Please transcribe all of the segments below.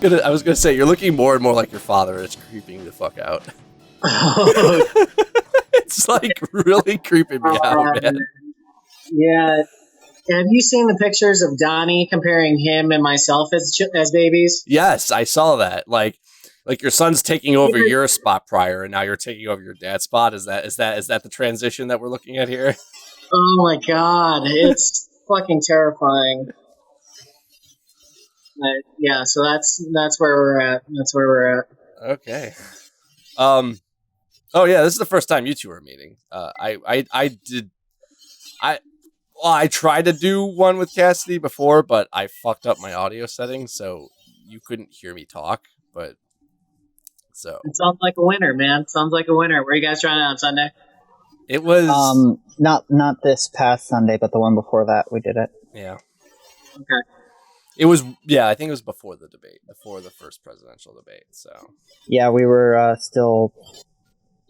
gonna say you're looking more and more like your father. And it's creeping the fuck out. It's like really creeping me out, man. Yeah. Have you seen the pictures of Donnie comparing him and myself as babies? Yes, I saw that. Like your son's taking over your spot prior, and now you're taking over your dad's spot. Is that the transition that we're looking at here? Oh my god, it's fucking terrifying. But yeah, so that's where we're at. That's where we're at. Okay. Oh yeah, this is the first time you two are meeting. I tried to do one with Cassidy before, but I fucked up my audio settings, so you couldn't hear me talk. But so it sounds like a winner, man. Sounds like a winner. Where are you guys trying out on Sunday? it was not this past Sunday, but the one before that we did it. Yeah. Okay. It was I think it was before the debate, before the first presidential debate. So yeah, we were still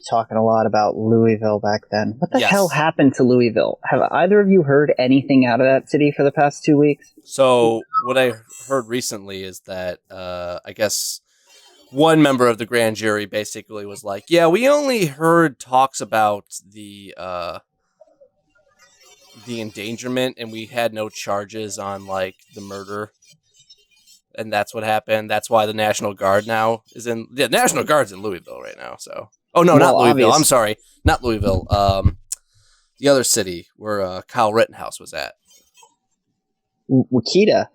talking a lot about Louisville back then. What the hell happened to Louisville? Have either of you heard anything out of that city for the past 2 weeks? So what I heard recently is that I guess one member of the grand jury basically was like, yeah, we only heard talks about the endangerment, and we had no charges on like the murder. And that's what happened. That's why the National Guard now is in the National Guard's in Louisville right now. So, not Louisville. I'm sorry, not Louisville. The other city where Kyle Rittenhouse was at. Wichita.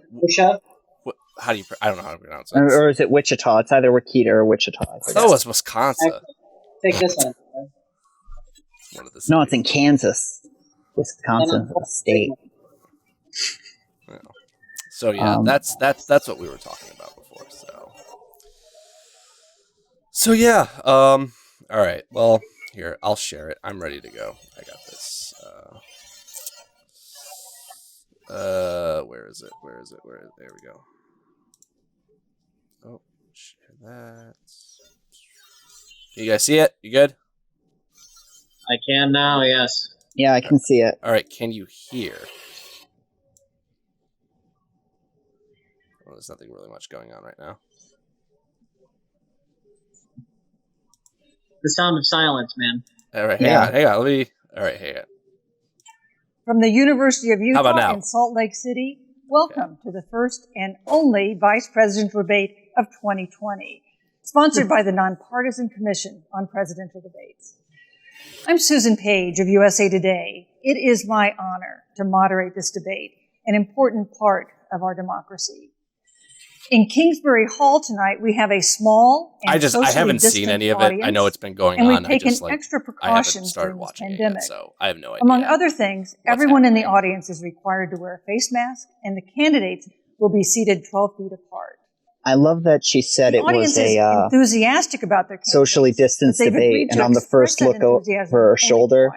How do you? I don't know how to pronounce it. Or is it Wichita? It's either Wichita or Wichita. Oh, it's Wisconsin. Take this one. No, it's in Kansas. Wisconsin, a state. Well, so yeah, that's what we were talking about before. So yeah. All right. Well, here, I'll share it. I'm ready to go. I got this. Where is it? There we go. Oh, share that. You guys see it? You good? I can now, yes. Yeah, I can see it. All right, can you hear? Well, there's nothing really much going on right now. The sound of silence, man. All right, hang on. All right, hang on. From the University of How about Utah now? in Salt Lake City, welcome to the first and only Vice Presidential Debate of 2020, sponsored by the Nonpartisan Commission on Presidential Debates. I'm Susan Page of USA Today. It is my honor to moderate this debate, an important part of our democracy. In Kingsbury Hall tonight, we have a small and I haven't seen any of it. I know it's been going and on. we've taken I extra haven't precautions started during this watching it pandemic. yet, so I have no idea. Among other things, everyone in the audience is required to wear a face mask, and the candidates will be seated 12 feet apart. I love that she said it was a enthusiastic about their socially distanced debate, and on the first look over her shoulder,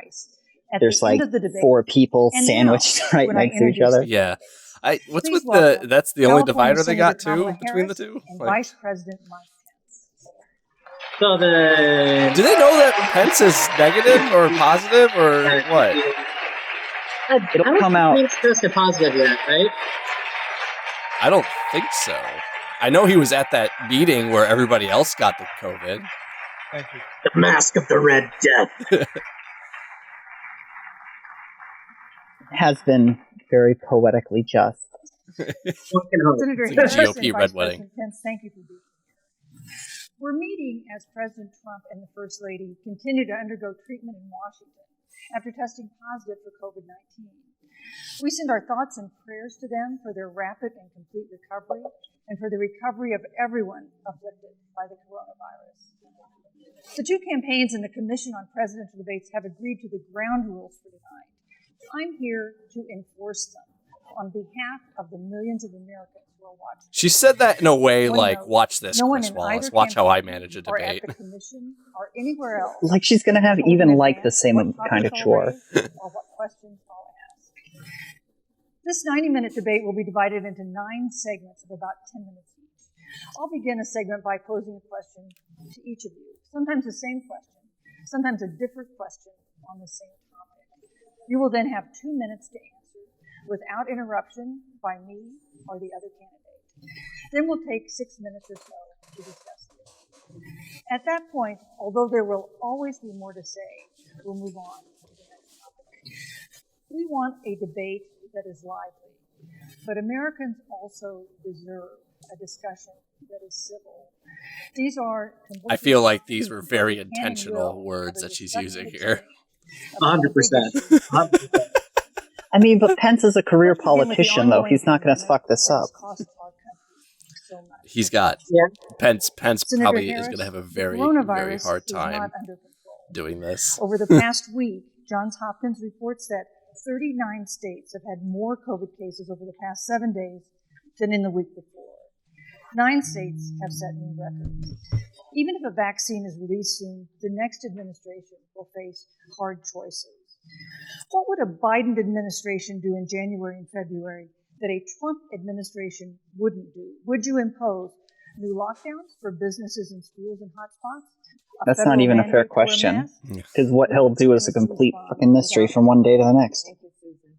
there's like 4 people sandwiched right next to each other. Yeah. What's with that's the only divider they got too between the two? And Vice President Mike Pence. So do they know that Pence is negative or positive or what? It'll come out. It's tested positive yet, right? I don't think so. I know he was at that meeting where everybody else got the COVID. The Mask of the Red Death. Has been very poetically just. Senator It's like a Harris GOP and red Vice wedding. President Pence, thank you for being here. We're meeting as President Trump and the First Lady continue to undergo treatment in Washington after testing positive for COVID-19. We send our thoughts and prayers to them for their rapid and complete recovery and for the recovery of everyone afflicted by the coronavirus. The two campaigns and the Commission on Presidential Debates have agreed to the ground rules for tonight. I'm here to enforce them on behalf of the millions of Americans who are watching. She said that in a way like, watch this, Chris Wallace. Watch how I manage a debate. Or at the Commission or anywhere else. Like she's going to have even like the same kind of chore. Or what questions I'll ask. This 90-minute debate will be divided into 9 segments of about 10 minutes each. I'll begin a segment by posing a question to each of you. Sometimes the same question, sometimes a different question on the same topic. You will then have 2 minutes to answer without interruption by me or the other candidate. Then we'll take 6 minutes or so to discuss this. At that point, although there will always be more to say, we'll move on to the next topic. We want a debate that is lively, but Americans also deserve a discussion that is civil. These are. I feel like these were very intentional words that she's using here. 100%. I mean, but Pence is a career politician, though. He's not going to fuck this up. He's got Pence probably is going to have a very, very hard time doing this. Over the past week, Johns Hopkins reports that 39 states have had more COVID cases over the past 7 days than in the week before. 9 states have set new records. Even if a vaccine is released soon, the next administration will face hard choices. What would a Biden administration do in January and February that a Trump administration wouldn't do? Would you impose new lockdowns for businesses and schools and hotspots? That's not even a fair question, because what he'll do is a complete fucking mystery from one day to the next. Thank you, Susan.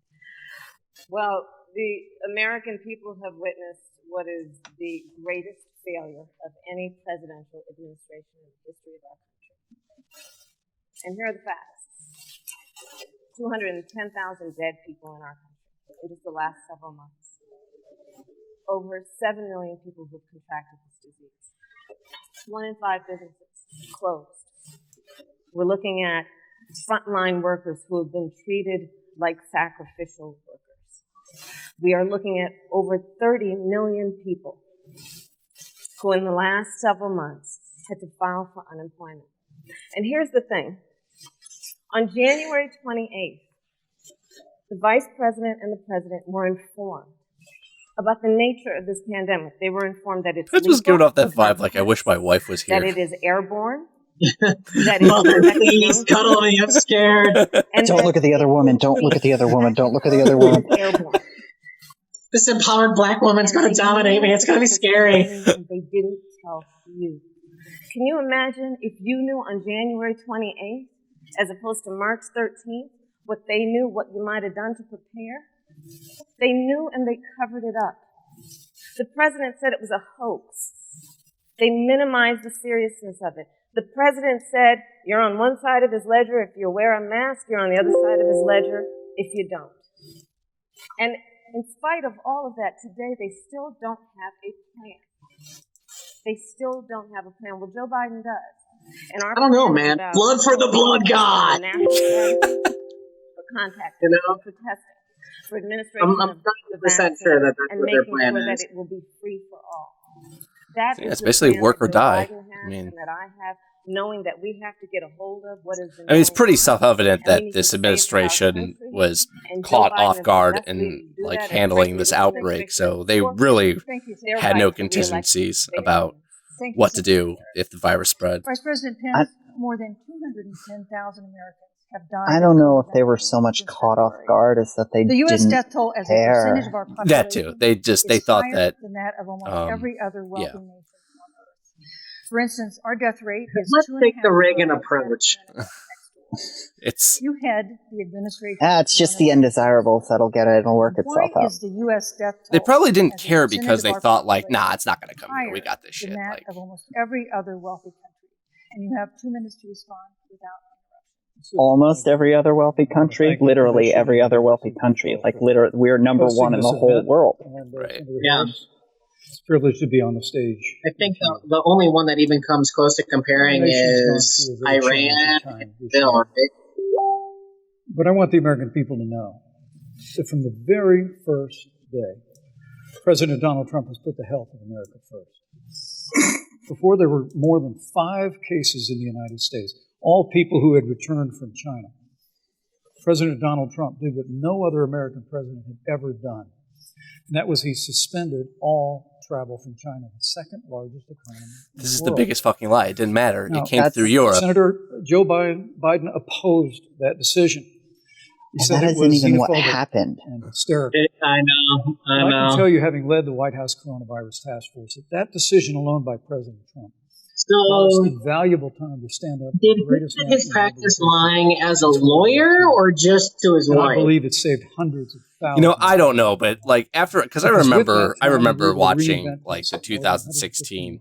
Well, the American people have witnessed what is the greatest failure of any presidential administration in the history of our country. And here are the facts. 210,000 dead people in our country in just the last several months. Over 7 million people who have contracted this disease. 1 in 5 businesses closed. We're looking at frontline workers who have been treated like sacrificial workers. We are looking at over 30 million people who in the last several months had to file for unemployment. And here's the thing. On January 28th, the vice president and the president were informed about the nature of this pandemic. They were informed that it's Pence was giving off that vibe like, I wish my wife was here. That it is airborne. Mother, please cuddle me, I'm scared. Don't look at the other woman. Don't look at the other woman. Don't look at the other woman. Airborne. This empowered black woman's going to dominate me. It's going to be scary. They didn't tell you. Can you imagine if you knew on January 28th, as opposed to March 13th, what they knew, what you might have done to prepare? They knew and they covered it up. The president said it was a hoax. They minimized the seriousness of it. The president said, you're on one side of his ledger if you wear a mask, you're on the other side of his ledger if you don't. And in spite of all of that, today they still don't have a plan. They still don't have a plan. Well, Joe Biden does. And I don't know, man. Blood for the blood god. For contact, for testing, for administration I'm 100% sure that that's what their plan is. That it will be free for all. That is it's basically work or die. I mean, that I have, knowing that we have to get a hold of what is. I mean, it's pretty self-evident that this administration was caught off guard in like handling this outbreak, so they really had no contingencies about what to do if the virus spread. Vice President Pence, more than 210,000 Americans have died. I don't know if they were so much caught off guard as that they the U.S. didn't death toll as a percentage of our population that too. They thought that than that of almost every other wealthy nation on Earth. For instance, our death rate is. Let's take the Reagan approach. It's you head the administration. It's just the undesirables that'll get it. It'll work itself out. Is the U.S. death toll they probably didn't care because they thought like, nah, it's not going to come here. We got this shit. Than that of almost every other wealthy country, and you have 2 minutes to respond without interruption. Almost every other wealthy country, literally every other wealthy country. Like literally, we're number one in the whole world. Right. Yeah. It's a privilege to be on the stage. I think the only one that even comes close to comparing is Iran and Brazil, right? But I want the American people to know that from the very first day, President Donald Trump has put the health of America first. Before there were more than 5 cases in the United States, all people who had returned from China, President Donald Trump did what no other American president had ever done. And that was he suspended all travel from China, the second largest economy. This is the biggest fucking lie. It didn't matter. It came through Europe. Senator Joe Biden opposed that decision. He said that isn't even what happened. And hysterical. I know. I can tell you, having led the White House Coronavirus Task Force, that decision alone by President Trump So, invaluable time to stand up. did he get his practice lying as a lawyer or just to his wife? I believe it saved hundreds of thousands. You know, I don't know, but like because I remember watching like the 2016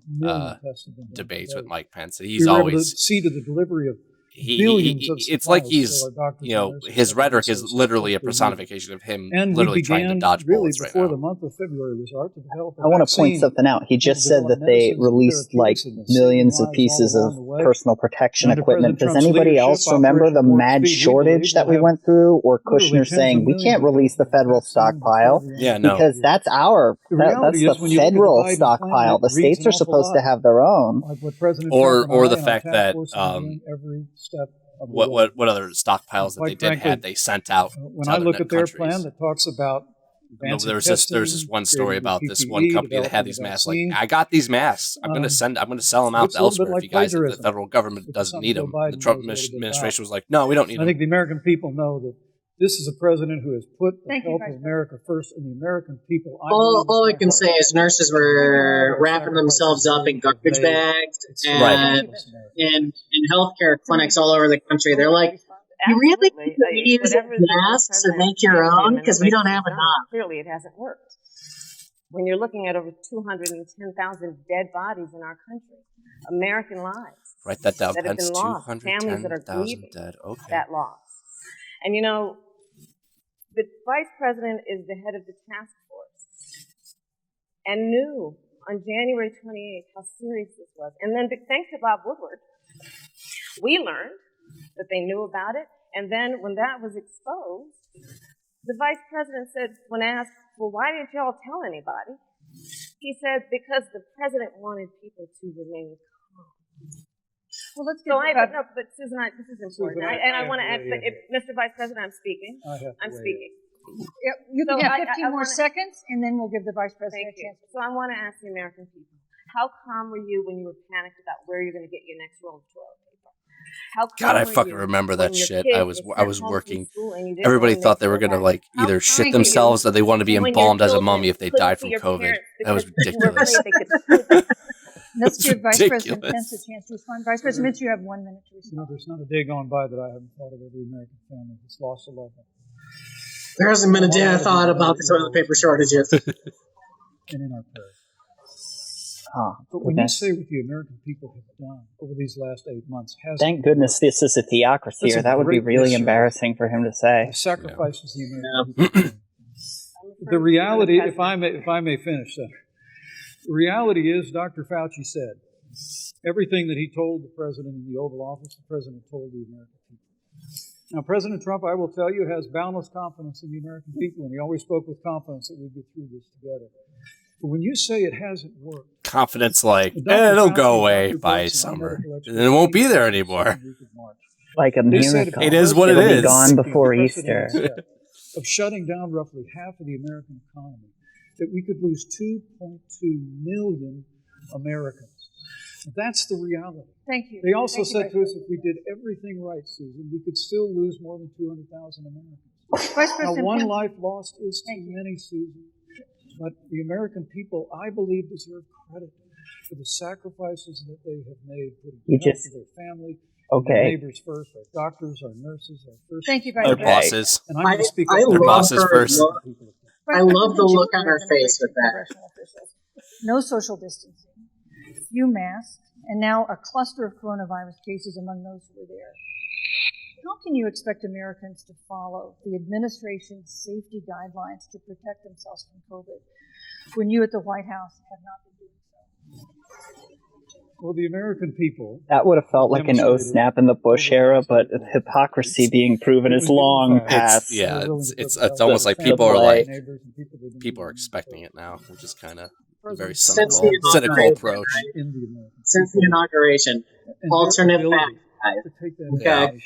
debates with Mike Pence, and he's always see to the delivery of. It's like he's, you know, his rhetoric is literally a personification of him literally trying to dodge bullets right now. The month of February was art to develop I want to point something out. He just said that they released like millions of pieces of personal protection equipment. Does anybody else remember the mad shortage that we went through, or Kushner saying we can't release the federal stockpile? Yeah, no, because that's the federal stockpile. The states are supposed to have their own. Or the fact that what other stockpiles that they did have they sent out. When I look at their plan that talks about there's this one story about this one company that had these masks. Like, I got these masks. I'm going to sell them out elsewhere if you guys. If the federal government doesn't need them. The Trump administration was like, no, we don't need them. I think the American people know that this is a president who has put the health of America first, and the American people. All I can say is nurses were wrapping themselves up in garbage bags and in healthcare clinics all over the country. They're like, you really need to use masks and make your own because we don't have enough. Clearly, it hasn't worked. When you're looking at over 210,000 dead bodies in our country, American lives. Write that down, Pence. 210,000 dead. Okay. That loss. And you know, the vice president is the head of the task force and knew on January 28th how serious this was. And then thanks to Bob Woodward, we learned that they knew about it. And then when that was exposed, the vice president said, when asked, well, why didn't y'all tell anybody? He said, because the president wanted people to remain calm. Well, let's go. But Susan, this is important. I want to add, Mr. Vice President, I'm speaking. I'm speaking. Yep, you can have 15 more seconds, and then we'll give the Vice President a chance. So I want to ask the American people, how calm were you when you were panicked about where you're going to get your next roll of toilet paper? God, I fucking remember that shit. I was working. Everybody thought they were going to like either shit themselves or they wanted to be embalmed as a mummy if they died from COVID. That was ridiculous. Let's give Vice President Pence a chance to respond. Vice President Pence, you have 1 minute to respond. You know, there's not a day gone by that I haven't thought of every American family that's lost a loved one. There hasn't been a day I thought about the toilet paper shortages. And in our prayers. But when you say what the American people have done over these last 8 months, thank goodness this is a theocracy, or that would be really embarrassing for him to say. The sacrifices the American people have. The reality, if I may finish, Senator. The reality is, Dr. Fauci said, everything that he told the president in the Oval Office, the president told the American people. Now, President Trump, I will tell you, has boundless confidence in the American people, and he always spoke with confidence that we'd get through this together. But when you say it hasn't worked... Confidence like, it'll go away by summer, and it won't be there anymore. Like a miracle. It is what it is. It'll be gone before Easter. Of shutting down roughly half of the American economy, that we could lose 2.2 million Americans. That's the reality. Thank you. They also said to us, if we did everything right, Susan, we could still lose more than 200,000 Americans. Now, one life lost is too many, Susan. But the American people, I believe, deserve credit for the sacrifices that they have made, putting the health of their family, their neighbors first, our doctors, our nurses, our first... Thank you, Their bosses. And I'm going to speak their bosses first. I love the look on her face with that. No social distancing, few masks, and now a cluster of coronavirus cases among those who were there. How can you expect Americans to follow the administration's safety guidelines to protect themselves from COVID when you at the White House have not been doing so? Well, the American people... That would have felt like an snap in the Bush era, but hypocrisy being proven is long past. It's almost like people are expecting it now, which is kind of a very cynical approach. Since the inauguration, alternate facts. Okay.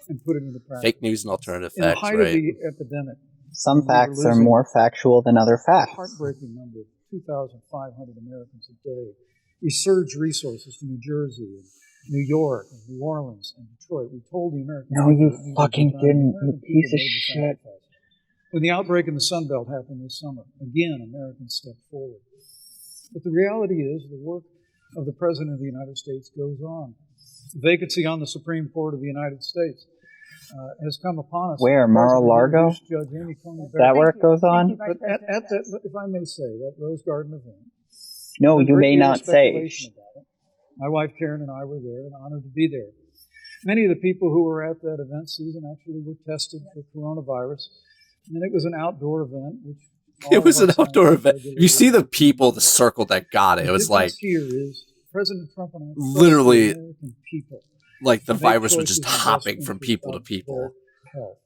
And put it into practice. Fake news and alternative facts, in the height of the epidemic, some facts are more factual than other facts. A heartbreaking number of 2,500 Americans a day. We surged resources to New Jersey and New York and New Orleans and Detroit. We told the Americans... No, you fucking didn't, you piece of shit. When the outbreak in the Sun Belt happened this summer, again, Americans stepped forward. But the reality is the work of the President of the United States goes on. Vacancy on the Supreme Court of the United States has come upon us. Where, Mar-a-Lago? Is that where it goes on? But at that, if I may say, that Rose Garden event. No, you may not say. My wife Karen and I were there and honored to be there. Many of the people who were at that event, Susan, actually were tested for coronavirus. And it was an outdoor event. It was an outdoor event. You see the people, the circle that got it. It was like here is President Trump and I literally American people. Like the virus was just hopping from people to people. Health.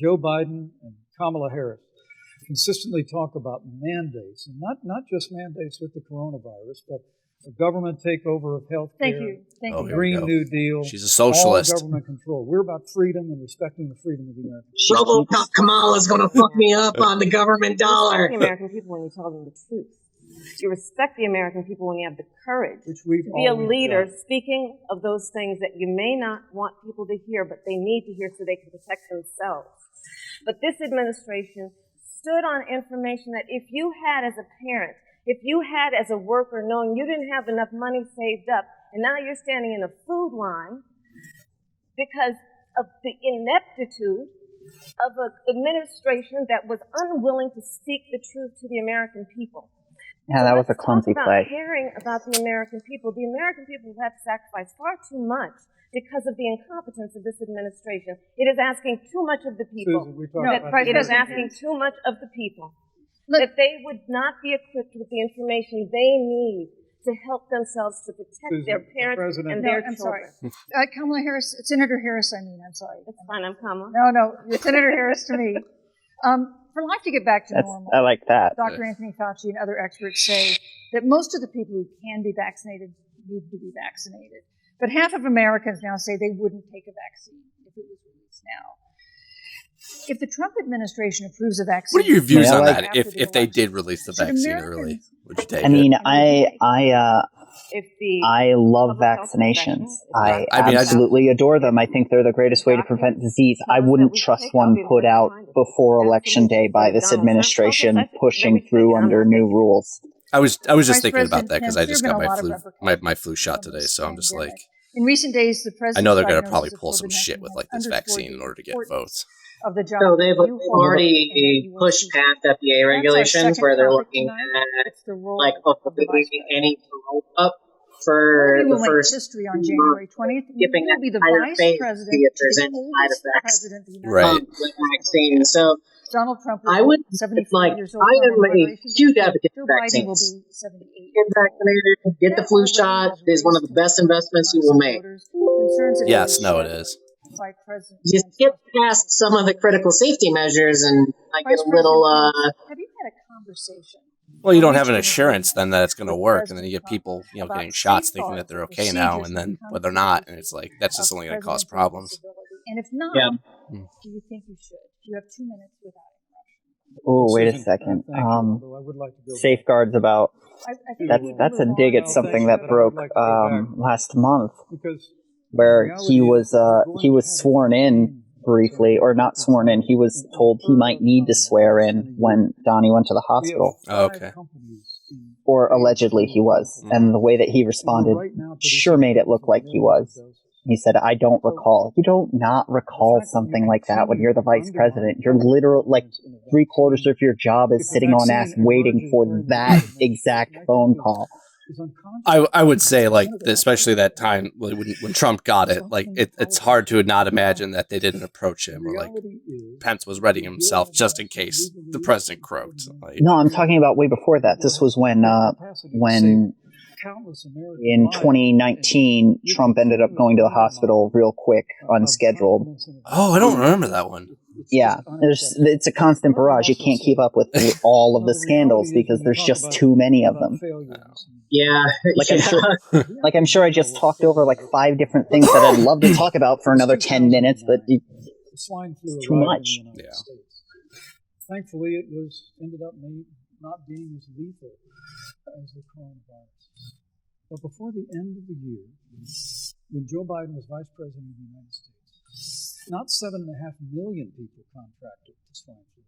Joe Biden and Kamala Harris consistently talk about mandates, and not just mandates with the coronavirus, but a government takeover of health care. Thank you. Green New Deal. She's a socialist. All government control. We're about freedom and respecting the freedom of the American people. RoboCop Kamala's going to fuck me up on the government dollar. You respect the American people when you tell them the truth. You respect the American people when you have the courage to be a leader speaking of those things that you may not want people to hear, but they need to hear so they can protect themselves. But this administration stood on information that if you had as a parent, if you had as a worker knowing you didn't have enough money saved up, and now you're standing in a food line because of the ineptitude of an administration that was unwilling to speak the truth to the American people. Yeah, that was a clumsy play. Caring about the American people have had to sacrifice far too much because of the incompetence of this administration. It is asking too much of the people. It is asking too much of the people. That they would not be equipped with the information they need to help themselves to protect their parents and their children. Sorry. Kamala Harris, Senator Harris, I'm sorry. It's fine, I'm Kamala. No, you're Senator Harris to me. For life to get back to normal, I like that. Dr. Anthony Fauci and other experts say that most of the people who can be vaccinated need to be vaccinated. But half of Americans now say they wouldn't take a vaccine if it was released now. If the Trump administration approves a vaccine... What are your views on that? If they did release the vaccine early, would you take it? I mean, I love vaccinations. I absolutely adore them. I think they're the greatest way to prevent disease. I wouldn't trust one put out before Election Day by this administration pushing through under new rules. I was just thinking about that because I just got my flu shot today, so I'm just like... In recent days, the president... I know they're going to probably pull some shit with like this vaccine in order to get votes. So they've already pushed past FDA regulations where they're looking at like any roll-up for the first history on January 20th. Giving will be the vice president, if there's any side effects right. with vaccine. So Donald Trump I would 75 years old. I am a huge advocate for vaccines. Get vaccinated, get the flu shot. It is one of the best investments you will make. Yes, no, it is. You skip past some of the critical safety measures and I get a little Have you had a conversation? Well, you don't have an assurance then that it's going to work, and then you get people, getting shots thinking that they're okay now, and then but they're not, and it's like that's just only going to cause problems. And if not, do you think you should? You have 2 minutes without interruption. Oh, wait a second. Safeguards about that's a dig at something that broke last month, where he was sworn in briefly, or not sworn in. He was told he might need to swear in when Donnie went to the hospital. Oh, okay. Or allegedly he was. And the way that he responded sure made it look like he was. He said, I don't recall. You don't not recall something like that when you're the vice president. You're literally, like, 3/4 of your job is sitting on ass waiting for that exact phone call. I would say, like, especially that time when Trump got it, like, it's hard to not imagine that they didn't approach him, or like Pence was readying himself just in case the president croaked. Like, no, I'm talking about way before that. This was when in 2019, Trump ended up going to the hospital real quick, unscheduled. Oh, I don't remember that one. Yeah, it's a constant barrage. You can't keep up with all of the scandals because there's just too many of them. Yeah, I'm sure I just talked over like 5 different things that I'd love to talk about for another 10 minutes, but it's too much. Yeah. Thankfully, it ended up not being as lethal as the coronavirus. But before the end of the year, when Joe Biden was vice president of the United States, not 7.5 million people contracted the swine flu.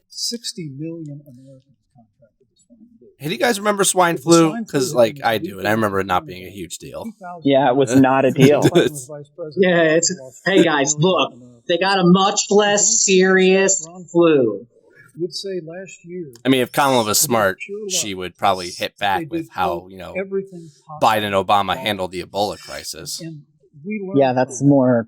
60 million Americans contracted the swine flu. swine flu. Hey, do you guys remember swine flu? Because, like, I do, and I remember it not being a huge deal. Yeah, it was not a deal. Yeah, hey guys, look, they got a much less serious flu. Would say last year. I mean, if Kamala was smart, she would probably hit back with how, Biden and Obama handled the Ebola crisis. Yeah, that's more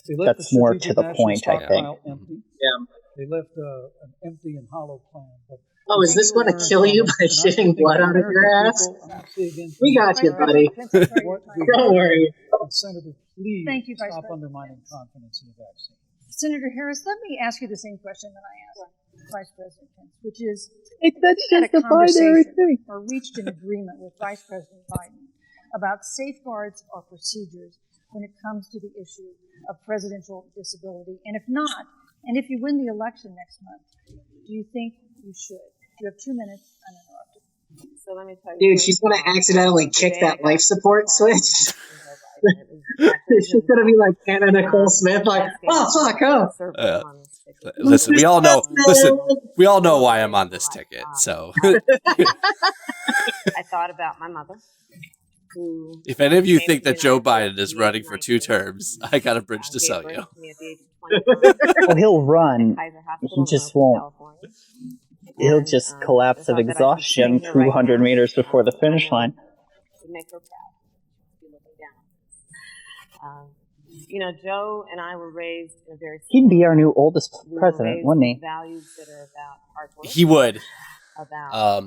to the point, I think. Yeah. They left an empty and hollow plan. But oh, is this going to kill you by shitting blood out of your ass? We got you, buddy. Don't worry. Senator, please Thank you, Vice stop President. undermining confidence in the vaccine. Senator Harris, let me ask you the same question that I asked Vice President Pence, which is, That's had a just a binary conversation thing. or reached an agreement with Vice President Biden about safeguards or procedures when it comes to the issue of presidential disability? And if not, and if you win the election next month, do you think you should? You have 2 minutes uninterrupted. So let me tell you. Dude, she's going to accidentally kick that life support switch. She's going to be like Anna Nicole Smith, like, oh, fuck, oh. Listen, we all know why I'm on this ticket, so. I thought about my mother. Who if any of you think that Joe Biden is running for 2 terms, I got a bridge to sell you. Well, he'll run. He just won't. He'll just collapse of exhaustion 200 meters before the finish line. Make her proud. Joe and I were raised in a very. He'd be our new oldest president, wouldn't he? Values that are about hard work. He would. About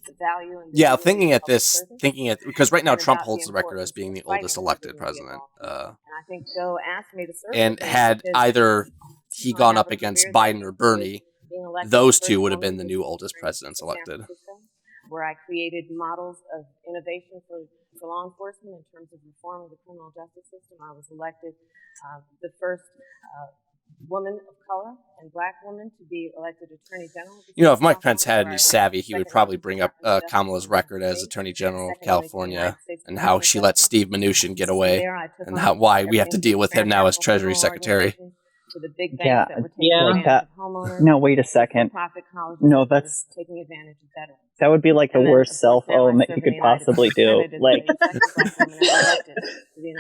the value and yeah, because right now Trump holds the record as being the oldest elected president. And I think Joe asked me to serve. And had either he gone up against Biden or Bernie, those two would have been the new oldest presidents elected. Where I created models of innovation for law enforcement in terms of reform of the criminal justice system. I was elected the first woman of color and black woman to be elected Attorney General. If Mike Pence had any savvy, he would probably bring up Kamala's record as Attorney General of California and how she let Steve Mnuchin get away and why we have to deal with him now as Treasury Secretary. Yeah. Like that. No, wait a second. No, taking advantage of veterans. That would be like the worst self-own that you could possibly do. Like,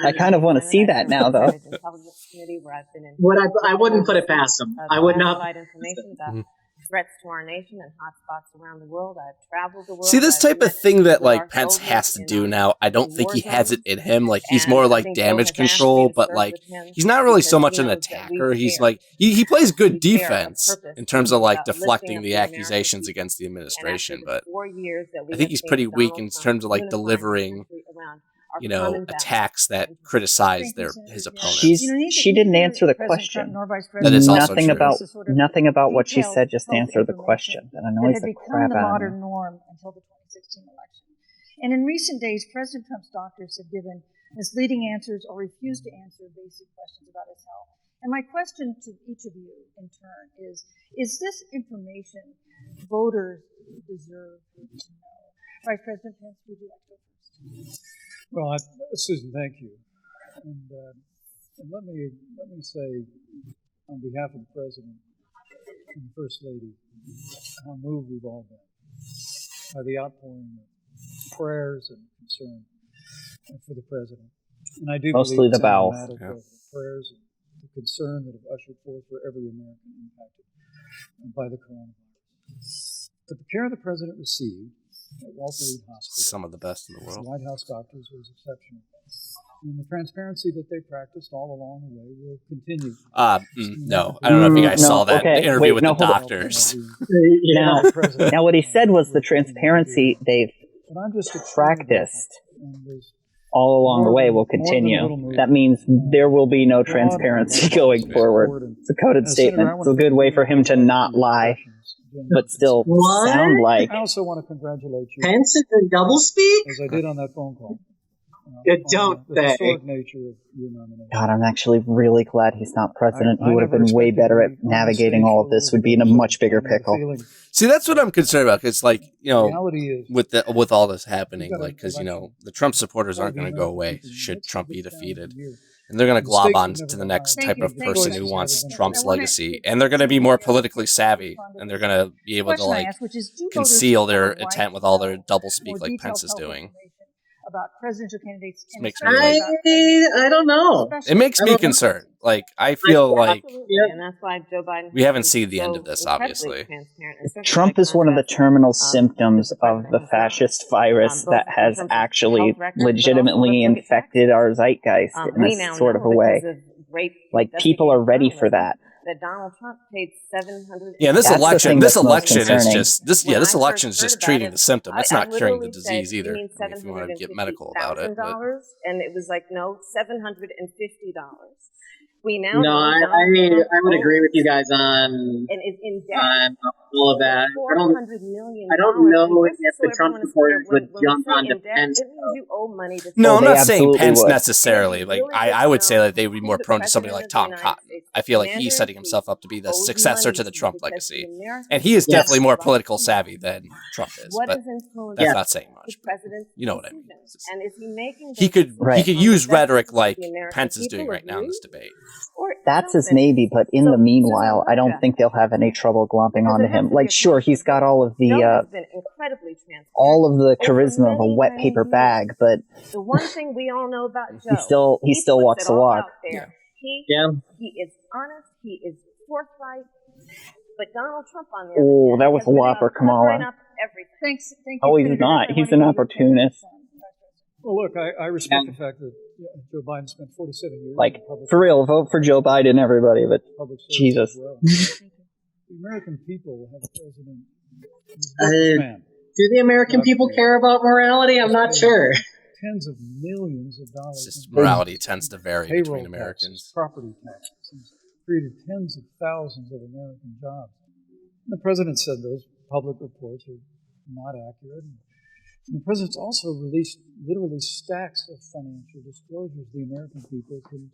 I kind of want to see that now, though. I wouldn't put it past him. I would not. Threats to our nation and hotspots around the world. I've traveled the world. See, this type of thing that like Pence has to do now, I don't think he has it in him. Like he's more like damage control, but like he's not really so much an attacker. He's like he plays good defense in terms of like deflecting the accusations against the administration. But I think he's pretty weak in terms of like delivering, attacks that criticize his opponents. She didn't answer the question. That is also true. Nothing about what she said just answered the question. That annoys the crap the out of modern me. norm until the 2016 election. And in recent days, President Trump's doctors have given misleading answers or refused to answer basic questions about his health. And my question to each of you in turn is this information voters deserve to know? Vice President Pence, would you like to go first? Well, Susan, thank you. And let me say, on behalf of the President and the First Lady, how moved we've all been by the outpouring of prayers and concern for the President. And I do Mostly believe the bowels. of prayers and the concern that have ushered forth for every American impacted by the coronavirus. But the care the President received at Walter Reed Hospital, some of the best in the world. The White House doctors was exceptional. And the transparency that they practiced all along the way will continue. No, I don't know if you guys saw that interview with the doctors. Now, what he said was the transparency they've practiced all along the way will continue. That means there will be no transparency going forward. It's a coded statement. It's a good way for him to not lie, but still sound like. I also want to congratulate you. Pence in doublespeak? As I did on that phone call. Don't the say. historic nature of your nomination. God, I'm actually really glad he's not president. I He would have never been way expected better to at be on navigating stage all of for this. Would be in a much bigger pickle. See, that's what I'm concerned about. Cause like, you The know, reality is, with all this happening, We've got like, cause you election. know, the Trump supporters for aren't the going to go American away people, should let's Trump get be down to defeated. here. And they're going to The glob stakes on have never to the been next higher. type you. of Thank you. person Choices who have wants never been Trump's harder. legacy, and they're going to be more politically savvy, and they're going to be able to Question I like asked, which is, do voters conceal their have a right intent with to all their know double more speak like detailed Pence is health doing. information about presidential candidates This and makes me especially like about presidents, I don't know. it especially makes I me don't know. concerned. Like I feel like Absolutely, Yeah. and that's why Joe Biden. we has haven't been seen the end so of this, incredibly obviously. transparent, and certainly Trump by is one of the contrast, terminal with symptoms the of president the himself, fascist virus both that in has terms of actually health records, but also legitimately let's look at infected taxes. our zeitgeist in We a now sort of know a way. because of great Like, people are investigative ready for journalism that. that Donald Trump paid $700. Yeah, this That's the election, thing this that's most election is concerning. just this. When Yeah, this I election first is just heard about treating it, the symptom. It's I not curing the literally said, disease "You either. mean I mean, if you want to get medical about it, but $750,000?" And it was like, "No, $750." We now No, know I Donald Trump would agree with you owns guys on and is in debt all of that. $400 million. I don't know And just if so the Trump everyone is clear, supporters would when we jump say on in debt, defense. it means you owe money to no, Oh, I'm they not saying absolutely Pence would. necessarily. Like really I would say that they would be who more the prone to somebody president like of the Tom United Cotton. States, I feel like commander he's in setting chief, himself up to be the owes successor money to the to Trump because legacy, the American and he is people definitely more right political to savvy know than Trump is. what But is influencing that's not saying the much. But president's you know what I mean. decisions, and is he making He those could decisions Right. he could on the use best rhetoric interest of like the American Pence is doing people right now in of this you debate. or That's his selfish? maybe, but in So, the Susan meanwhile, I don't Gorsuch, think they'll have any trouble glomping because onto it has him. to be Like, sure, across the he's got board. all of Joe the has been incredibly transparent all of the over charisma of a many, wet many paper years. bag, but The one thing we all know about he Joe, still puts walks it the all walk. out there. Yeah. He is honest. He is forthright. But Donald Trump, on the Oh, other hand, that was has a been lot for covering Kamala. up everything. Thank you. Oh, he's Senator. not. I He's wanna an give your opportunist. take on this. Well, look, I respect the fact that Joe Biden spent 47 years Like, in public for real, vote for Joe Biden, everybody, but public service Jesus. as well. The American people have a president who's a businessman. Do the American people care about morality? I'm not sure. Tens of millions of It's dollars. just in morality tends to vary payroll between Americans. taxes, property taxes. He's created tens of thousands of American jobs. And the president said those public reports are not accurate. And the president's also released literally stacks of financial disclosures the American people can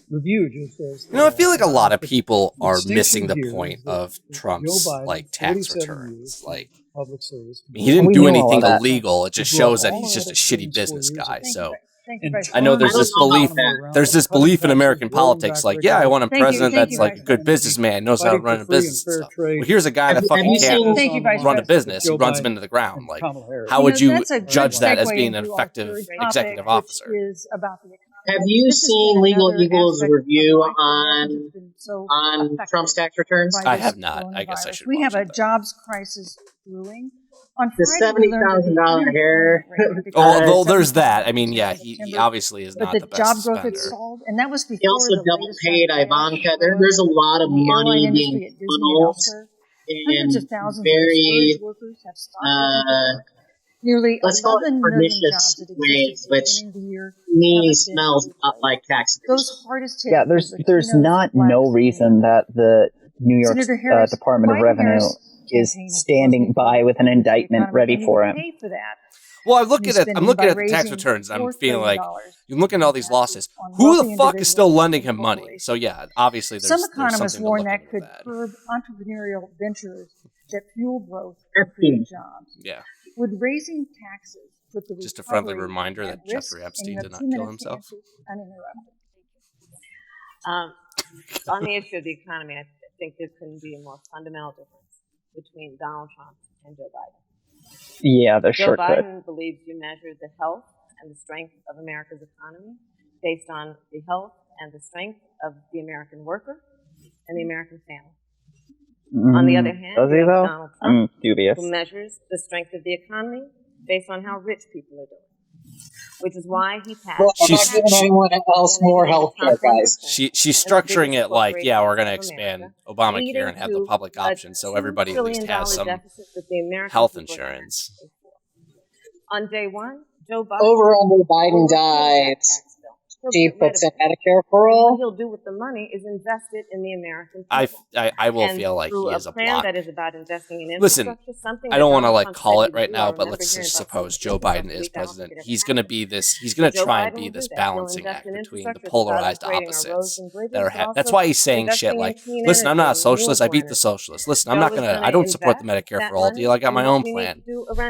review just as... You know, I feel like a lot of people The are distinction missing the here point is that of Trump's Joe Biden, like tax 47 returns. years Like public service. he didn't We do knew all anything of that. illegal. It just He brought shows that all he's of just a that shitty experience 4 business years guy. ago. So Thank you, And Vice I know President. there's I this don't know belief. about that. There's this Cutting belief in taxes, American rolling politics, back like, yeah, I want a regulations. president Thank that's you, like a Vice good President. businessman, knows how to Fighting run for a free and business and fair stuff. trade. Well, here's a guy that Have fucking you can't seen- Thank you, Vice run a President. business. He Joe runs Biden them into the ground. and Like, Kamala Harris. how would you That's a good judge that as segue being an into our effective third executive topic, officer? Which is about the economy. Have you This has seen been Legal another Eagle's aspect of review life that Americans have been so on affected Trump's tax returns? by I this have not. I guess I coronavirus. should We watch have a it then. jobs crisis brewing. On The Friday, we learned that the $70,000 hair. unemployment rate Oh, declined well, there's 7% that. I mean, in yeah, he September, obviously is but not the the best job growth had spender. stalled, and that was before He also the double latest paid round of Ivanka. layoffs There's a lot of in the airline money industry being at Disney and funneled elsewhere. Hundreds in of thousands of very, discouraged workers have stopped looking for work. Nearly let's call it 11 million pernicious jobs that existed ways, at the which beginning of the year to me haven't been smells replaced. like tax Those evasion. hardest hit Yeah, were there's Latinos, not blacks, no and reason that the New York Senator Harris, Department of Biden Revenue Harris is campaign has standing closely by with an focused on the indictment economy, ready and you for would him. pay for that. Well, I'm New looking at spending by the tax raising returns. I'm $4 feeling trillion like you're looking at all these losses. on Who wealthy the fuck is still individuals lending and him money? corporations. So yeah, obviously Some there's economists something to warn look that into could that. curb entrepreneurial ventures that fuel growth and create jobs. Yeah, Would raising taxes put the just a friendly recovery reminder at that risk? Jeffrey And Epstein you have did not 2 kill minutes to himself. answer uninterrupted. On the issue of the economy, I think there couldn't be a more fundamental difference between Donald Trump and Joe Biden. Yeah, there Joe sure could. Biden believes you measure the health and the strength of America's economy based on the health and the strength of the American worker and the American family. On the other hand, does he you have though? Donald I'm Trump, dubious. who measures the strength of the economy based on how rich people are doing, which is why he passed. Well, I'm She's- not giving anyone else more health care, guys. She's structuring it like, yeah, we're going to expand Obamacare and have the public option, so everybody at least has some health insurance. On day one, Joe Biden Over under Biden died. He puts in Medicare for all. What he'll do with the money is invest it in the American people. I will feel like he is a block. That is about investing in Listen, something I don't want to Donald like Trump call said it right he'd now, do. but let's just suppose Joe Biden is president. He's going to be this. He's going to try and be this balancing act between the polarized opposites that are. That's why he's saying shit like, "Listen, I'm not a socialist. I beat the socialists. Listen, I'm not gonna. I don't support the Medicare for all deal. I got my own plan."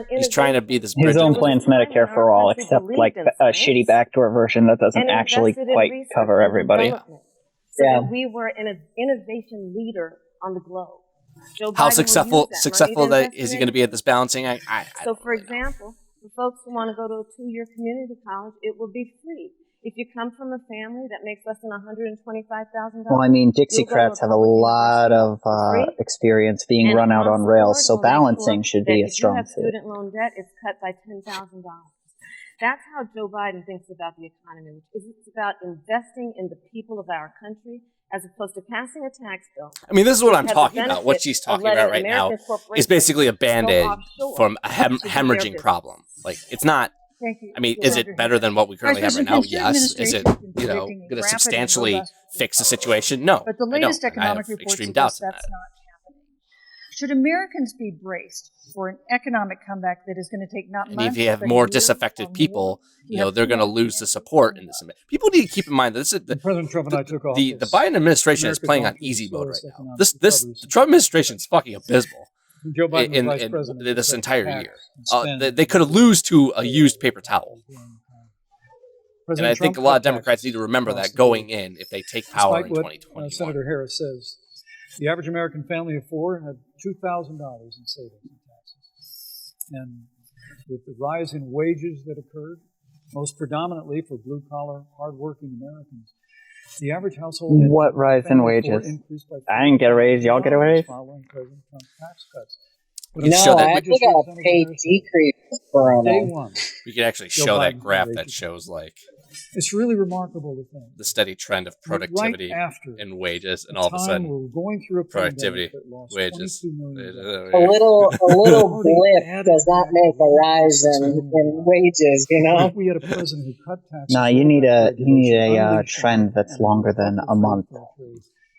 He's trying to be this. His own plan's Medicare for all, except like a shitty backdoor version that doesn't actually quite cover everybody. So that we were an innovation leader on the globe. How successful that is he going to be at this balancing act? So, for example, for folks who want to go to a 2-year community college, it will be free. If you come from a family that makes less than $125,000, well, I mean, Dixiecrats have a lot of experience being run out on rails, so balancing should be a strong suit. If you have student loan debt, it's cut by $10,000. That's how Joe Biden thinks about the economy, which is it's about investing in the people of our country as opposed to passing a tax bill. I mean, this is what I'm talking about. What she's talking about right now is basically a Band-Aid from a hemorrhaging problem. Like, it's not... I mean, is it better than what we currently have right now? Yes. Is it, going to substantially fix the situation? No. But the latest economic report extreme doubts that's not happening. Should Americans be braced for an economic comeback that is going to take not months? And if you have more disaffected people, they're going to lose the support in this. People need to keep in mind that this is President Trump and I took office. The Biden administration is playing on easy mode right now. The Trump administration is fucking abysmal. Joe Biden in this entire year. They could have lose to a used paper towel. And I think a lot of Democrats need to remember that going in if they take power in 2021. Senator Harris says the average American family of 4 had $2,000 in savings and taxes. And with the rise in wages that occurred, most predominantly for blue-collar, hard-working Americans, the average household... What rise in wages? I didn't get a raise. Y'all get a raise? Following President Trump's tax cuts. No, I actually got a pay decrease for day one. We could actually show that graph that shows like it's really remarkable to think the steady trend of productivity and wages, and all of a sudden we're going through a productivity, wages. A little blip does not make a rise in wages, We had a president who cut taxes. No, you need a trend that's longer than a month.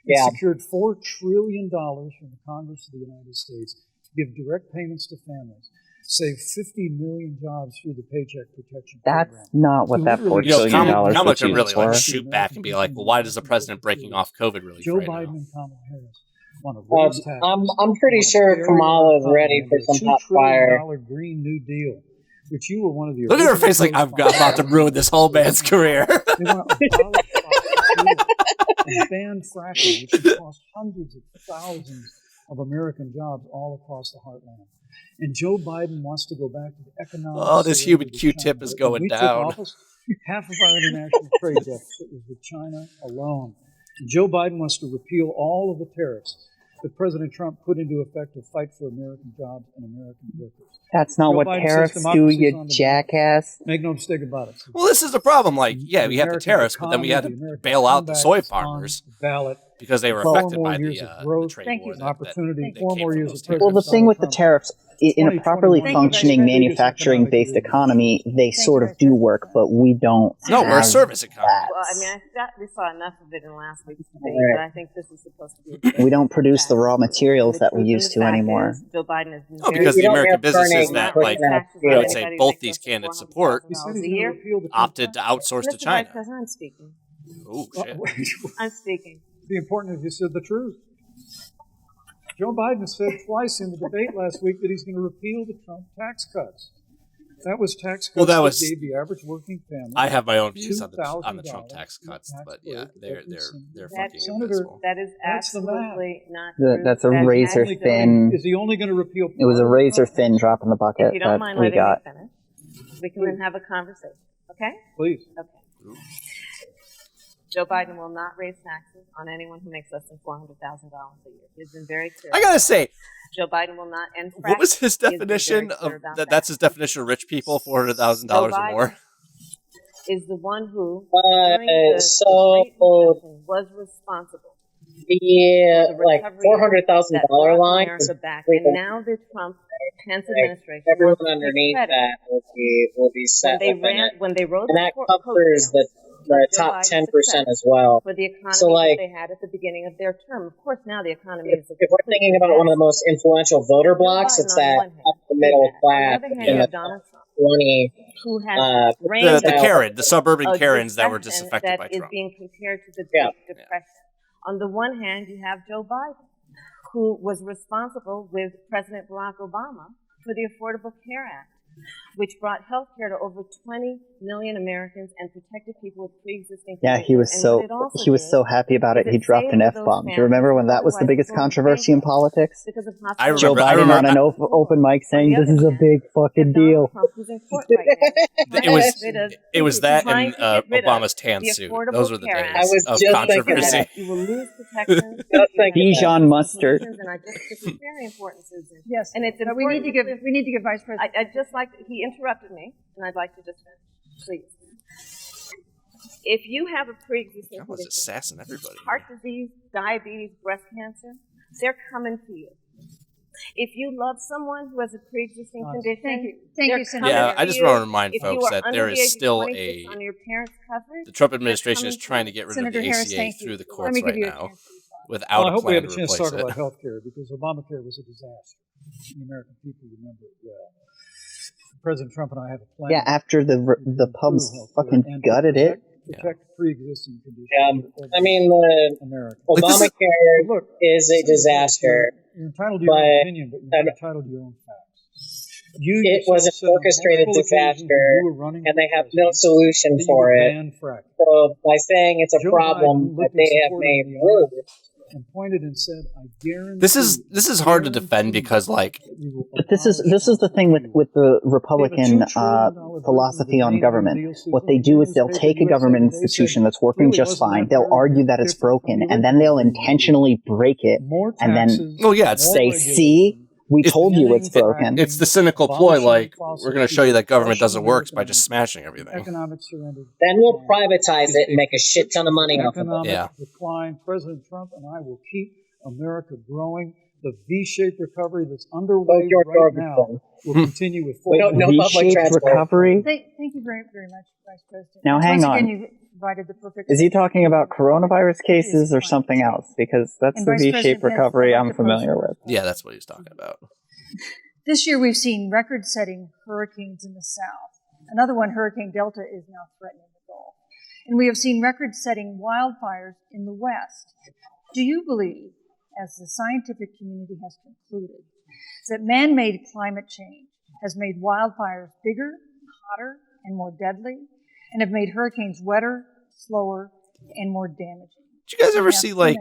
He secured $4 trillion from the Congress of the United States to give direct payments to families. Save 50 million jobs through the Paycheck Protection Program. That's not what that $4 trillion Kamala could really for. shoot back and be like, well, why does the president breaking off COVID really Joe right Biden now? and Kamala Harris want to raise taxes. I'm pretty sure Kamala is ready for some hot fire. $2 trillion Green New Deal, which you were one of the Look at her face like, I'm about to ruin this whole man's career. They want to ban fracking, which would cost hundreds of thousands of American jobs all across the heartland. And Joe Biden wants to go back to the economic... Oh, this human Q-tip is going down. Office, half of our international trade deficit was with China alone. And Joe Biden wants to repeal all of the tariffs that President Trump put into effect to fight for American jobs and American workers. That's not Joe what Biden tariffs do, you jackass. Make no mistake about it. Well, this is the problem. Like, yeah, we have the tariffs, but then we had to bail out the soy farmers because they were affected by the trade war. Opportunity, 4 more years of Well, the thing with the tariffs, in a properly functioning manufacturing-based economy, they sort of do work, but we don't. No, we're a service economy. Well, I mean, we saw enough of it in last week's debate, but I think this is supposed to be... We don't produce the raw materials that we used to anymore. Joe Biden has been because the American businesses that, like, I would say both these candidates support opted to outsource to China. I'm speaking. Oh, shit. I'm speaking. It'd be important if you said the truth. Joe Biden said twice in the debate last week that he's going to repeal the Trump tax cuts. That was tax cuts that gave the average working family. I have my own views on the Trump tax cuts, but yeah, they're fucking invisible. That is absolutely not true. That's a razor thin. Is he only going to repeal? It was a razor thin drop in the bucket if you don't that mind we got. Me finish, we can then have a conversation. Okay? Please. Okay. Joe Biden will not raise taxes on anyone who makes less than $400,000 a year. He's been very clear. I gotta say, Joe Biden will not end fracking. What was his definition of that? That's his definition of rich people, $400,000 or more. Is the one who was responsible. The like $400,000 line. And now the Trump Pence administration, everyone underneath that will be set. When they wrote and that covers the the top 10% as well. For the economy So, like, that they had at the beginning of their term. Of course, now the economy is. If we're thinking about one of the most influential voter blocks, it's that up the middle class in the top 20. Who has the suburban Karens that were disaffected by Trump. That is being compared to the Great Depression. On the one hand, you have Joe Biden, who was responsible with President Barack Obama for the Affordable Care Act, which brought health care to over 20 million Americans and protected people with pre-existing conditions. Yeah, he was so happy about it. He dropped an F-bomb. Do you remember when that was the biggest controversy in politics? Joe Biden on an open mic saying, "This is a big fucking deal." It was that and Obama's tan suit. Those were the days of controversy. You will lose protections. Dijon mustard. And I just this is very important, Susan. Yes, and it's we need to give Vice President. I'd just like he interrupted me, and I'd like to just finish, please. If you have a pre-existing condition, assassin everybody. Heart disease, diabetes, breast cancer, they're coming to you. If you love someone who has a pre-existing condition, thank you, Senator. Yeah, I just want to remind folks that there is still the Trump administration is trying to get rid of the ACA through the courts right now without I hope we plan have a to chance to replace talk it. about health care because Obamacare was a disaster. The American people remember it well. President Trump and I have a plan. Yeah, after the pubs fucking gutted it. Protect pre-existing conditions. I mean, Obamacare is a disaster. You're entitled to your own opinion, but you're not entitled to your own facts. It was an orchestrated disaster, and they have no solution for it. So by saying it's a problem that they have made worse, and pointed and said, "I guarantee." This is hard to defend because, like, but this is the thing with the Republican philosophy on government. What they do is they'll take a government institution that's working just fine. They'll argue that it's broken, and then they'll intentionally break it, and then say, "See, we told you it's broken." It's the cynical ploy, like, we're going to show you that government doesn't work by just smashing everything. Economic surrender. Then we'll privatize it and make a shit ton of money off of it. Economic decline. President Trump and I will keep America growing. The V-shaped recovery that's underway right now will continue with full V-shaped recovery. Thank you very, very much, Vice President. Now, hang on. Again, you provided the perfect. Is he talking about coronavirus cases or something else? Because that's the V-shaped recovery I'm familiar with. Yeah, that's what he's talking about. This year, we've seen record-setting hurricanes in the south. Another one, Hurricane Delta, is now threatening the Gulf. And we have seen record-setting wildfires in the west. Do you believe, as the scientific community has concluded, that man-made climate change has made wildfires bigger, hotter, and more deadly, and have made hurricanes wetter, slower, and more damaging? Did you guys ever see, like,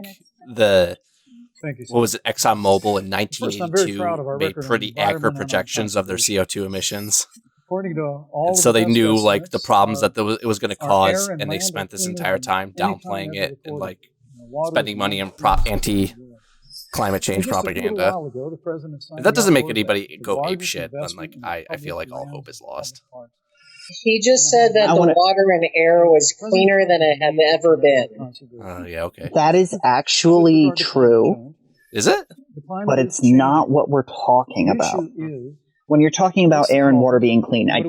what was it, ExxonMobil in 1982 made pretty accurate projections of their CO2 emissions? According to all so they knew, like, the problems that it was going to cause, and they spent this entire time downplaying it and, like, spending money on anti-climate change propaganda. If that doesn't make anybody go ape shit, then, like, I feel like all hope is lost. He just said that the water and air was cleaner than it had ever been. Yeah, okay. That is actually true. Is it? But it's not what we're talking about. When you're talking about air and water being clean, I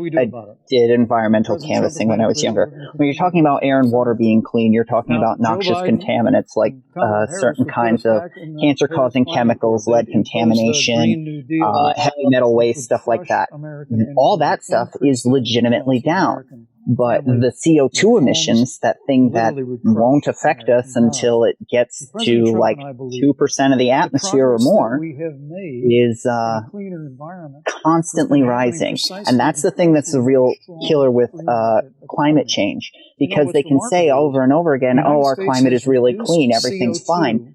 did environmental canvassing when I was younger. When you're talking about air and water being clean, you're talking about noxious contaminants like certain kinds of cancer-causing chemicals, lead contamination, heavy metal waste, stuff like that. All that stuff is legitimately down. But the CO2 emissions, that thing that won't affect us until it gets to like 2% of the atmosphere or more, is constantly rising. And that's the thing that's the real killer with climate change. Because they can say over and over again, oh, our climate is really clean, everything's fine.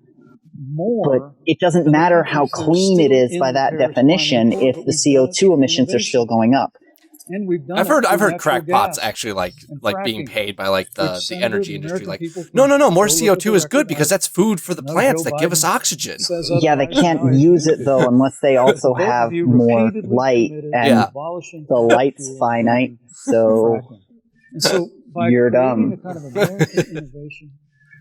But it doesn't matter how clean it is by that definition if the CO2 emissions are still going up. I've heard crackpots actually like being paid by like the energy industry, like no, more CO2 is good because that's food for the plants that give us oxygen. Yeah, they can't use it though unless they also have more light, and the light's finite, so you're dumb.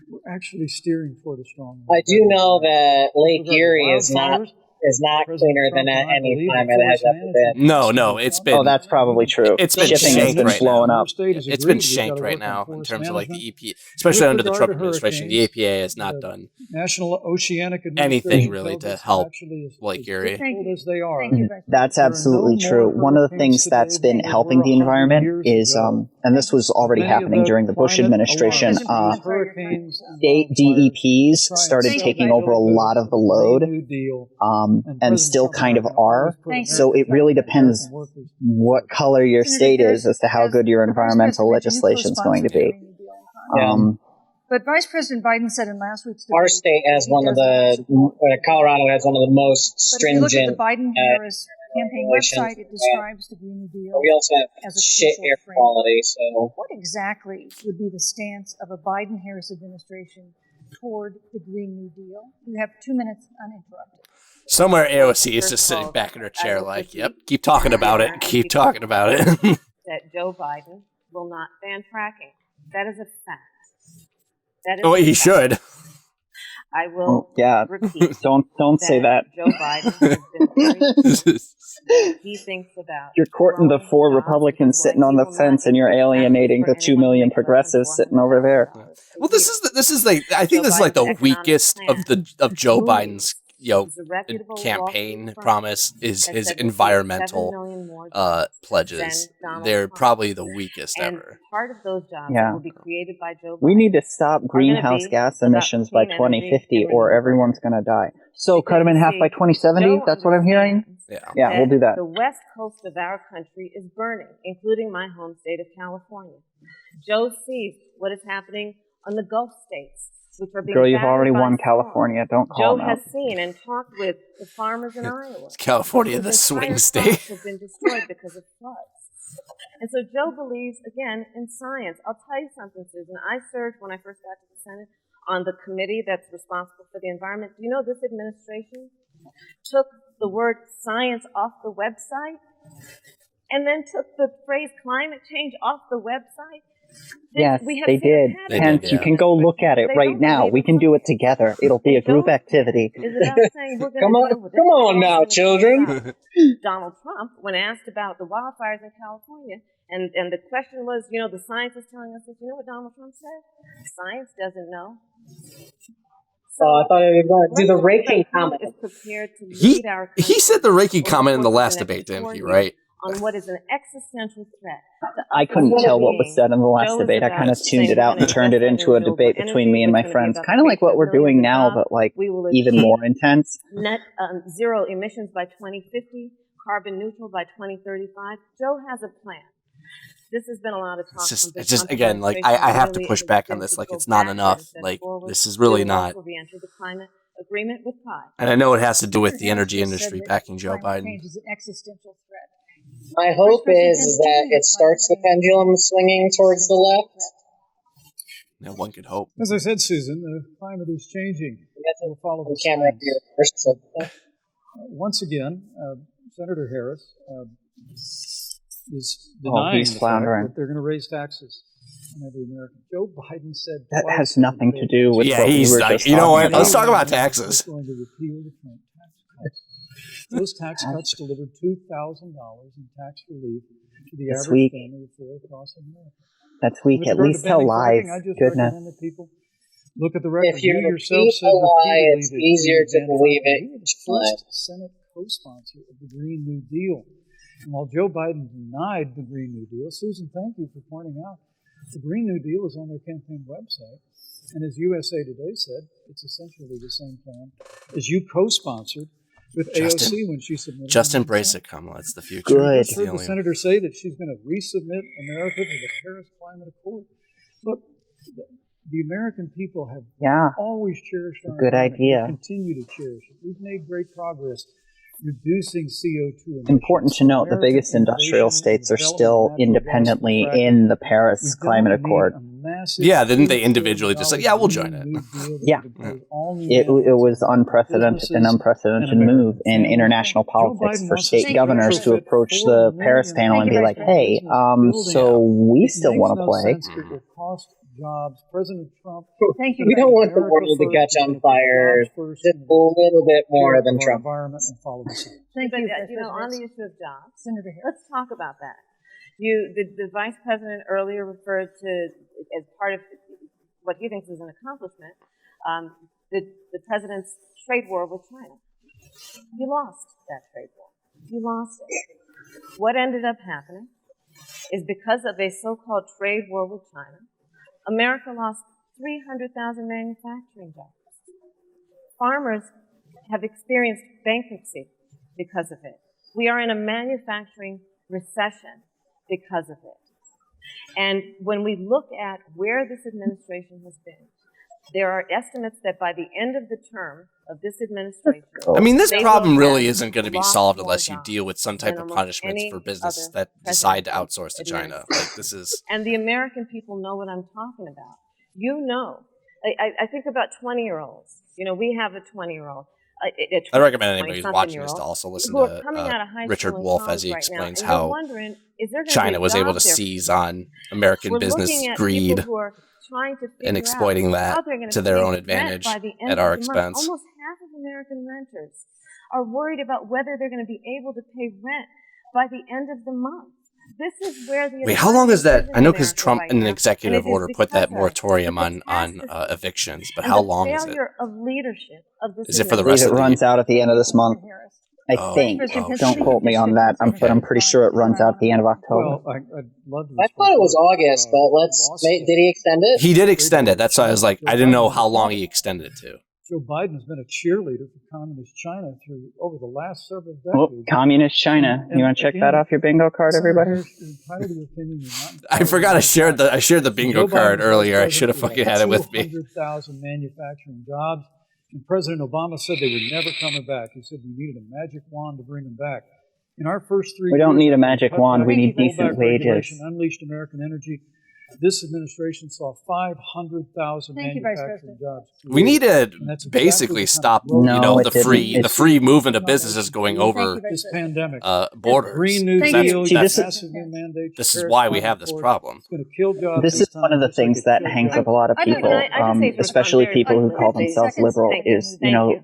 We're actually steering toward a strong. I do know that Lake Erie is not is not cleaner than any climate has ever been. No, it's been. Oh, that's probably true. It's been Shipping has shanked been right blowing now. up. It's been shanked right now in terms of like the EP, especially under the Trump administration. The EPA has not done National Oceanic anything really to help Lake Erie. That's absolutely true. One of the things that's been helping the environment is, and this was already happening during the Bush administration, state DEPs started taking over a lot of the load, and still kind of are. So it really depends what color your state is as to how good your environmental legislation is going to be. But Vice President Biden said in last week's debate, our state has one of the Colorado has one of the most stringent. But if you look at the Biden-Harris campaign website, it describes the Green New Deal. We also have as a shit air quality. So, what exactly would be the stance of a Biden-Harris administration toward the Green New Deal? You have 2 minutes uninterrupted. Somewhere AOC is just sitting back in her chair like, yep, keep talking about it. Keep talking about it. That Joe Biden will not ban fracking. That is a fact. That is he should. I will repeat. Don't say that. Joe Biden has been very he thinks about. You're courting the 4 Republicans sitting on the fence, and you're alienating the 2 million progressives sitting over there. Well, this is like I think this is like the weakest of Joe Biden's campaign promise is his environmental pledges. They're probably the weakest ever. Part of those jobs will be created by Joe Biden. We need to stop greenhouse gas emissions by 2050, or everyone's going to die. So cut them in half by 2070. That's what I'm hearing. Yeah, we'll do that. The west coast of our country is burning, including my home state of California. Joe sees what is happening on the Gulf states. Girl, you've already won California. Don't call Joe has seen and talked with the farmers in Iowa. California, the swing state, has been destroyed because of floods. And so Joe believes, again, in science. I'll tell you something, Susan. I served, when I first got to the Senate, on the committee that's responsible for the environment. Do you know this administration took the word science off the website and then took the phrase climate change off the website? Yes, they did. Pence, you can go look at it right now. We can do it together. It'll be a group activity. Come on now, children. Donald Trump, when asked about the wildfires in California, and the question was, the science is telling us this. You know what Donald Trump said? Science doesn't know. So I thought he was going to do the raking comment. He said the raking comment in the last debate, didn't he? Right? On what is an existential threat. I couldn't tell what was said in the last debate. I kind of tuned it out and turned it into a debate between me and my friends. Kind of like what we're doing now, but like even more intense. Net zero emissions by 2050, carbon neutral by 2035. Joe has a plan. This has been a lot of talk. It's just again, like I have to push back on this. Like it's not enough. Like this is really not. Agreement with pride. And I know it has to do with the energy industry backing Joe Biden. Is an existential threat. My hope is that it starts the pendulum swinging towards the left. No one could hope. As I said, Susan, the climate is changing. We'll follow the camera here first. So. Once again, Senator Harris is denying the fact that they're going to raise taxes on every American. Joe Biden said that has nothing to do with what we were just you know what? Let's talk about taxes. Going to repeal the current tax cuts. Those tax cuts delivered $2,000 in tax relief to the average family of 4 across America. That's weak. At least tell lies. Goodness. Look at the record. If you yourself said a lie, it's easier to believe it. You were the first Senate co-sponsor of the Green New Deal. And while Joe Biden denied the Green New Deal, Susan, thank you for pointing out, the Green New Deal is on their campaign website. And as USA Today said, it's essentially the same plan as you co-sponsored with AOC when she submitted. Just embrace it, Kamala. It's the future. Good. I heard the senator say that she's going to resubmit America to the Paris Climate Accord. Look, the American people have always cherished our good idea. We continue to cherish it. We've made great progress reducing CO2 emissions. Important to note, the biggest industrial states are still independently in the Paris Climate Accord. Yeah, didn't they individually just say, yeah, we'll join it? Yeah. It was an unprecedented move in international politics for state governors to approach the Paris panel and be like, hey, so we still want to play. jobs. President Trump. Thank you. We don't want the world to catch on fire just a little bit more than Trump. Environment and follow the same. Thank But, you. on the issue of jobs, Senator Harris. let's talk about that. The vice president earlier referred to, as part of what he thinks is an accomplishment, the president's trade war with China. He lost that trade war. He lost it. What ended up happening is because of a so-called trade war with China, America lost 300,000 manufacturing jobs. Farmers have experienced bankruptcy because of it. We are in a manufacturing recession because of it. And when we look at where this administration has been, there are estimates that by the end of the term of this administration, I mean, this they problem will really have isn't going to be lost solved more unless you jobs deal with some type than of almost punishments any for businesses other that decide to presidential outsource to China. administration. Like, this is. And the American people know what I'm talking about. You know, I think about 20-year-olds. You know, we have a 20-year-old. I recommend anybody who's watching this to also listen who are coming out to of high Richard school and Wolff as college he right now, explains and how you're wondering, is there gonna be China was able to jobs there? seize on American We're business looking at greed people who are trying to and figure exploiting out that how they're gonna to their pay own rent advantage by the end at of our the month. expense. Almost half of American renters are worried about whether they're going to be able to pay rent by the end of the month. This is where the Wait, how long is that? I know because America Trump, right in an now, executive and it is order, put that because of moratorium the on catastrophe evictions. But and how the long is it? failure of leadership of this Is it for the I believe rest it of the runs out at the end of this month. Harris. I Oh, think. oh, Don't shoot. quote me on that, but I'm pretty sure it runs out at the end of October. Well, I'd love to. I thought it was August, but did he extend it? He did extend it. That's why I was like, I didn't know how long he extended it to. Joe Biden has been a cheerleader for communist China through over the last several Oh, decades. communist China. You want to check that off your bingo card, everybody? I forgot I shared the bingo card earlier. I should have fucking had it with me. 200,000 manufacturing jobs. And President Obama said they were never coming back. He said we needed a magic wand to bring them back. In our first 3 years, We don't need a magic cut wand. back We need rollback decent regulation, wages. Unleashed American energy. This administration saw 500,000 Thank you, Vice manufacturing jobs. We need to And that's exactly basically the kind stop, of road- No, it didn't. the free movement of businesses going over this pandemic. borders. Green New Thank you. Deal, See, this is- massive new mandates, This is Paris why we Climate have this Accord. problem. It's going to kill jobs. This is one of the just like things it that killed hangs jobs. with a lot of I just- people, I just need to respond especially very people who quickly. call 30 themselves seconds. liberal, Thank you. is, Thank you.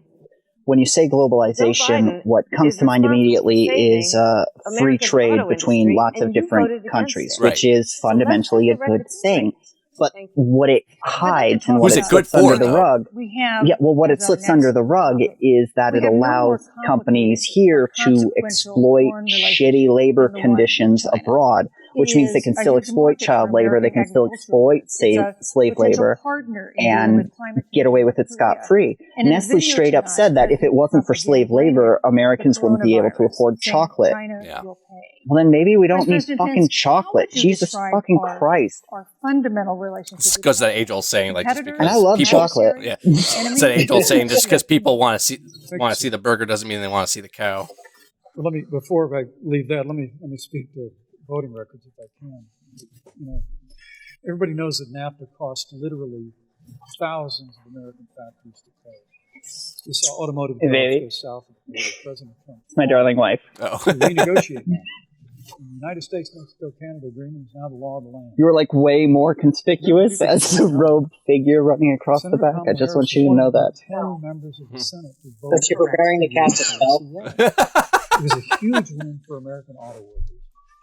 when you say globalization, Biden what comes is to mind responsible immediately for is saving free America's trade auto between industry, lots of and you different voted against countries, it. which is So let's fundamentally a set the good record straight. thing. But Thank you. what it hides and what Who's it it good slips under for, the though? rug, We have, what it as our slips next under the rug topic, is that we it have no more allows companies complicated here or to consequential exploit foreign relationship shitty labor than the one conditions with China. abroad, which means they can still exploit child labor, they can still exploit slave labor, and get away with it scot-free. Nestle straight up said that if it wasn't for slave labor, Americans wouldn't be able to afford chocolate. Yeah. Well, then maybe we don't Vice need President fucking Pence, chocolate. how would you Jesus describe fucking our- Christ. Our fundamental relationship. It's because that age-old saying, like, just Competitors, because And I love people, chocolate. yeah, it's that age-old saying, just because people want to see the burger doesn't mean they want to see the cow. Well, before I leave that, let me speak to voting records if I can. You know, everybody knows that NAFTA cost literally thousands of American factories to close. We saw automotive Hey, jobs baby. go south of President Trump. My darling wife. Oh. To renegotiate that. The United States Mexico Canada agreement is now the law of the land. You were like way more conspicuous as a robed figure running across the back. I just want you to know that. 10 members of the Senate who So voted you're preparing to cast a spell? It was a huge win for American auto workers.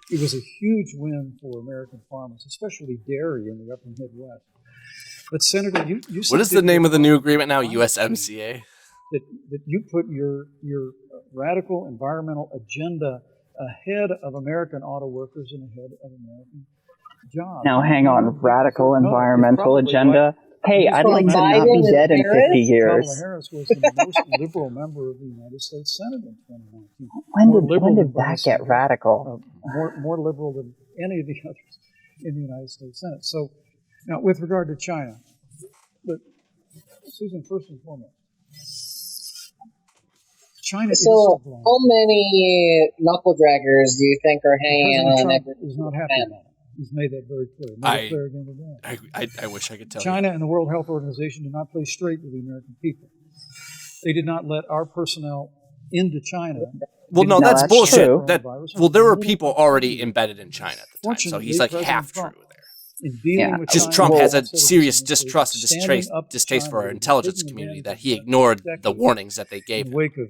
It was a huge win for American farmers, especially dairy in the upper Midwest. But Senator, you said What is the name of the new agreement now? USMCA? that you put your radical environmental agenda ahead of American auto workers and ahead of American jobs. Now hang on, radical No, it's environmental probably agenda. Hey, I'd like to not Biden be and dead in Harris? 50 years. Kamala Harris was the most liberal member of the United States Senate in 2019. When did that get radical? More liberal than any of the others in the United States Senate. So, now with regard to China, look, Susan, first and foremost, China is So, sublime. how many knuckle draggers do you think are hanging President on Trump every is not happy about it. He's made that very clear. Made it clear again today. I wish I could tell China and the World Health Organization did not play straight with the American people. They did not let our personnel into China. Well, no, No, that's that's bullshit. true. Well, there were people already embedded in China at the time, so he's like half true there. in dealing Yeah. with Just China, Trump has a also the serious United States, distrust and standing up to distaste China for our and intelligence taking community advantage that he of ignored the decades warnings that they gave in him. the wake of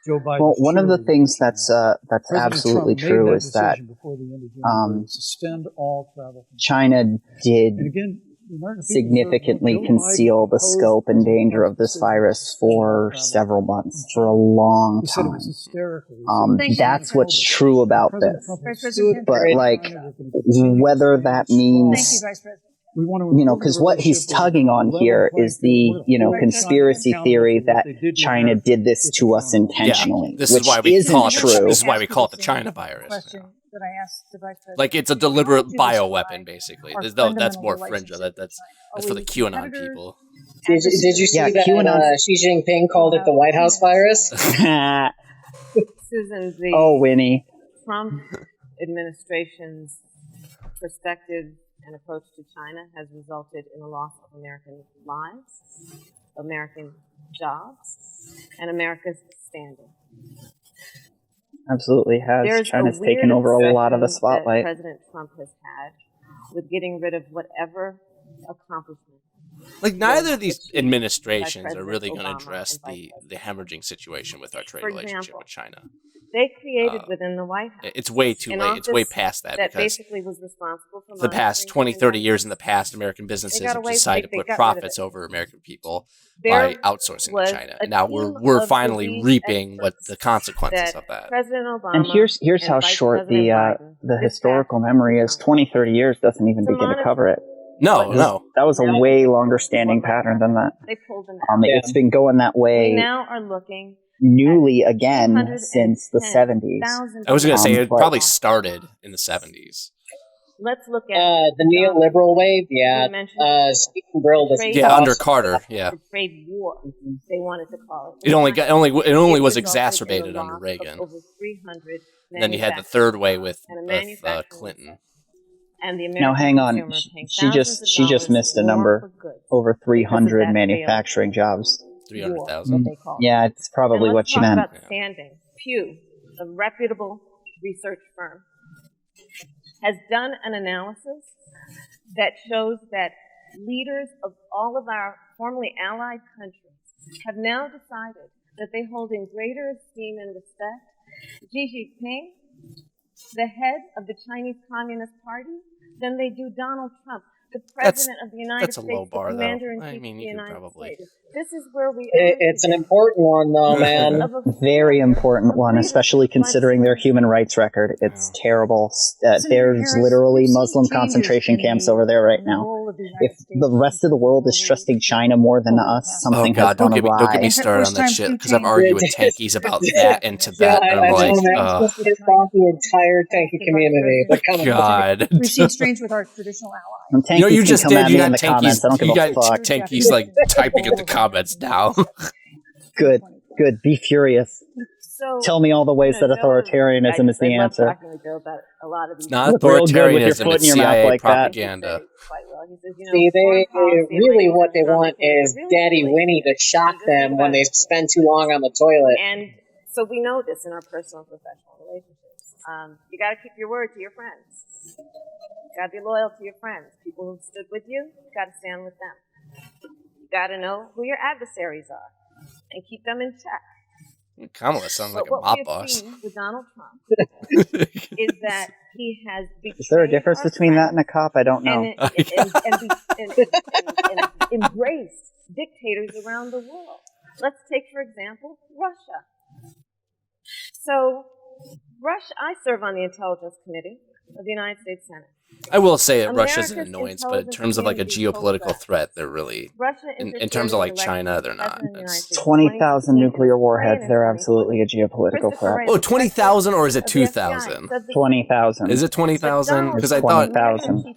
Joe Biden's Well, one of the cheerleading things for China. that's President absolutely Trump made true that is that decision before the end of January to suspend all travel from China did And again, the American people significantly deserve to know conceal the Joe Biden scope and opposed danger of Trump's this decision to virus suspend all for travel several from months, for China. a long He said it was time. hysterical. He said Thank you, That's Vice what's President. true about President this. Trump Vice has President stood But with like, China. We're going to continue whether to that stay strong. Thank you, means, Vice President. We want to you know, improve because the what he's relationship with tugging on level here playing is field. the, We're going to you know, hold China conspiracy accountable theory for what that they did to China America did this with to the us Trump. intentionally, This which is why we isn't call it true. this is why we call it the Ask you China same virus. question that I asked the Vice President. Like it's a How deliberate would you bioweapon, describe basically. our That's fundamental more fringe. relationship with That's China? Are for the we QAnon competitors, people. Did you see Yeah, that QAnon. Xi Jinping called it the White House virus? Susan, the Oh, Winnie. Trump administration's perspective and approach to China has resulted in the loss of American lives, American jobs, and America's standing. Absolutely has. There's China's a weird taken over a lot of the obsession spotlight. that President Trump has had with getting rid of whatever accomplishment. Like neither of these achieved by administrations are President really going to Obama address and Vice the hemorrhaging situation with our trade For relationship example, with China. They created within the White House It's way too an late. It's way office past that that because basically was responsible for the past monitoring 20, 30 human years in the rights. past, American businesses got have away- decided they to put got rid of profits it. over American people There by outsourcing was to China. a And now team we're of finally disease reaping what experts the consequences that of that. President Obama And here's and how Vice short President Biden the dispatched historical to memory is. China 20, 30 years doesn't even to begin to monitor cover it. No, no. That was a Yeah. way longer standing pattern than that. They pulled them out. Yeah. It's been going that We way now are looking newly again since the 70s. 210,000 I was going to say it but- probably started in the 70s. Let's look at The neoliberal wave, yeah. Stephen Brill does Trade- Yeah, under awesome. Carter, yeah. the trade war, they wanted to call it. It only was resulted in exacerbated the under loss of Reagan. over 300 And then you had the third way with and a manufacturing Clinton. And the Now American hang on, consumer paying she just thousands of missed a dollars more number. for goods Over because of 300 that manufacturing jobs. war, 300,000. that they call it. Yeah, it's probably And what let's she talk meant. about standing. Pew, a reputable research firm, has done an analysis that shows that leaders of all of our formerly allied countries have now decided that they hold in greater esteem and respect Xi Jinping, the head of the Chinese Communist Party, than they do Donald Trump, the president of the United that's a States, low bar, the though. commander-in-chief I mean, of the you could United probably- States. This is where we are It's an today. important one, though, man. Of a Very failure important of one, leaders especially like considering their human rights record. It's terrible. There's Harris, literally we've seen Muslim changes concentration in camps the- over there right in the now. role of the United If States the rest of the world is globally trusting China more than over the us, past something Oh God! has gone Don't get me awry. started on First that times shit do because I've change. argued with tankies about that and Yeah, Tibet, and I'm I like, know, man. It's pissed off the entire tanky community. They're coming. God. We've seen strains with our traditional allies. And You know, tankies you can just come did. at You me in got the comments. I don't tankies. give You a got fuck. tankies like typing in the comments now. Good. Be furious. So, Tell me all the ways that Joe, authoritarianism is the I love answer. talking to Joe about a lot of these. It's not Look real good with your authoritarianism. foot It's in your mouth CIA like that. propaganda. Quite well. He says, See, foreign policy really and what they racism want is really Daddy related. Winnie to shock them when they spend too long on the toilet. And so we know this in our personal and professional relationships. You got to keep your word to your friends. You got to be loyal to your friends. People who stood with you, you got to stand with them. You got to know who your adversaries are and keep them in check. Kamala sounds like a But mob what we've boss. seen with Donald Trump is that he has betrayed Is there a difference our between that friends and a cop? I don't know. and embraced dictators around the world. Let's take, for example, Russia. So, Russia, I serve on the Intelligence Committee of the United States Senate. I will say that Russia's an America's annoyance, but in intelligence terms of like a community geopolitical told us threat, they're really Russia in terms of like interfered in China, elections they're of not. President of the United It's- States 20,000 in nuclear 2016 warheads, and they're 2020. absolutely a geopolitical Christopher threat. Wray, Oh, the 20,000 or is it of the FBI, 2,000? said the 20,000. Is it 20,000? Because I thought. 20,000.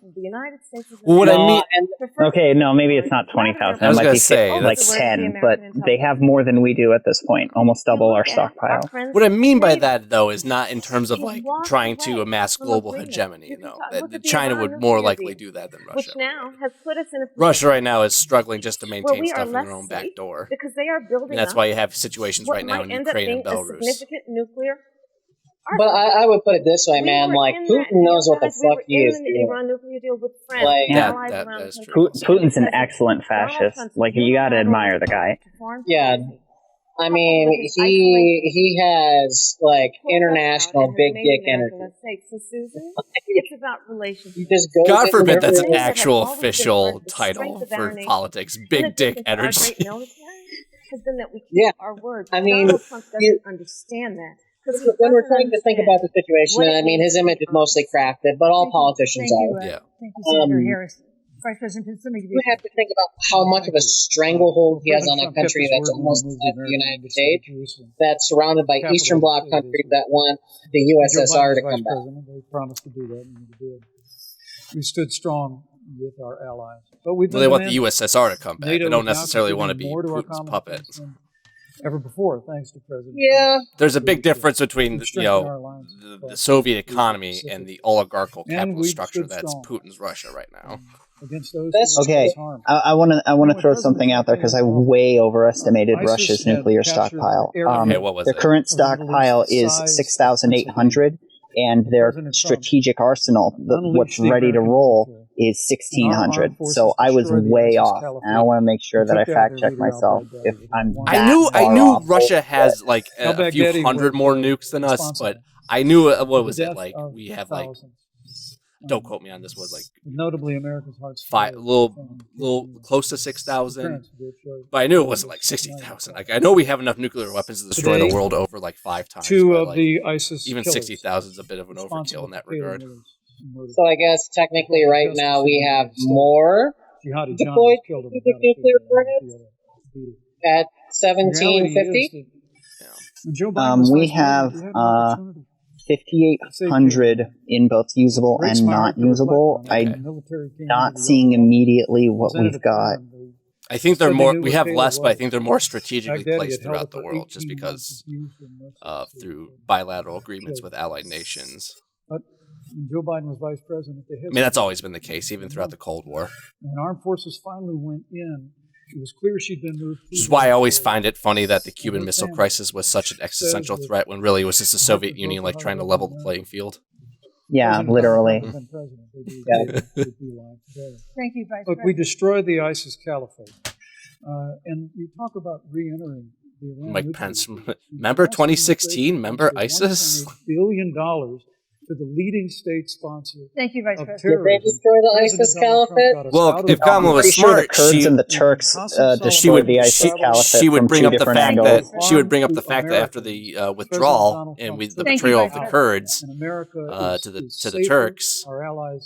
Well, what I mean. Okay, no, maybe it's not 20,000. I was It might gonna be say, like that's- 10, but they have more than we do at this point, almost double our stockpile. What I mean by that, though, is not in terms of like trying to amass global hegemony. You know, that China would more likely do that than Russia. Which now has put us in a Russia right now is struggling just to where maintain we are stuff in their less own back safe door. because they are building And that's up why you have situations what right now might in end up Ukraine and being a Belarus. significant nuclear But I would put it this way, man. Like, Putin knows what the fuck he is doing. Iran nuclear deal with friends, Like, that is true. Putin's an excellent fascist. Like, you gotta admire the guy. Yeah. I mean, he has, like, international big dick energy. So, Susan, it's about relationships. He just goes God forbid that's an They actual have always been official the title strength of for our nation. politics. And Big the dick difference of our energy. great military has been that we keep Yeah. our word. I mean, Donald Trump doesn't understand that. when we're trying to think about the situation, and I mean, his image is mostly crafted, but all politicians are. Yeah. Thank you, Senator Harrison. Vice President Pence, let me give You you have to think about how much of a stranglehold he has on a country that's almost like the United States, that's surrounded by Eastern Bloc countries that want the USSR to come back. They promised to do that, and we did. We stood strong with our allies. But we've Well, they want the USSR to come back. They don't necessarily want to be Putin's puppet. Ever before, thanks to President. Yeah. There's a big difference between the Soviet economy and the oligarchical capitalist structure that's Putin's Russia right now. Against those Okay, I want to throw something out there because I way overestimated Russia's nuclear stockpile. Okay, what was their it? current stockpile is 6,800, and their strategic arsenal, what's ready to roll, is 1,600. So I was way off, and I want to make sure that I fact check myself if I'm. I knew Russia has like a few hundred more nukes than us, but I knew what was it like? We have like. Don't quote me on this. Was like notably America's hearts little close to 6,000, but I knew it wasn't like 60,000. Like I know we have enough nuclear weapons to destroy the world over like 5 times. Two of the ISIS even 60,000 is a bit of an overkill in that regard. So I guess technically right now we have more deployed nuclear warheads at 1,750. We have 5,800 in both usable and not usable. I'm not seeing immediately what we've got. I think they're more. We have less, but I think they're more strategically placed throughout the world, just because through bilateral agreements with allied nations. But when Joe Biden was vice president, I mean, that's always been the case, even throughout the Cold War. When armed forces finally went in, it was clear she'd been moved. Which is why I always find it funny that the Cuban Missile Crisis was such an existential threat when really it was just the Soviet Union like trying to level the playing field. Yeah, literally. Thank you, Vice Look, we destroyed the ISIS caliphate. And you talk about re-entering the Iran. Mike Pence, remember 2016? Remember ISIS? $1 billion to the leading state sponsor. Thank you, Vice of President. Did they destroy the ISIS caliphate? Well, if Kamala was smart, the Kurds and the Turks destroyed the ISIS caliphate. She would bring up the fact angles. that after the withdrawal and the betrayal of the Kurds to the Turks,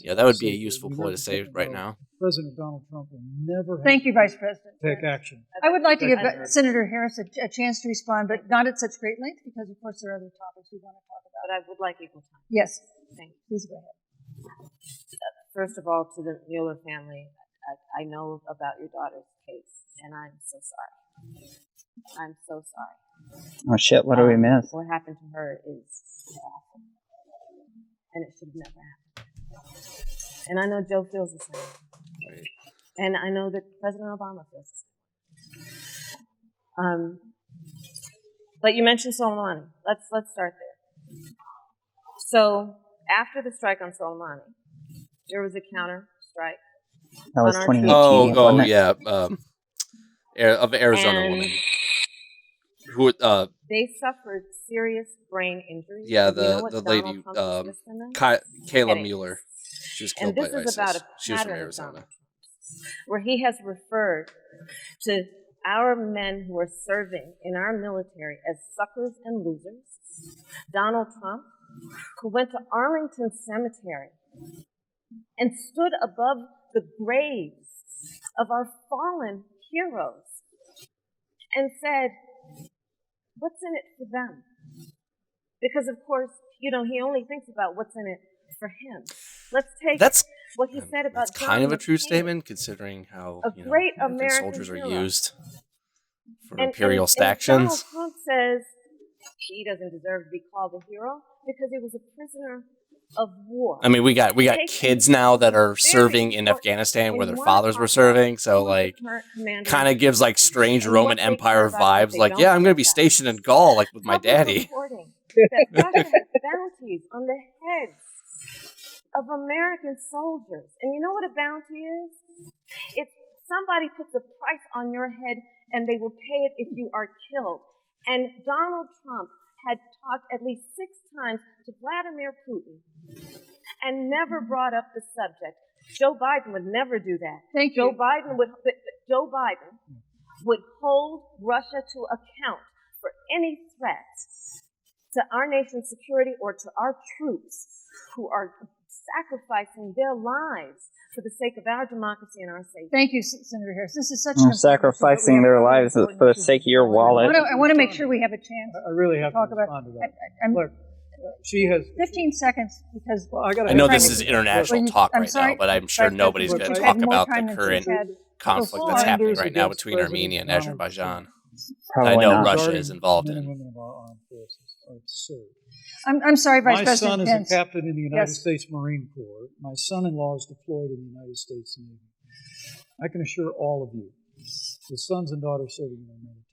yeah, that would be a useful ploy to say right now. President Donald Trump will never. Thank you, Vice President. Take action. I would like to give Senator Harris a chance to respond, but not at such great length because, of course, there are other topics we want to talk about. But I would like equal time. Yes. Thank you. Please go ahead. First of all, to the Mueller family, I know about your daughter's case, and I'm so sorry. I'm so sorry. Oh shit! What do we miss? What happened to her is awful, and it should have never happened. And I know Joe feels the same. And I know that President Obama feels the same. But you mentioned Soleimani. Let's start there. So after the strike on Soleimani, there was a counter strike. That was 2018. Oh yeah, of Arizona woman who they suffered serious brain injuries. Yeah, the lady Kayla Mueller. She was killed by ISIS. And this is about a she was from pattern Arizona, where he has referred to our men who are serving in our military as suckers and losers. Donald Trump, who went to Arlington Cemetery and stood above the graves of our fallen heroes and said, what's in it for them? Because, of course, he only thinks about what's in it for him. Let's take what he said about That's kind of a true statement, considering how American soldiers are used for imperialist actions. Donald Trump says he doesn't deserve to be called a hero because he was a prisoner of war. I mean, we got kids now that are serving in Afghanistan where their fathers were serving, so like kind of gives like strange Roman Empire vibes. Like, yeah, I'm going to be stationed in Gaul like with my daddy. that Russia has bounties on the heads of American soldiers. And you know what a bounty is? It's somebody puts a price on your head and they will pay it if you are killed. And Donald Trump had talked at least 6 times to Vladimir Putin and never brought up the subject. Joe Biden would never do that. Thank you. Joe Biden would hold Russia to account for any threats to our nation's security or to our troops who are sacrificing their lives for the sake of our democracy and our safety. Thank you, Senator Harris. This is such an sacrificing their lives for the sake of your wallet. I want to make sure we have a chance. I really have talk to about. respond to that. Look, she has 15 seconds because I know this is international talk right now, but I'm sure nobody's going to talk about the current conflict that's happening right now between Armenia and Azerbaijan. I know Russia is involved in. I'm sorry, Vice President Pence. My son is a captain in the United Yes. States Marine Corps. My son-in-law is deployed in the United States Navy. I can assure all of you, with sons and daughters serving in the military,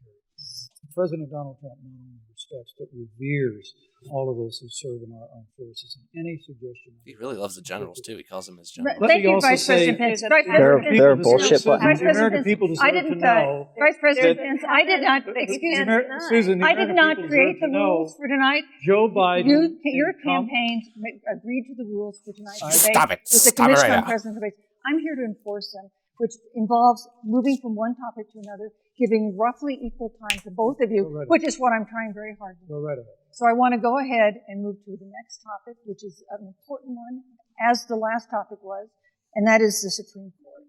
President Donald Trump not only respects but reveres all of those who serve in our armed forces. And any suggestion... He really loves the generals, too. He calls them his generals. Thank you, Vice President Pence. They're bullshit buttons. The American people deserve to know... Vice President Pence, I did not, excuse me, Susan, the I did American not people create deserve the to know rules for tonight. Joe Biden... Your campaigns agreed to the rules for tonight's debate. Stop it. With the Stop it Commission right on now. President Debates. I'm here to enforce them, which involves moving from one topic to another, giving roughly equal time to both of you, which is what I'm trying very hard to do. Go right ahead. So I want to go ahead and move to the next topic, which is an important one, as the last topic was, and that is the Supreme Court.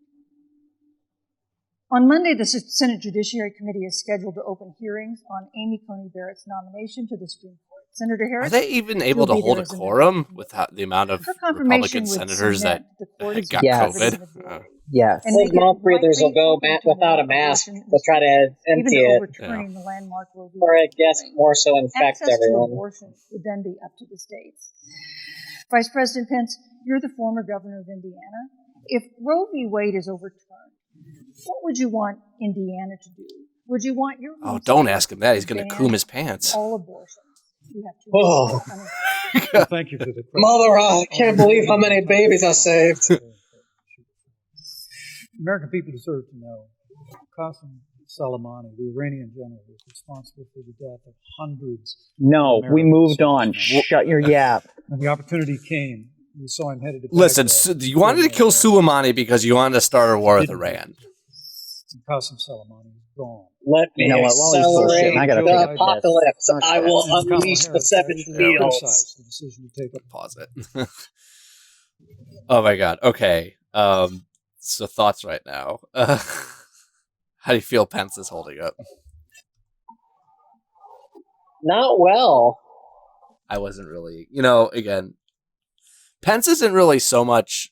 On Monday, the Senate Judiciary Committee is scheduled to open hearings on Amy Coney Barrett's nomination to the Supreme Court. Senator Harris, Are they even able to hold a quorum with the amount of her confirmation Republican would senators that cement the court is got Yes. COVID? Yes. And Those make it mouth breathers will go likely open to without a mask. abortion, They'll try to even empty to it, overturning the landmark Roe v. or I Wade guess ruling. more so infect Access to everyone. abortion would then be up to the states. Vice President Pence, you're the former governor of Indiana. If Roe v. Wade is overturned, what would you want Indiana to do? Would you want your Oh, don't ask him that. He's going to ban coom his pants. all abortions? You have two Oh. Well, thank you for the question. Mother, I can't believe how many babies I saved. American people deserve to know Qasem Soleimani, the Iranian general, was responsible for the death of hundreds. No, we moved on. Shut your yap. When the opportunity came, we saw him headed to Listen, Baghdad. you wanted to kill Soleimani because you wanted to start a war with Iran. And Qasem Soleimani is gone. Let me You know what, while he's accelerate bullshitting, I gotta the take a piss. apocalypse. I will And Kamala unleash the Harris seven actually fields. criticized the decision to take up. Pause it. Oh my god. Okay. So thoughts right now. How do you feel Pence is holding up? Not well. I wasn't really, again, Pence isn't really so much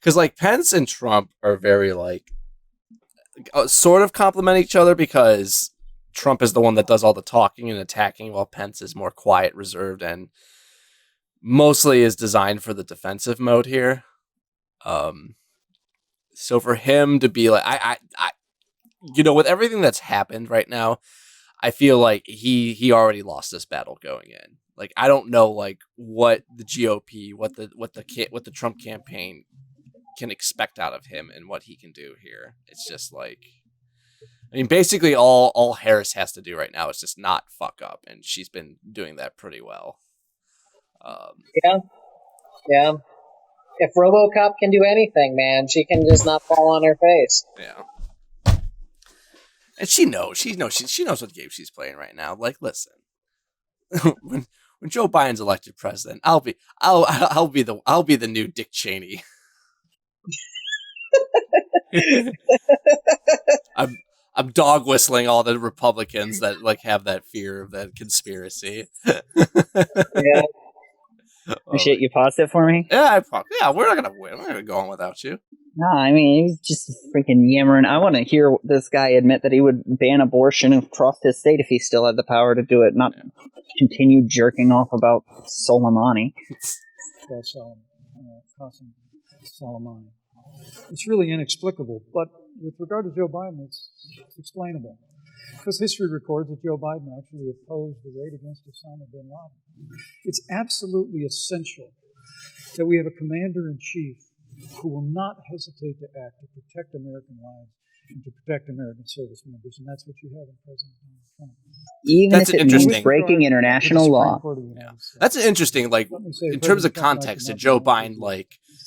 because like Pence and Trump are very like sort of complement each other because Trump is the one that does all the talking and attacking while Pence is more quiet, reserved, and mostly is designed for the defensive mode here. So for him to be like, I with everything that's happened right now, I feel like he already lost this battle going in. Like, I don't know, like, what the GOP, what the Trump campaign can expect out of him and what he can do here. It's just like, I mean, basically all Harris has to do right now is just not fuck up, and she's been doing that pretty well. Yeah. If RoboCop can do anything, man, she can just not fall on her face. Yeah. And she knows what game she's playing right now. Like, listen, when Joe Biden's elected president, I'll be the new Dick Cheney. I'm dog whistling all the Republicans that like have that fear of that conspiracy. Yeah. Appreciate you paused it for me. Yeah, we're not gonna win. We're gonna go on without you. No, I mean, he's just freaking yammering. I want to hear this guy admit that he would ban abortion across his state if he still had the power to do it, not continue jerking off about Soleimani. That's Qasem Soleimani. It's really inexplicable, but with regard to Joe Biden, it's explainable. Because history records that Joe Biden actually opposed the raid against Osama bin Laden. It's absolutely essential that we have a commander-in-chief who will not hesitate to act to protect American lives and to protect American service members, and that's what you have in President Donald Trump. Even That's if it interesting. means breaking international law. That's interesting. Like, in terms of context, did Joe Biden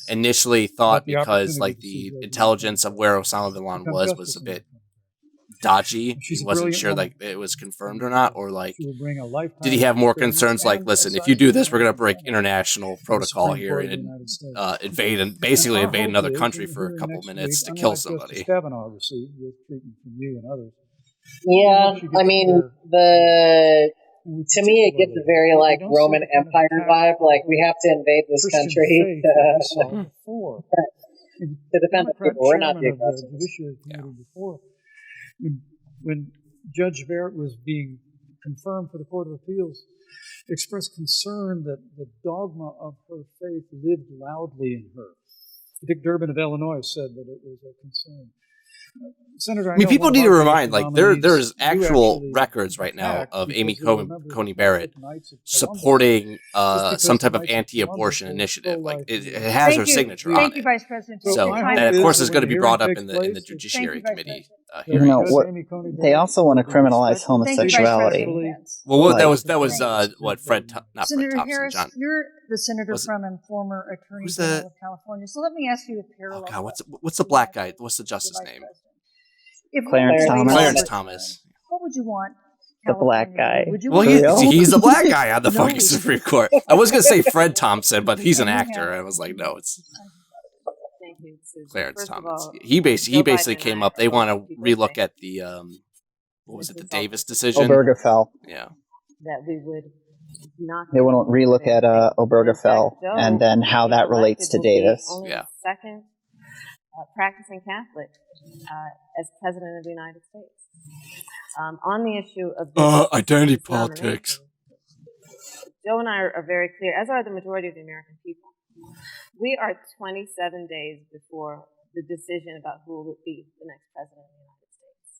initially thought because the intelligence of where Osama bin Laden was a bit dodgy, he wasn't sure it was confirmed or not, or did he have more concerns listen, if you do this, we're going to break international protocol here and invade another country for a couple minutes to kill somebody? Kavanaugh received with treatment from you and others. Yeah, I mean, to me, it gives a very Roman Empire vibe. We have to invade this country to defend the people. We're not the aggressors. When Judge Barrett was being confirmed for the Court of Appeals, expressed concern that the dogma of her faith lived loudly in her. Dick Durbin of Illinois said that it was a concern. Senator, people need to remind, there's actual records right now of Amy Coney Barrett supporting some type of anti-abortion initiative. It has her signature on it. Thank you, Vice President. So that, of course, is going to be brought up in the Judiciary Committee. They also want to criminalize homosexuality. Well, that was what Fred Senator Thompson, Harris, John. you're the senator from and former Attorney General of California. So let me ask you a parallel. Oh God, what's the black guy? What's the justice name? Clarence Thomas. Clarence Thomas. What would you want? The black guy. Well, he's the black guy on the fucking Supreme Court. I was going to say Fred Thompson, but he's an actor. I was like, no, it's Clarence Thomas. He basically came up. They want to relook at the the Davis decision? Obergefell. Yeah. That we would not. They want to relook at Obergefell and then how that relates to Davis. Yeah. Second practicing Catholic as president of the United States. On the issue of identity politics. Joe and I are very clear, as are the majority of the American people. We are 27 days before the decision about who will be the next president of the United States.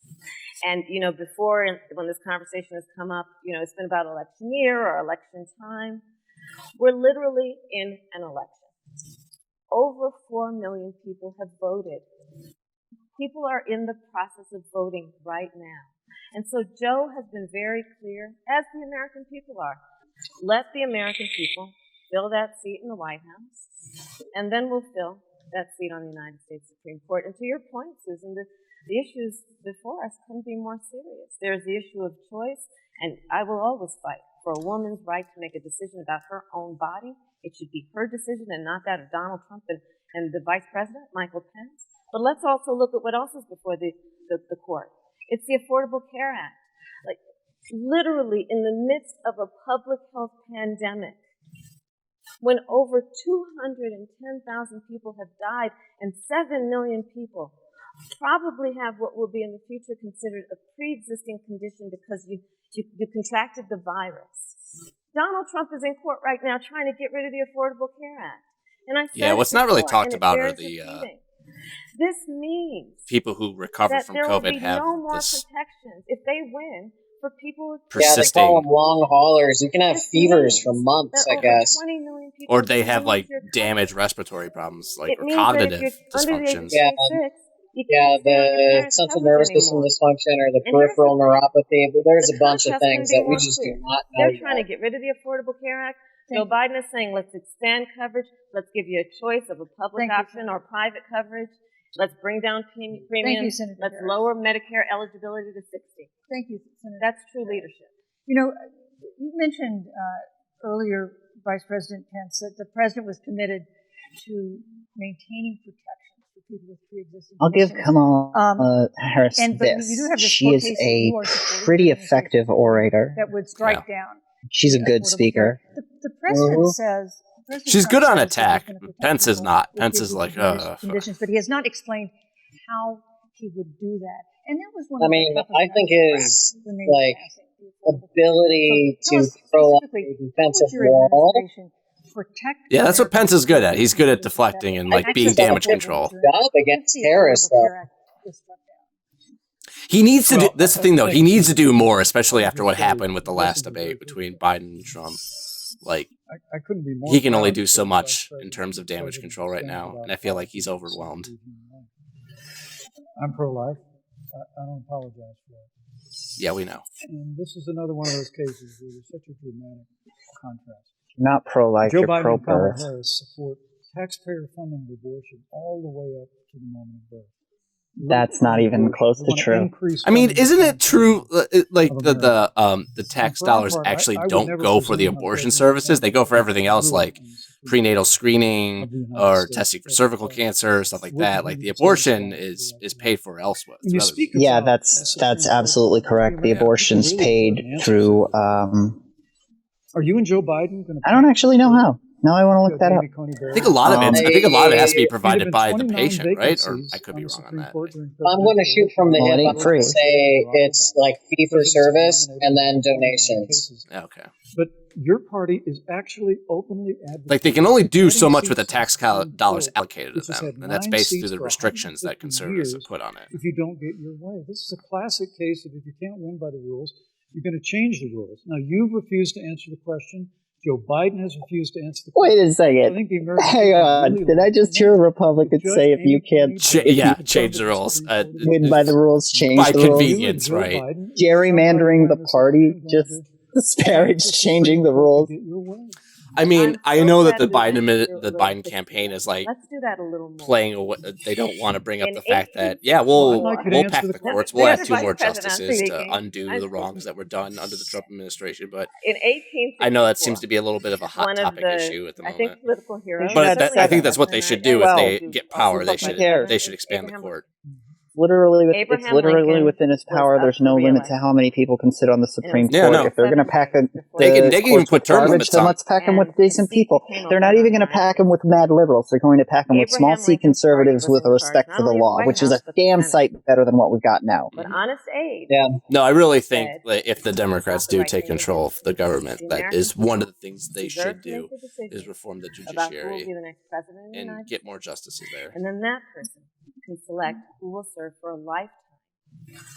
And, before, when this conversation has come up, it's been about election year or election time. We're literally in an election. Over 4 million people have voted. People are in the process of voting right now. And so Joe has been very clear, as the American people are. Let the American people fill that seat in the White House, and then we'll fill that seat on the United States Supreme Court. And to your point, Susan, the issues before us couldn't be more serious. There's the issue of choice, and I will always fight for a woman's right to make a decision about her own body. It should be her decision and not that of Donald Trump and the Vice President, Michael Pence. But let's also look at what else is before the court. It's the Affordable Care Act. Literally in the midst of a public health pandemic, when over 210,000 people have died and 7 million people probably have what will be in the future considered a pre-existing condition because you contracted the virus. Donald Trump is in court right now trying to get rid of the Affordable Care Act. And I said what's not really talked about are this means people who recover from COVID have no more this protections if they win for people persisting. Yeah, they call them long haulers. You can have fevers for months, I guess. Or they have damaged respiratory problems, or cognitive dysfunctions. Yeah, the central nervous system dysfunction or the peripheral neuropathy. There's a bunch of things that we just do not know. They're trying to get rid of the Affordable Care Act. Joe Biden is saying, let's expand coverage. Let's give you a choice of a public option or private coverage. Let's bring down premiums. Let's lower Medicare eligibility to 60. Thank you, Senator. That's true leadership. You mentioned earlier, Vice President Pence, that the president was committed to maintaining protection for people with pre-existing I'll give conditions. Kamala Harris this. She is a pretty effective orator. That would strike down. She's a good speaker. The president says... She's good on attack. Pence is not. Pence is conditions, but he has not explained how he would do that. And that was one. I think his ability to throw up a defensive wall. Yeah, that's what Pence is good at. He's good at deflecting and being damage control. Job against terrorists, though. He needs to do. This is the thing, though. He needs to do more, especially after what happened with the last debate between Biden and Trump. Like, I couldn't be more he can only proud do to so be much Vice in terms of damage President control right stand now, about and I feel like politics he's and overwhelmed. human life. I'm pro-life. I don't apologize for it. Yeah, we know. And this is another one of those cases where there's such a dramatic contrast. Not pro-life, Joe you're Biden and Kamala pro-birth. Harris support taxpayer funding of abortion all the way up to the moment of birth. That's not even close to true. I mean, isn't it true? Like the tax dollars actually don't go for the abortion services; they go for everything else, like prenatal screening or testing for cervical cancer, stuff like that. Like the abortion is paid for elsewhere. Yeah, that's absolutely correct. The abortion's paid through. Are you and Joe Biden going to? I don't actually know how. Now I want to look that up. I think a lot of it. I think a lot of it has to be provided by the patient, right? Or I could be wrong on that. I'm going to shoot from the hip. I'm going to say it's like fee for service and then donations. Okay. But your party is actually openly advocating. Like they can only do so much with the tax dollars allocated to them, and that's based through the restrictions that conservatives have put on it. If you don't get your way, this is a classic case of if you can't win by the rules, you're going to change the rules. Now you've refused to answer the question. Joe Biden has refused to answer the question. Wait a second. Hang on. Did I just hear a Republican say if you can't change the rules? Win by the rules, change by the rules? By convenience, right? Gerrymandering the party, just disparage changing the rules. I mean, I know that the Biden campaign is like let's do that a little more. Playing away. They don't want to bring up the fact that we'll pack the courts. We'll add 2 more justices to undo the wrongs that were done under the Trump administration. But I know that seems to be a little bit of a hot topic issue at the moment. I think political heroes. But I think that's what they should do if they get power. They should expand the court. It's literally within its power. There's no limit to how many people can sit on the Supreme Court. No. If they're going to pack they can even put term limits then on. let's pack them with decent people. They're not even going to pack them with mad liberals. They're going to pack them with small C conservatives with a respect for the law, which is a damn sight better than what we've got now. But honest aid. Yeah. No, I really think that if the Democrats do take control of the government, that is one of the things they should do is reform the judiciary and get more justices there. And then that person can select who will serve for a lifetime.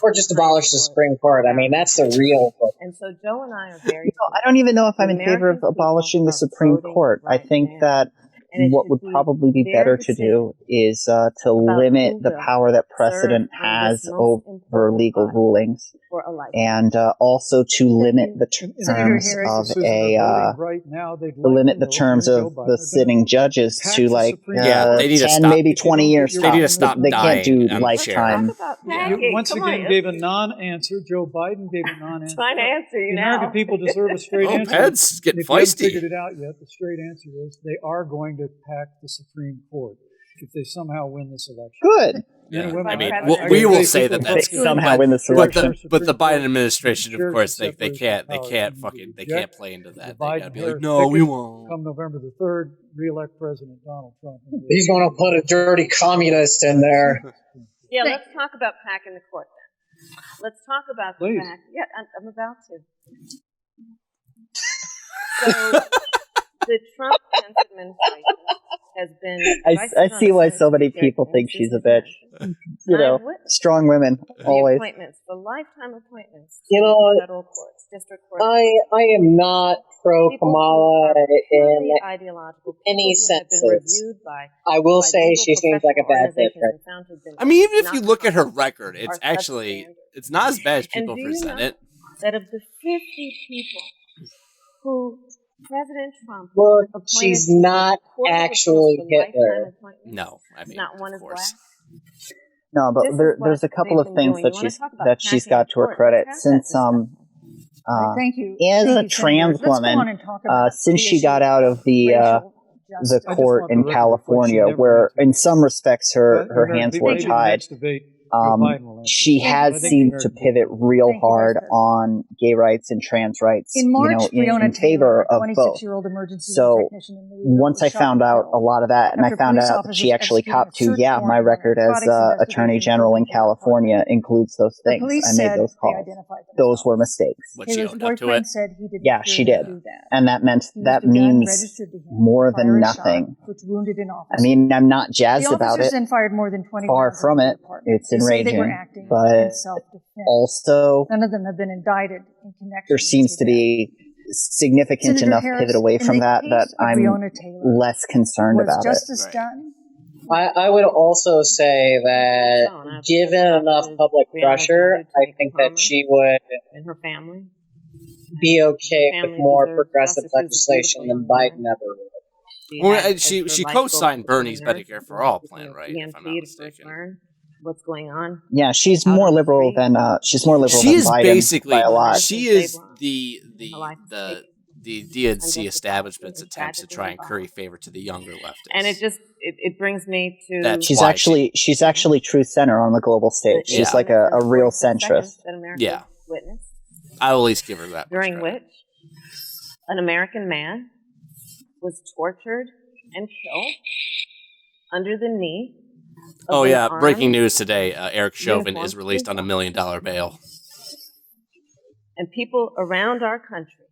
Or just abolish the Supreme Court. I mean, that's the real book. And so Joe and I are very... I don't even know if I'm in favor of abolishing the Supreme Court. I think that what would probably be better to do is to limit the power that precedent has over legal rulings, and also to limit the terms of the sitting judges to like 10, maybe 20 years. They need to stop They can't do lifetime. Once again, gave a non-answer. Joe Biden gave a non-answer. Trying to answer you the now. American people deserve a straight answer. Pence is getting feisty. If you haven't figured it out yet, the straight answer is they are going to pack the Supreme Court if they somehow win this election. Good. Yeah. I mean, we will say that that's good. Somehow win this election. But the Biden administration, of course, they can't play into that. They gotta be like, no, we won't. Come November the 3rd, re-elect President Donald Trump. He's going to put a dirty communist in there. Yeah, let's talk about packing the court then. Let's talk about the fact. Yeah, I'm about to. So the Trump-Pence administration has been... I see why so many people think she's a bitch. You know, strong women, always. Appointments, the lifetime appointments. You know, federal courts, district courts. I am not pro-Kamala in any senses. I will say she seems like a bad bitch. I mean, even if you look at her record, it's not as bad as people present it. That of the 50 people who President Trump she's not actually Hitler. No, I mean, not one of course. No, but there's a couple of things that she's got to her credit. Since thank you. As a trans woman, since she got out of the court in California, where in some respects her hands were tied, she has seemed to pivot real hard on gay rights and trans rights, in favor of both. So once I found out a lot of that, and I found out that she actually copped to, my record as Attorney General in California includes those things. I made those calls. Those were mistakes. But she owned up to it. Yeah, she did. And that means more than nothing. I mean, I'm not jazzed about it. Far from it. It's raging, but also none of them have been indicted in connection. There seems to be significant enough pivot away from that I'm less concerned about justice it. Done? I would also say that given enough public pressure, I think that she would and her family be okay with more progressive legislation than Biden ever would. Well, she co-signed Bernie's Medicare for All plan, right? If I'm not mistaken. What's going on? Yeah, she's more liberal than She is Biden basically by a lot. She is the DNC establishment's attempts to try and curry favor to the younger leftists. And it brings me to She's actually true center on the global stage. She's like a real centrist. Yeah, witnessed, I'll at least give her that. during which an American man was tortured and killed under the knee. Oh yeah! Breaking news today: Eric Chauvin is released on $1 million bail. And people around our country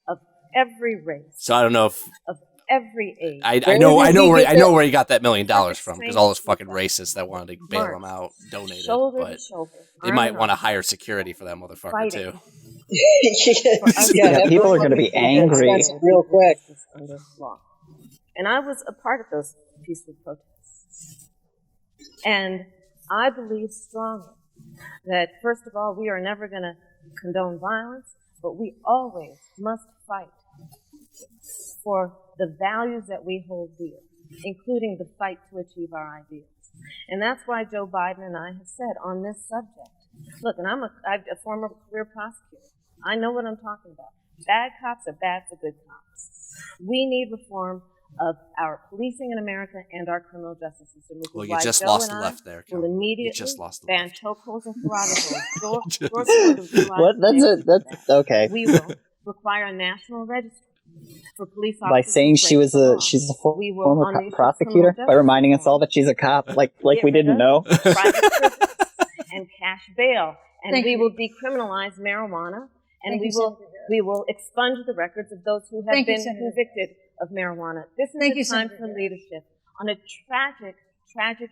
of every race. So I don't know if of every age. I know where he got that $1 million from, because all those fucking racists that wanted to bail him out donated. But they might want to hire security for that motherfucker too. Yeah, people are going to be angry real quick. And I was a part of those peaceful protests. And I believe strongly that, first of all, we are never going to condone violence, but we always must fight for the values that we hold dear, including the fight to achieve our ideals. And that's why Joe Biden and I have said on this subject, look, and I'm a former career prosecutor. I know what I'm talking about. Bad cops are bad for good cops. We need reform of our policing in America and our criminal justice system. Well, you just lost the left there. Will immediately ban chokeholds and carotid What? That's okay. We will require a national registry for police officers. By saying she's a former prosecutor, by reminding us all that she's a cop, like we didn't know. And cash bail, and we will decriminalize marijuana, and we will expunge the records of those who have been convicted of marijuana. This is a time for leadership on a tragic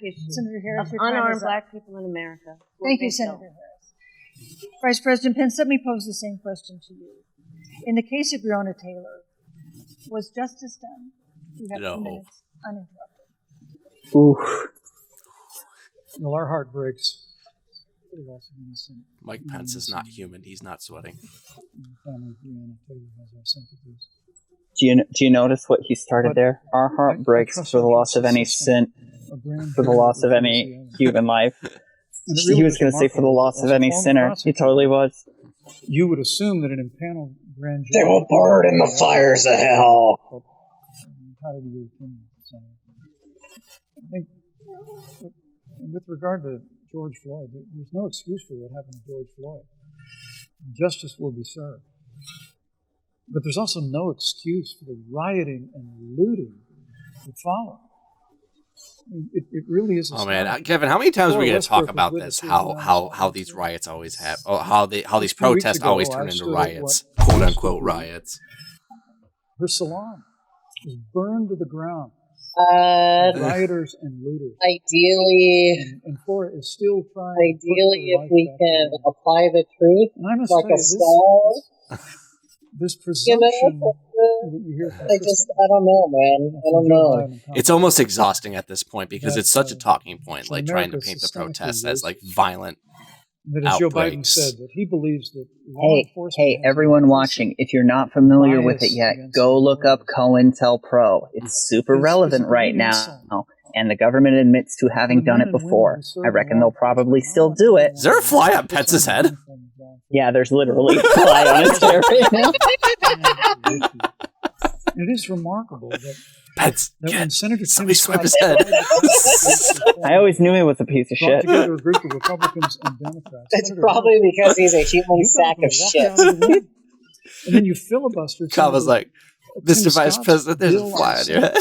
issue of unarmed black people in America. Thank you, Senator Harris. Vice President Pence, let me pose the same question to you. In the case of Breonna Taylor, was justice done? You have 2 minutes uninterrupted. Ooh. Well, our heart breaks. Mike Pence is not human. He's not sweating. Do you notice what he started there? Our heart breaks for the loss of any sin, for the loss of any human life. He was going to say for the loss of any sinner. He totally was. You would assume that an impaneled grand jury... They will burn in the fires of hell. I think, with regard to George Floyd, there's no excuse for what happened to George Floyd. Justice will be served. But there's also no excuse for the rioting and looting that followed. I mean, it really is. Oh man, Kevin, how many times are we going to talk about this? How these riots always have, how these protests always turn into riots, quote unquote riots. Her salon was burned to the ground. Rioters and looters. Ideally, and Flora is still trying. Ideally, if we can apply the truth like a skull. This presumption that you hear. I don't know, man. I don't know. It's almost exhausting at this point because it's such a talking point, like trying to paint the protests as like violent. That as Joe Biden said, that he believes that Hey, everyone watching, if you're not familiar with it yet, go look up COINTELPRO. It's super relevant right now, and the government admits to having done it before. I reckon they'll probably still do it. Is there a fly on Pence's head? Yeah, there's literally a fly on his hair right now. It is remarkable that Pence, when Senator somebody swipe his head. I always knew he was a piece of shit. Together a group of Republicans and Democrats. It's probably because he's a human sack of shit. And then you filibuster. Kava's like, Mr. Vice President, there's a fly on your head.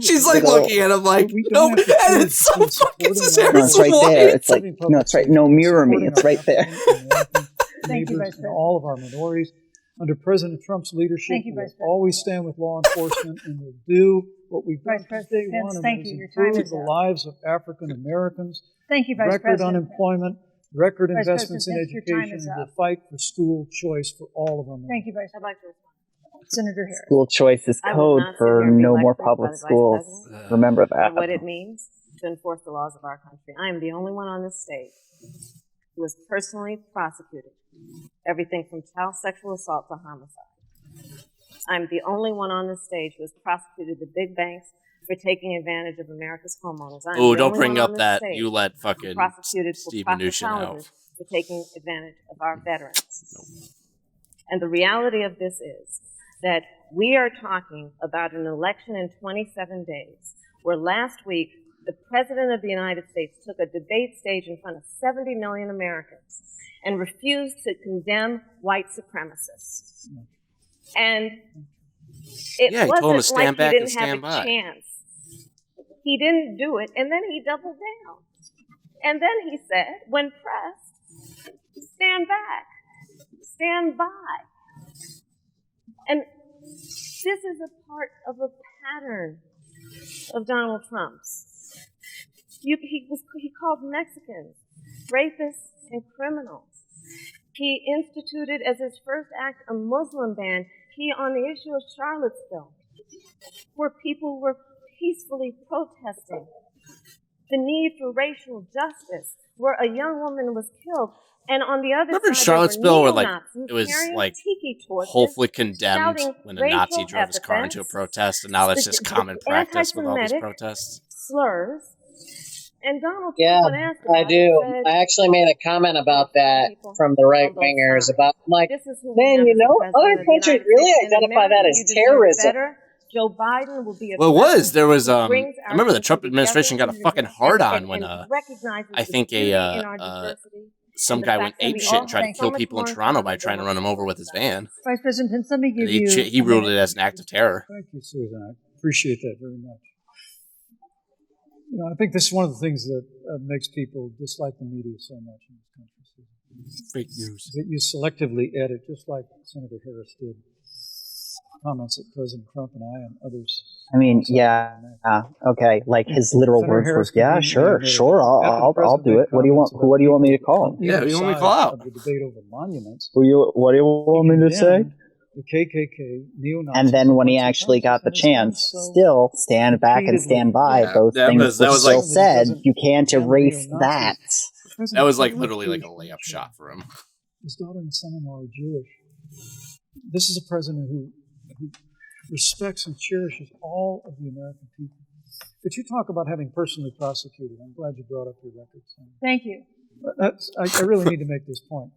She's like looking at him like, no, and it's so fucking his hair. No, it's right there. It's like, no, it's right. No, mirror me. It's right there. Thank you, Vice President. All of our minorities. Under President Trump's leadership, Thank you, we will Vice President. always stand with law enforcement and will do what we've done Vice since day President one, Pence, and thank that is you. Your time improve is the up. lives of African Americans, Thank you, Vice record President. unemployment, record Vice investments in President Pence, your time education, is and will up. fight for school choice for all of our members. Thank you, Vice I'd like to respond. Senator Harris. School choice is I will code not sit for here and be no more lectured by public the Vice schools. President Remember for that. what it means to enforce the laws of our country. I am the only one on this stage who was personally prosecuted everything from child sexual assault to homicide. I'm the only one on this stage who has prosecuted the big banks for taking advantage of America's homeowners. I'm Oh, the don't only bring one on up this that stage you let who fucking prosecuted Steve for-profit Mnuchin out. colleges for taking advantage of our veterans. And the reality of this is that we are talking about an election in 27 days, where last week the President of the United States took a debate stage in front of 70 million Americans and refused to condemn white supremacists. And it Yeah, he told him to wasn't stand like back he and didn't have stand a by. chance. He didn't do it, and then he doubled down. And then he said, when pressed, stand back, stand by. And this is a part of a pattern of Donald Trump's. He called Mexicans rapists and criminals. He instituted as his first act a Muslim ban. He, on the issue of Charlottesville, where people were peacefully protesting the need for racial justice, where a young woman was killed. And on the other Remember in side, Charlottesville where like neo-Nazis it was carrying like tiki torches, hopefully condemned shouting when a Nazi racial drove his car into a epithets, protest, and now that's just common practice with all these anti-Semitic protests. slurs. And Donald Yeah, Trump, when asked about I it, do. said, I actually made a comment about that from the right wingers about, I'm like, "This is who we man, have you as the know, president other of the countries United really States. In identify that America, as you deserve terrorism. better. Joe Biden will be a Well, it was. There was president who brings I our remember the country Trump administration got a together fucking hard on when and recognizes I the think beauty in our diversity. some and the guy fact went that we apeshit all and tried to have kill so much people in more Toronto common by trying to than run him over with his van. Vice President Pence, let me give And you. he ruled it as an act of terror. Thank you, Susan. I appreciate that very much. You know, I think this is one of the things that makes people dislike the media so much in this country, Susan. Fake news. That you selectively edit, just like Senator Harris did, comments that President Trump and I and others. I mean, yeah, okay. Like his literal Senator words Harris was, "Yeah, sure, I'll do it." What do you want me to call him? Yeah, who do you want me to call out? The debate over monuments. What do you want me to say? The KKK, neo-Nazis, And then when he actually got the chance, still stand back and stand by. Yeah, Those that things was were still like- said. You can't erase that. That was like literally like a layup shot for him. His daughter and son-in-law are Jewish. This is a president who respects and cherishes all of the American people. But you talk about having personally prosecuted. I'm glad you brought up your records. Thank you. I really need to make this point.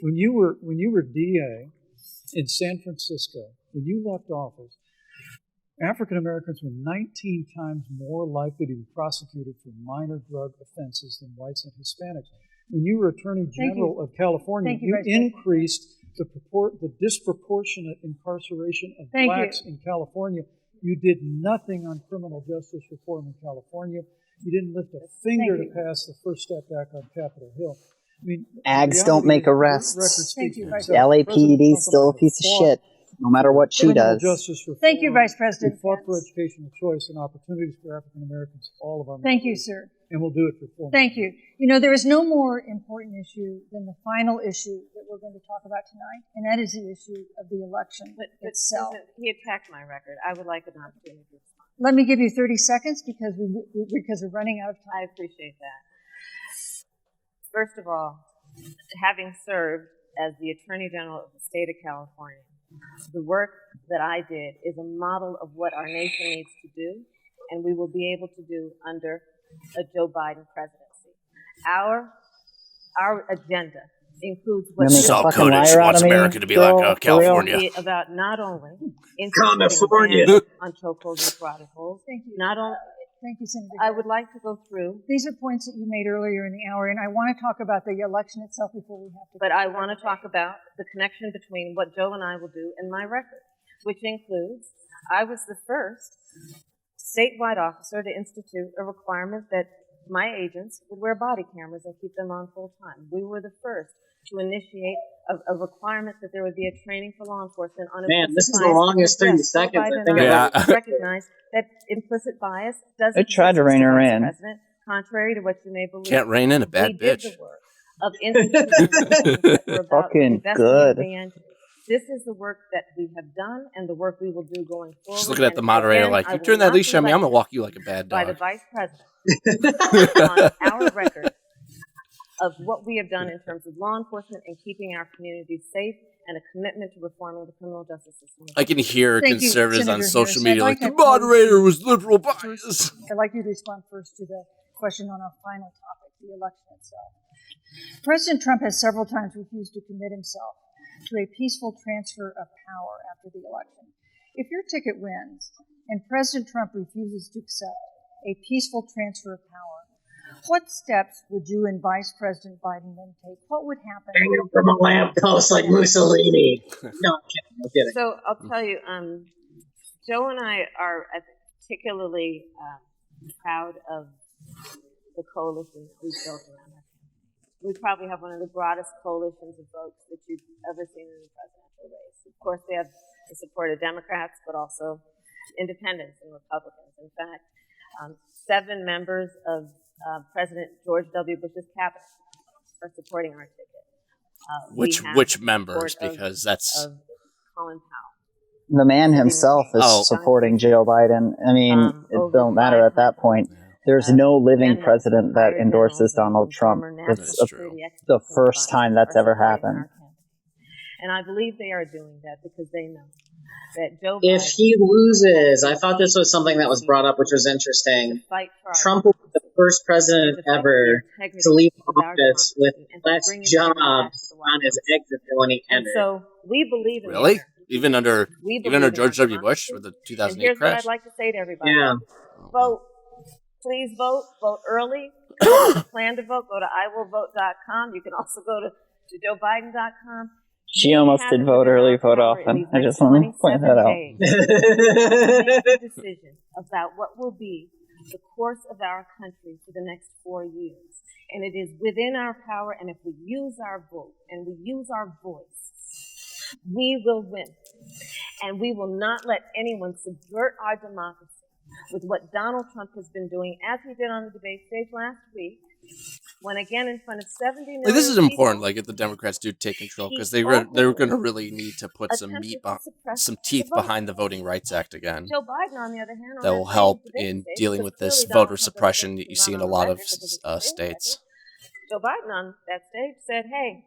When you were DA in San Francisco, when you left office, African Americans were 19 times more likely to be prosecuted for minor drug offenses than whites and Hispanics. When you were Attorney General of California, you increased the disproportionate incarceration of blacks in California. You did nothing on criminal justice reform in California. You didn't lift a finger to pass the First Step Back on Capitol Hill. I mean, Ags don't make arrests. The LAPD is still a piece of shit, no matter what she does. Thank you, Vice President. We fought for educational choice and opportunities for African Americans, all of our Thank you, sir. And we'll do it for 4 months. Thank you. You know, there is no more important issue than the final issue that we're going to talk about tonight, and that is the issue of the election itself. He attacked my record. I would like an opportunity to respond. Let me give you 30 seconds because we're running out of time. I appreciate that. First of all, having served as the Attorney General of the state of California, the work that I did is a model of what our nation needs to do, and we will be able to do under a Joe Biden presidency. Our agenda includes what Sal Codish wants America to be like California. About not only California on chokeholds and throttle holds, Thank you. not only. Thank you, Senator. I would like to go through. These are points that you made earlier in the hour, and I want to talk about the election itself before we have to. But I want to talk about the connection between what Joe and I will do and my record, which includes I was the first statewide officer to institute a requirement that my agents would wear body cameras and keep them on full time. We were the first to initiate a requirement that there would be a training for law enforcement on Man, this is the bias. longest 30 Yes, seconds I Biden think and I've I ever. recognize that implicit bias does They tried to rein her in. President, contrary to what you may believe. Can't rein in a bad we did bitch. the work of institutionalizing that we're about Fucking investing good. in band. This is the work that we have done and the work we will do going forward. Just looking at the And moderator again, like, I you will turn that not leash be on me, I'm going to lectured walk you like a bad by the dog. vice president on our record of what we have done in terms of law enforcement and keeping our communities safe and a commitment to reforming the criminal justice system. I can hear Thank you, conservatives on Senator social Harris. media I'd like, the like to moderator was pose liberal first- bias. I'd like you to respond first to the question on our final topic, the election itself. President Trump has several times refused to commit himself to a peaceful transfer of power after the election. If your ticket wins and President Trump refuses to accept a peaceful transfer of power, what steps would you and Vice President Biden then take? What would happen? Hang him from a lamppost like Mussolini. No, I'm kidding. So I'll tell you, Joe and I are particularly proud of the coalition that we've built around us. We probably have one of the broadest coalitions of votes that you've ever seen in a presidential race. Of course, we have the support of Democrats, but also independents and Republicans. In fact, 7 members of President George W. Bush's cabinet are supporting our ticket. Which members? Because that's of Colin Powell. The man himself is supporting Joe Biden. I mean, it don't matter at that point. There's no living president that endorses Donald Trump. It's the first time that's ever happened. And I believe they are doing that because they know that Joe Biden, If he loses, I thought this was something that was brought up, which was interesting. Trump will be the first president ever to leave office with less jobs on his exit than when he and entered. so we believe in really? America. Even under We even under believe in George our W. Bush democracy. with the And 2008 here's what crash? I'd like to say to everybody. Yeah. Vote. Please vote. Vote early. If you plan to vote, go to iwillvote.com. You can also go to joebiden.com. She almost did vote early, vote often. I just want to point that out. Make a decision about what will be the course of our country for the next 4 years. And it is within our power, and if we use our vote and we use our voice, we will win. And we will not let anyone subvert our democracy with what Donald Trump has been doing, as he did on the debate stage last week, when again in front of 70 million Like, this is important. people, Like, if the Democrats do take control, because they're going to really need to put some teeth behind the Voting Rights Act again. Joe Biden, on the other hand, That will help in dealing with this voter suppression that you see in a lot of states. Joe Biden on that stage said, "Hey,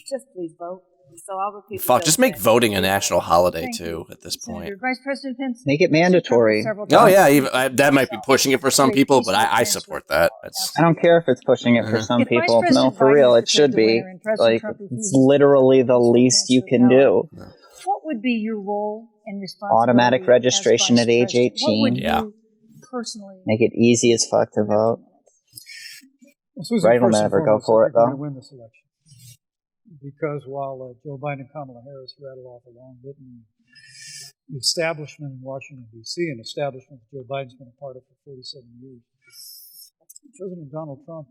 just please vote." So I'll repeat. Fuck, just make voting a national holiday too. At this point, Senator Vice President Pence. Make it mandatory. oh yeah, even, that might be pushing it for some people, but I support that. I don't care if it's pushing it for some If Vice people. No, President for Biden real, is it should the be. winner and President Like, Trump it's refuses literally the to least you transfer can power, do. What would be your role and responsibility? Automatic as registration Vice at age President? What would 18. Yeah. you personally Make it easy as fuck to vote. Well, Susan, Right will first and never go foremost, for I it, think we're though. going to win this election. Because while Joe Biden and Kamala Harris rattle off a long litany, the establishment in Washington, D.C., an establishment that Joe Biden's been a part of for 47 years, President Donald Trump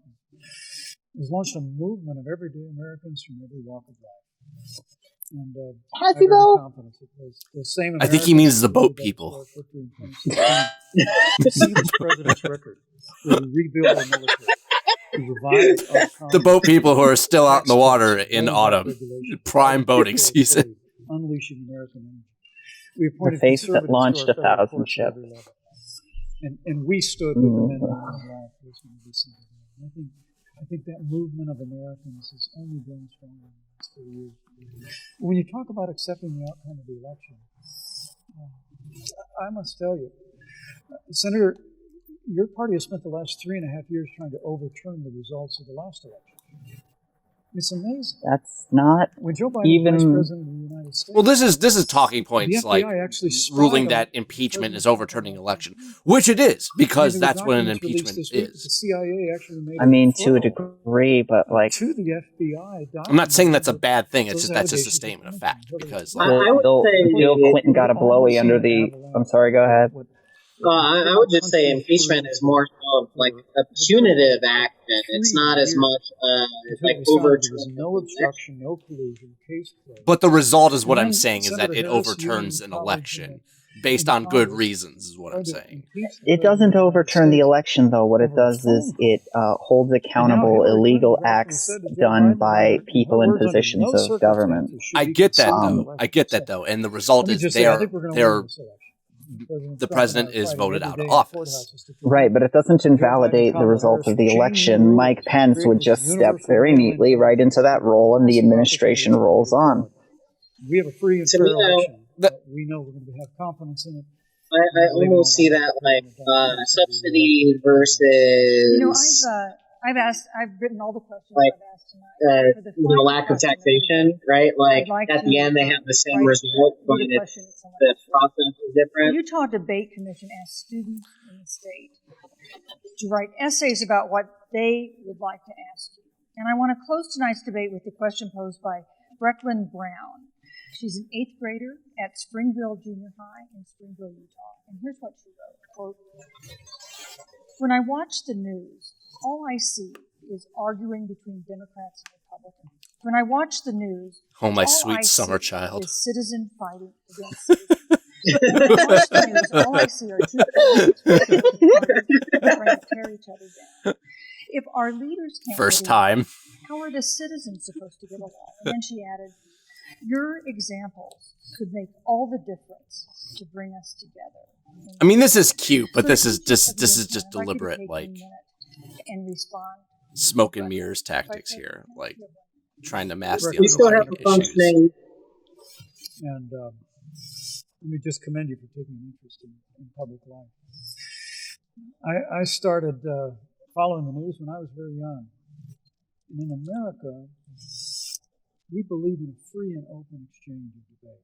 has launched a movement of everyday Americans from every walk of life. And I have every confidence that those same I think he means the boat people. See this president's record. Where we rebuild our military. The boat people who are still out in the water in autumn, prime boating season. Unleashing American energy. The face that launched 1,000 ships. And we stood with the men and women of law enforcement every single day. I think that movement of Americans has only grown stronger in the last 4 years. When you talk about accepting the outcome of the election, I must tell you, Senator, your party has spent the last 3.5 years trying to overturn the results of the last election. It's amazing. That's not when Joe Biden even... was Vice President of the United States. Well, this is talking points like actually ruling that impeachment is overturning election, which it is, because that's what an impeachment is. The CIA actually made I mean, to a degree, but like to the FBI. I'm not saying that's a bad thing. It's just that's just a statement of fact. Because like, Bill Clinton got a blowy under the. I'm sorry. Go ahead. I would just say impeachment is more of like a punitive action. It's not as much like overturning. No obstruction, no collusion, case closed. But the result is what I'm saying is that it overturns an election based on good reasons, is what I'm saying. It doesn't overturn the election, though. What it does is it holds accountable illegal acts done by people in positions of government. I get that, though. And the result is the president is voted out of office. Right, but it doesn't invalidate the result of the election. Mike Pence would just step very neatly right into that role, and the administration rolls on. We have a free and fair election. We know we're going to have confidence in it. I almost see that like subsidy versus. I've written all the questions like, I've asked tonight. The lack of taxation, right? Like at the end, they have the same result, but the process is different. The Utah Debate Commission asked students in the state to write essays about what they would like to ask you. And I want to close tonight's debate with the question posed by Brecklin Brown. She's an 8th grader at Springville Junior High in Springville, Utah. And here's what she wrote, quote, "When I watch the news, all I see is arguing between Democrats and Republicans. When I watch the news, oh, my all sweet I summer see child. is citizen fighting against citizen. When I watch the news, all I see are two trying to tear each other down. If our leaders can't First time. how are the citizens supposed to get along?" And then she added, "Your examples could make all the difference to bring us together." I mean, this is cute, but this is just deliberate, like, and respond. smoke and mirrors tactics here, like trying to mask the We still have underlying a functioning. And let me just commend you for taking an interest in public life. I started following the news when I was very young. And in America, we believe in a free and open exchange of debate.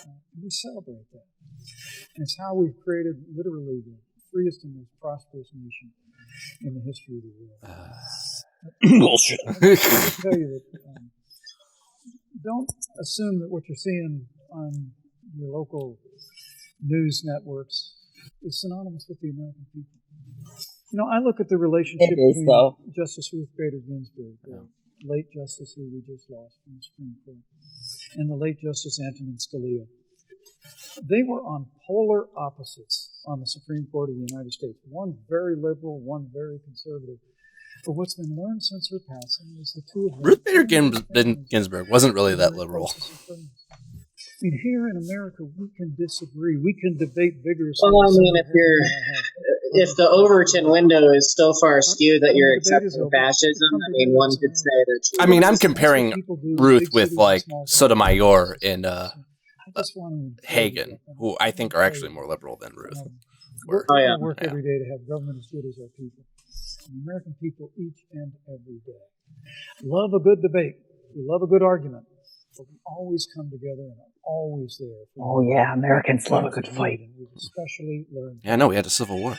And we celebrate that. And it's how we've created literally the freest and most prosperous nation in the history of the world. Bullshit. I will tell you that don't assume that what you're seeing on your local news networks is synonymous with the American people. You know, I look at the relationship between Justice Ruth Bader Ginsburg, late Justice who we just lost from the Supreme Court, and the late Justice Antonin Scalia. They were on polar opposites on the Supreme Court of the United States. One very liberal, one very conservative. But what's been learned since her passing is the two of them. Ruth Bader Ginsburg wasn't really that liberal. I mean, here in America, we can disagree. We can debate vigorously. Well, I mean, if the Overton window is so far skewed that you're accepting fascism, I mean, one could say that. I mean, I'm comparing Ruth with like Sotomayor and Hagen, who I think are actually more liberal than Ruth. We work every day to have government as good as our people. The American people each and every day love a good debate. We love a good argument. But we always come together and are always there. Oh, yeah, Americans love a good fight. We've especially learned. Yeah, no, we had a civil war.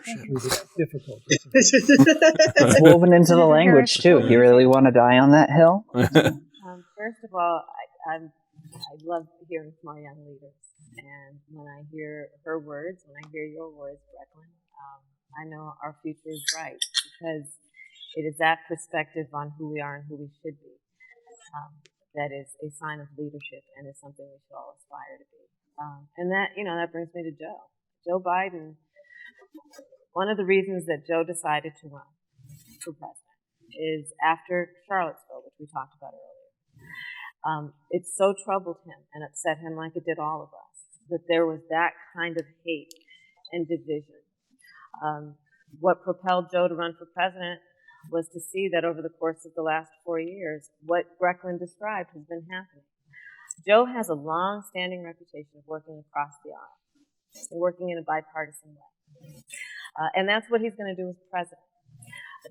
Difficult. It's woven into the language, too. You really want to die on that hill? First of all, I love hearing from our young leaders. And when I hear her words, when I hear your words, Brecklin, I know our future is bright because it is that perspective on who we are and who we should be. That is a sign of leadership and is something we should all aspire to be. And that, that brings me to Joe. Joe Biden, one of the reasons that Joe decided to run for president is after Charlottesville, which we talked about earlier. It so troubled him and upset him like it did all of us, that there was that kind of hate and division. What propelled Joe to run for president was to see that over the course of the last 4 years, what Brecklin described has been happening. Joe has a long-standing reputation of working across the aisle, and working in a bipartisan way. And that's what he's going to do as president.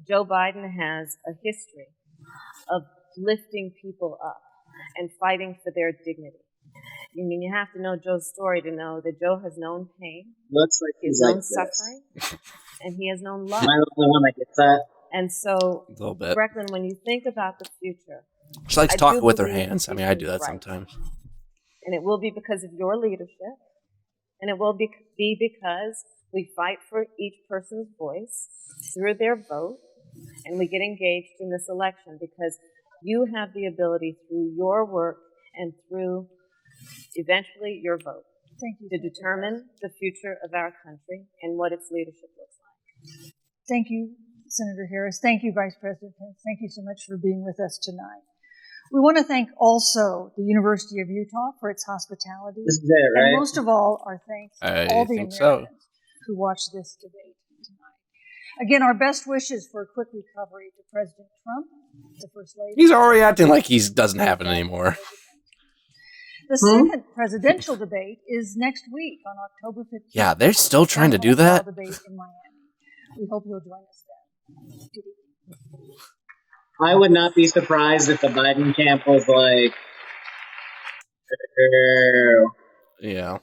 Joe Biden has a history of lifting people up and fighting for their dignity. I mean, you have to know Joe's story to know that Joe has known pain, looks like he's known suffering, and he has known love. Am I the only one that gets that? And so, a little bit. Brecklin, when you think about the future, she likes talking with her hands. I mean, I do that sometimes. And it will be because of your leadership, and it will be because We fight for each person's voice through their vote, and we get engaged in this election because you have the ability through your work and through eventually your vote to determine the future of our country and what its leadership looks like. Thank you, Senator Harris. Thank you, Vice President Pence. Thank you so much for being with us tonight. We want to thank also the University of Utah for its hospitality. This is it, right? And most of all, our thanks to all the Americans who watched this debate tonight. Again, our best wishes for a quick recovery to President Trump, the First Lady. He's already acting like he doesn't have it anymore. The second presidential debate is next week on October 15th. Yeah, they're still trying to do that. Debate in Miami. We hope you'll join us then. Good evening. I would not be surprised if the Biden camp was like, yeah.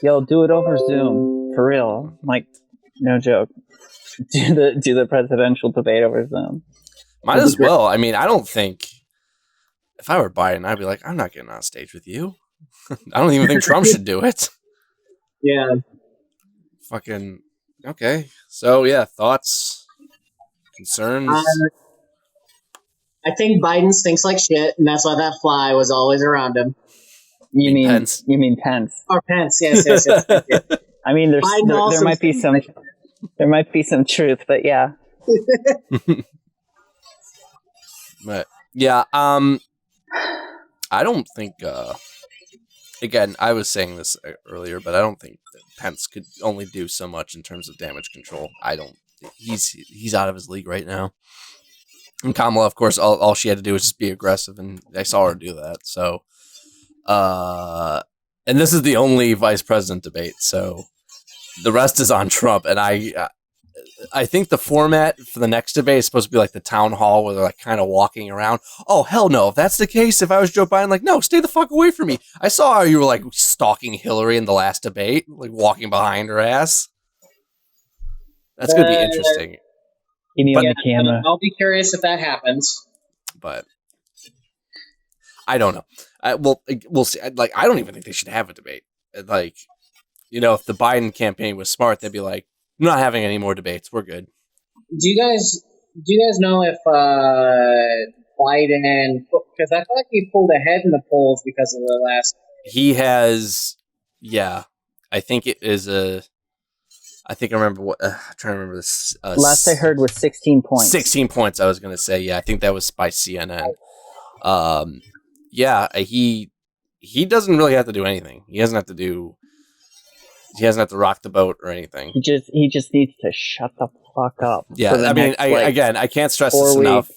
Yo, do it over Zoom. For real. Like, no joke. Do the presidential debate over Zoom. Might as well. I mean, I don't think, if I were Biden, I'd be like, I'm not getting on stage with you. I don't even think Trump should do it. Yeah. Fucking, okay. So, yeah, thoughts, concerns? I think Biden stinks like shit, and that's why that fly was always around him. You mean Pence? You mean Pence? Or Pence, yes. I mean, there might be some, there might be some truth, but yeah. But yeah, I don't think. Again, I was saying this earlier, but I don't think that Pence could only do so much in terms of damage control. I don't. He's out of his league right now. And Kamala, of course, all she had to do was just be aggressive, and I saw her do that. So, and this is the only vice president debate, so the rest is on Trump. And I think the format for the next debate is supposed to be like the town hall where they're like kind of walking around. Oh, hell no. If that's the case, if I was Joe Biden, like, no, stay the fuck away from me. I saw how you were like stalking Hillary in the last debate, like walking behind her ass. That's going to be interesting. I'll be curious if that happens. But I don't know. We'll see. Like, I don't even think they should have a debate. Like, you know, if the Biden campaign was smart, they'd be like, I'm not having any more debates. We're good. Do you guys know if Biden, because I thought he pulled ahead in the polls because of the last. He has, yeah. I think it is I think I remember what. I'm trying to remember this. Last I heard was 16 points. 16 points. I was going to say, yeah. I think that was by CNN. Yeah, he doesn't really have to do anything. He doesn't have to rock the boat or anything. He just needs to shut the fuck up. Yeah, I mean, I can't stress this enough.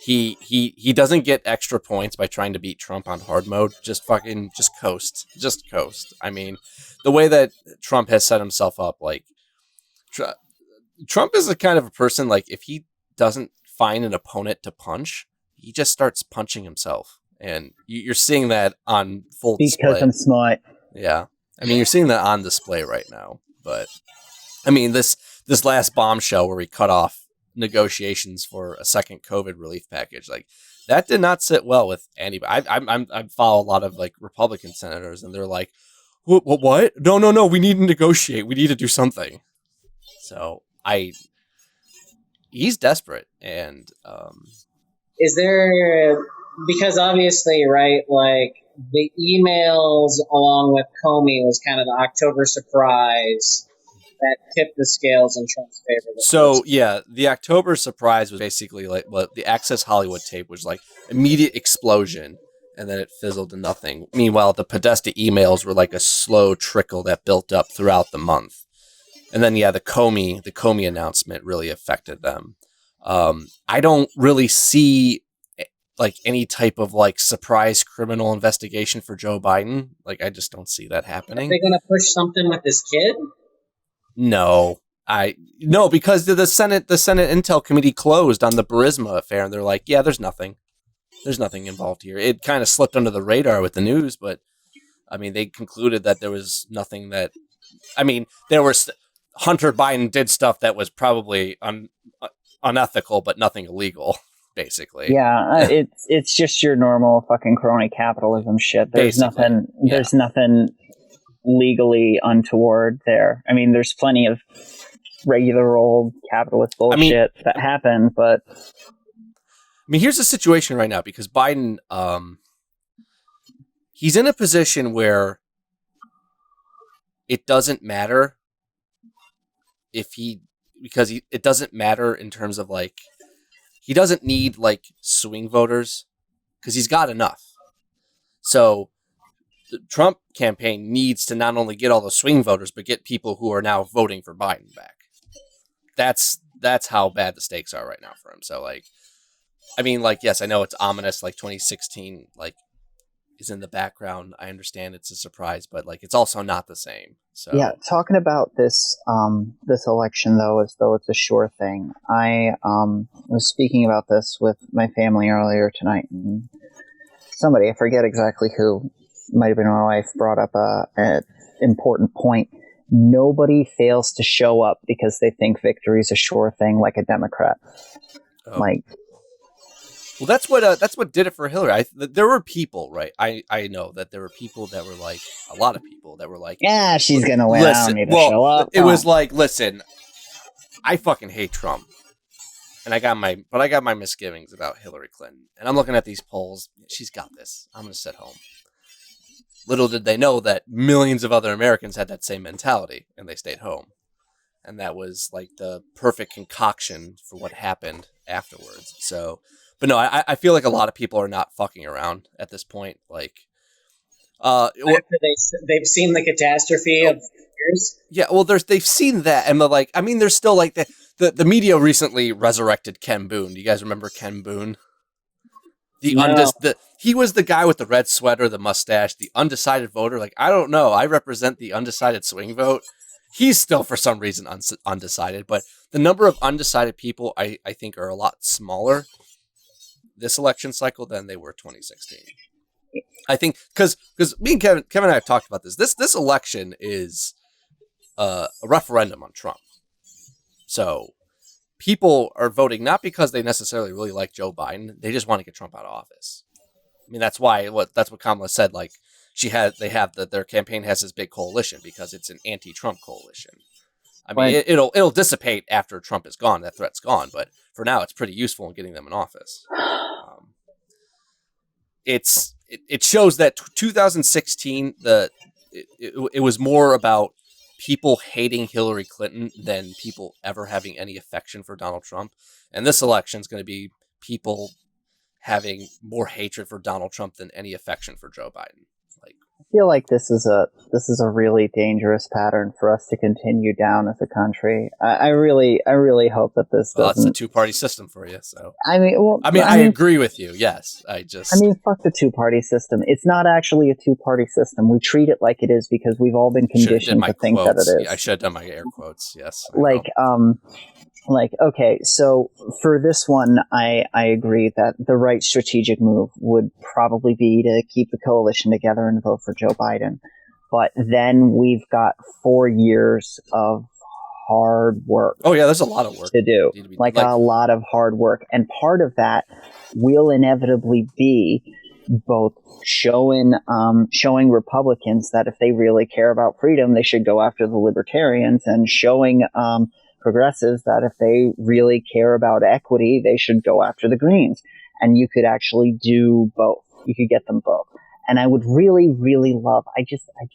He doesn't get extra points by trying to beat Trump on hard mode. Just coast. Just coast. I mean, the way that Trump has set himself up, like, Trump is the kind of a person, like, if he doesn't find an opponent to punch, he just starts punching himself. And you're seeing that on full display. Because I'm smart. Yeah. I mean, you're seeing that on display right now. But, I mean, this last bombshell where we cut off negotiations for a second COVID relief package, like, that did not sit well with anybody. I follow a lot of, like, Republican senators, and they're like, what? No, we need to negotiate. We need to do something. So, he's desperate. And, is there, because obviously, right, like, the emails along with Comey was kind of the October surprise that tipped the scales in Trump's favor. So, yeah, the October surprise was basically like what the Access Hollywood tape was, like, immediate explosion, and then it fizzled to nothing. Meanwhile, the Podesta emails were like a slow trickle that built up throughout the month. And then, yeah, the Comey announcement really affected them. I don't really see like any type of like surprise criminal investigation for Joe Biden. Like, I just don't see that happening. Are they going to push something with this kid? No, because the Senate Intel Committee closed on the Burisma affair, and they're like, yeah, there's nothing involved here. It kind of slipped under the radar with the news, but I mean, they concluded that there was nothing that, I mean, there was Hunter Biden did stuff that was probably unethical, but nothing illegal. Basically, yeah, it's just your normal fucking crony capitalism shit. There's nothing legally untoward there. I mean, there's plenty of regular old capitalist bullshit that happened, but here's the situation right now, because Biden, he's in a position where it doesn't matter it doesn't matter in terms of like, he doesn't need like swing voters because he's got enough. So the Trump campaign needs to not only get all the swing voters, but get people who are now voting for Biden back. That's how bad the stakes are right now for him. So like, I mean, like, yes, I know it's ominous, like 2016, like, is in the background. I understand it's a surprise, but like, it's also not the same. So yeah, talking about this this election though, as though it's a sure thing. I was speaking about this with my family earlier tonight, and somebody, I forget exactly who, might have been my wife, brought up an important point. Nobody fails to show up because they think victory is a sure thing, like a Democrat. Oh. Like, well, that's what did it for Hillary. There were people, right? I know that there were people that were like, a lot of people that were like, yeah, she's gonna win. Listen, I don't need to show up. It was like, listen, I fucking hate Trump, and I got my misgivings about Hillary Clinton, and I'm looking at these polls. She's got this. I'm gonna sit home. Little did they know that millions of other Americans had that same mentality, and they stayed home. And that was like the perfect concoction for what happened afterwards. So, but no, I feel like a lot of people are not fucking around at this point. Like, after they've seen the catastrophe of years. Yeah, well, they've seen that, and like, I mean, there's still like the media recently resurrected Ken Boone. Do you guys remember Ken Boone? He was the guy with the red sweater, the mustache, the undecided voter. Like, I don't know. I represent the undecided swing vote. He's still, for some reason, undecided. But the number of undecided people, I think, are a lot smaller this election cycle than they were 2016. I think because me and Kevin and I have talked about this. This election is a referendum on Trump. So people are voting not because they necessarily really like Joe Biden. They just want to get Trump out of office. I mean, that's what Kamala said. Like, their campaign has this big coalition because it's an anti-Trump coalition. I mean, it'll dissipate after Trump is gone. That threat's gone, but for now, it's pretty useful in getting them in office. It shows that 2016 it was more about people hating Hillary Clinton than people ever having any affection for Donald Trump. And this election is going to be people having more hatred for Donald Trump than any affection for Joe Biden. Like, I feel like this is a really dangerous pattern for us to continue down as a country. I really hope that this doesn't. That's a two-party system for you. So I mean, I agree with you. Yes, fuck the two-party system. It's not actually a two-party system. We treat it like it is because we've all been conditioned to think that it is. Yeah, I should have done my air quotes. Yes. Okay, so for this one, I agree that the right strategic move would probably be to keep the coalition together and vote for Joe Biden. But then we've got 4 years of hard work. Oh yeah, there's a lot of work to do. A lot of hard work. And part of that will inevitably be both showing Republicans that if they really care about freedom, they should go after the libertarians, and showing progressives that if they really care about equity, they should go after the Greens. And you could actually do both. You could get them both. And I would really, really love, I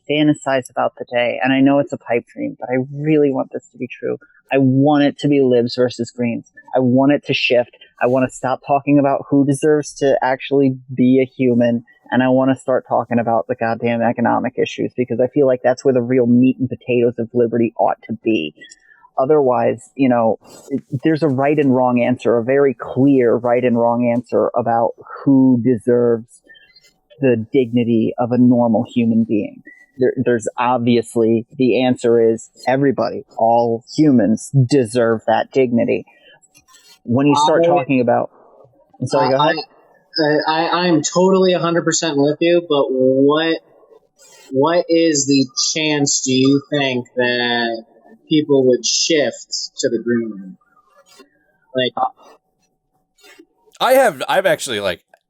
fantasize about the day, and I know it's a pipe dream, but I really want this to be true. I want it to be libs versus Greens. I want it to shift. I want to stop talking about who deserves to actually be a human, and I want to start talking about the goddamn economic issues, because I feel like that's where the real meat and potatoes of liberty ought to be. Otherwise, there's a right and wrong answer, a very clear right and wrong answer about who deserves the dignity of a normal human being. There's obviously, the answer is everybody, all humans deserve that dignity. When you start talking about... I'm sorry, go ahead. I'm totally 100% with you, but what is the chance, do you think, that people would shift to the green? I've actually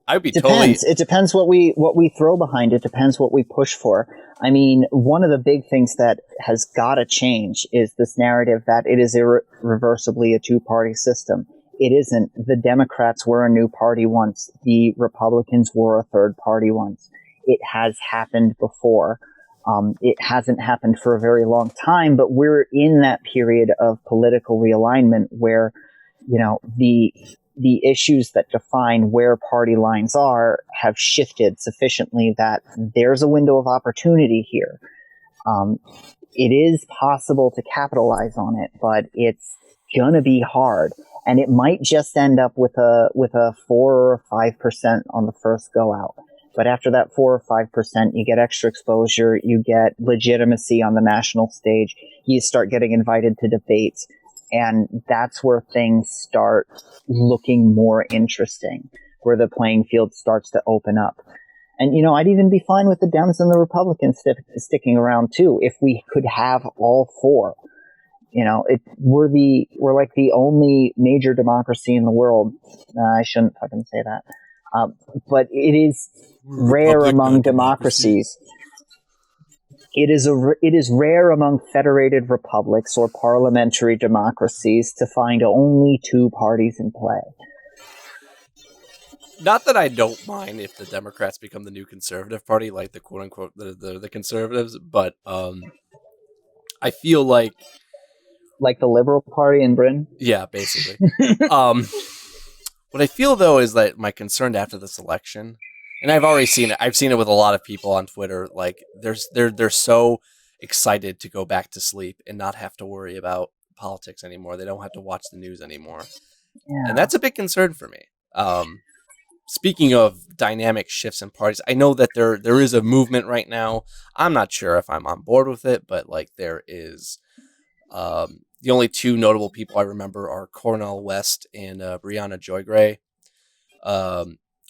I'd be Depends. totally. It depends what we throw behind it. Depends what we push for. I mean, one of the big things that has got to change is this narrative that it is irreversibly a two-party system. It isn't. The Democrats were a new party once. The Republicans were a third party once. It has happened before. It hasn't happened for a very long time, but we're in that period of political realignment where, you know, the issues that define where party lines are have shifted sufficiently that there's a window of opportunity here. It is possible to capitalize on it, but it's gonna be hard, and it might just end up with a 4 or 5% on the first go out. But after that 4 or 5%, you get extra exposure, you get legitimacy on the national stage, you start getting invited to debates. And that's where things start looking more interesting, where the playing field starts to open up. And, you know, I'd even be fine with the Dems and the Republicans sticking around too, if we could have all four. You know, we're like the only major democracy in the world. I shouldn't fucking say that. But it is rare among democracies. It is rare among federated republics or parliamentary democracies to find only two parties in play. Not that I don't mind if the Democrats become the new conservative party, like the quote unquote the conservatives, but I feel like the Liberal Party in Britain. Yeah, basically. What I feel though is that my concern after this election, and I've already seen it. I've seen it with a lot of people on Twitter. Like, they're so excited to go back to sleep and not have to worry about politics anymore. They don't have to watch the news anymore, and that's a big concern for me. Speaking of dynamic shifts in parties, I know that there is a movement right now. I'm not sure if I'm on board with it, but like there is. The only two notable people I remember are Cornel West and Brianna Joy Gray.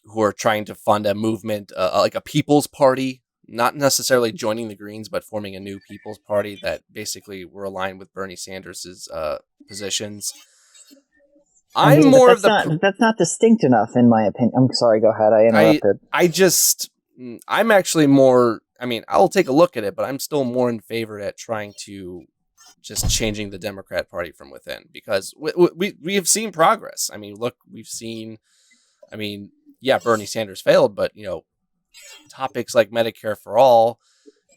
Who are trying to fund a movement, like a people's party, not necessarily joining the Greens, but forming a new people's party that basically were aligned with Bernie Sanders' positions. That's not distinct enough, in my opinion. I'm sorry, go ahead. I interrupted. I'm actually more, I mean, I'll take a look at it, but I'm still more in favor at trying to just changing the Democrat Party from within, because we have seen progress. I mean, look, yeah, Bernie Sanders failed, but, you know, topics like Medicare for All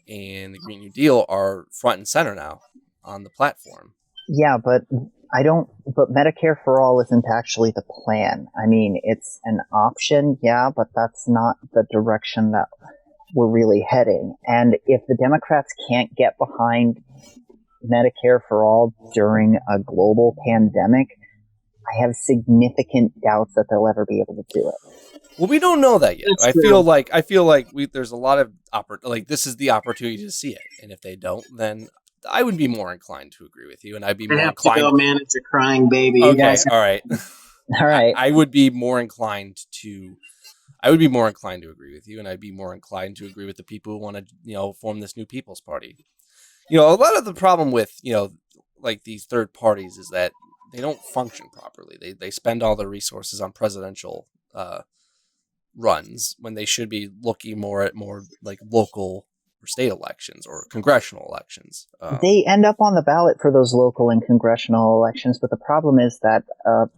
and the Green New Deal are front and center now on the platform. Yeah, but Medicare for All isn't actually the plan. I mean, it's an option, yeah, but that's not the direction that we're really heading. And if the Democrats can't get behind Medicare for All during a global pandemic, I have significant doubts that they'll ever be able to do it. Well, we don't know that yet. I feel like there's a lot of this is the opportunity to see it, and if they don't, then I would be more inclined to agree with you, and I'd be more inclined to go manage a crying baby. Okay, all right, all right. I would be more inclined to agree with you, and I'd be more inclined to agree with the people who want to, you know, form this new People's Party. You know, a lot of the problem with, you know, like these third parties is that they don't function properly. They spend all their resources on presidential runs when they should be looking more at like local or state elections or congressional elections. They end up on the ballot for those local and congressional elections, but the problem is that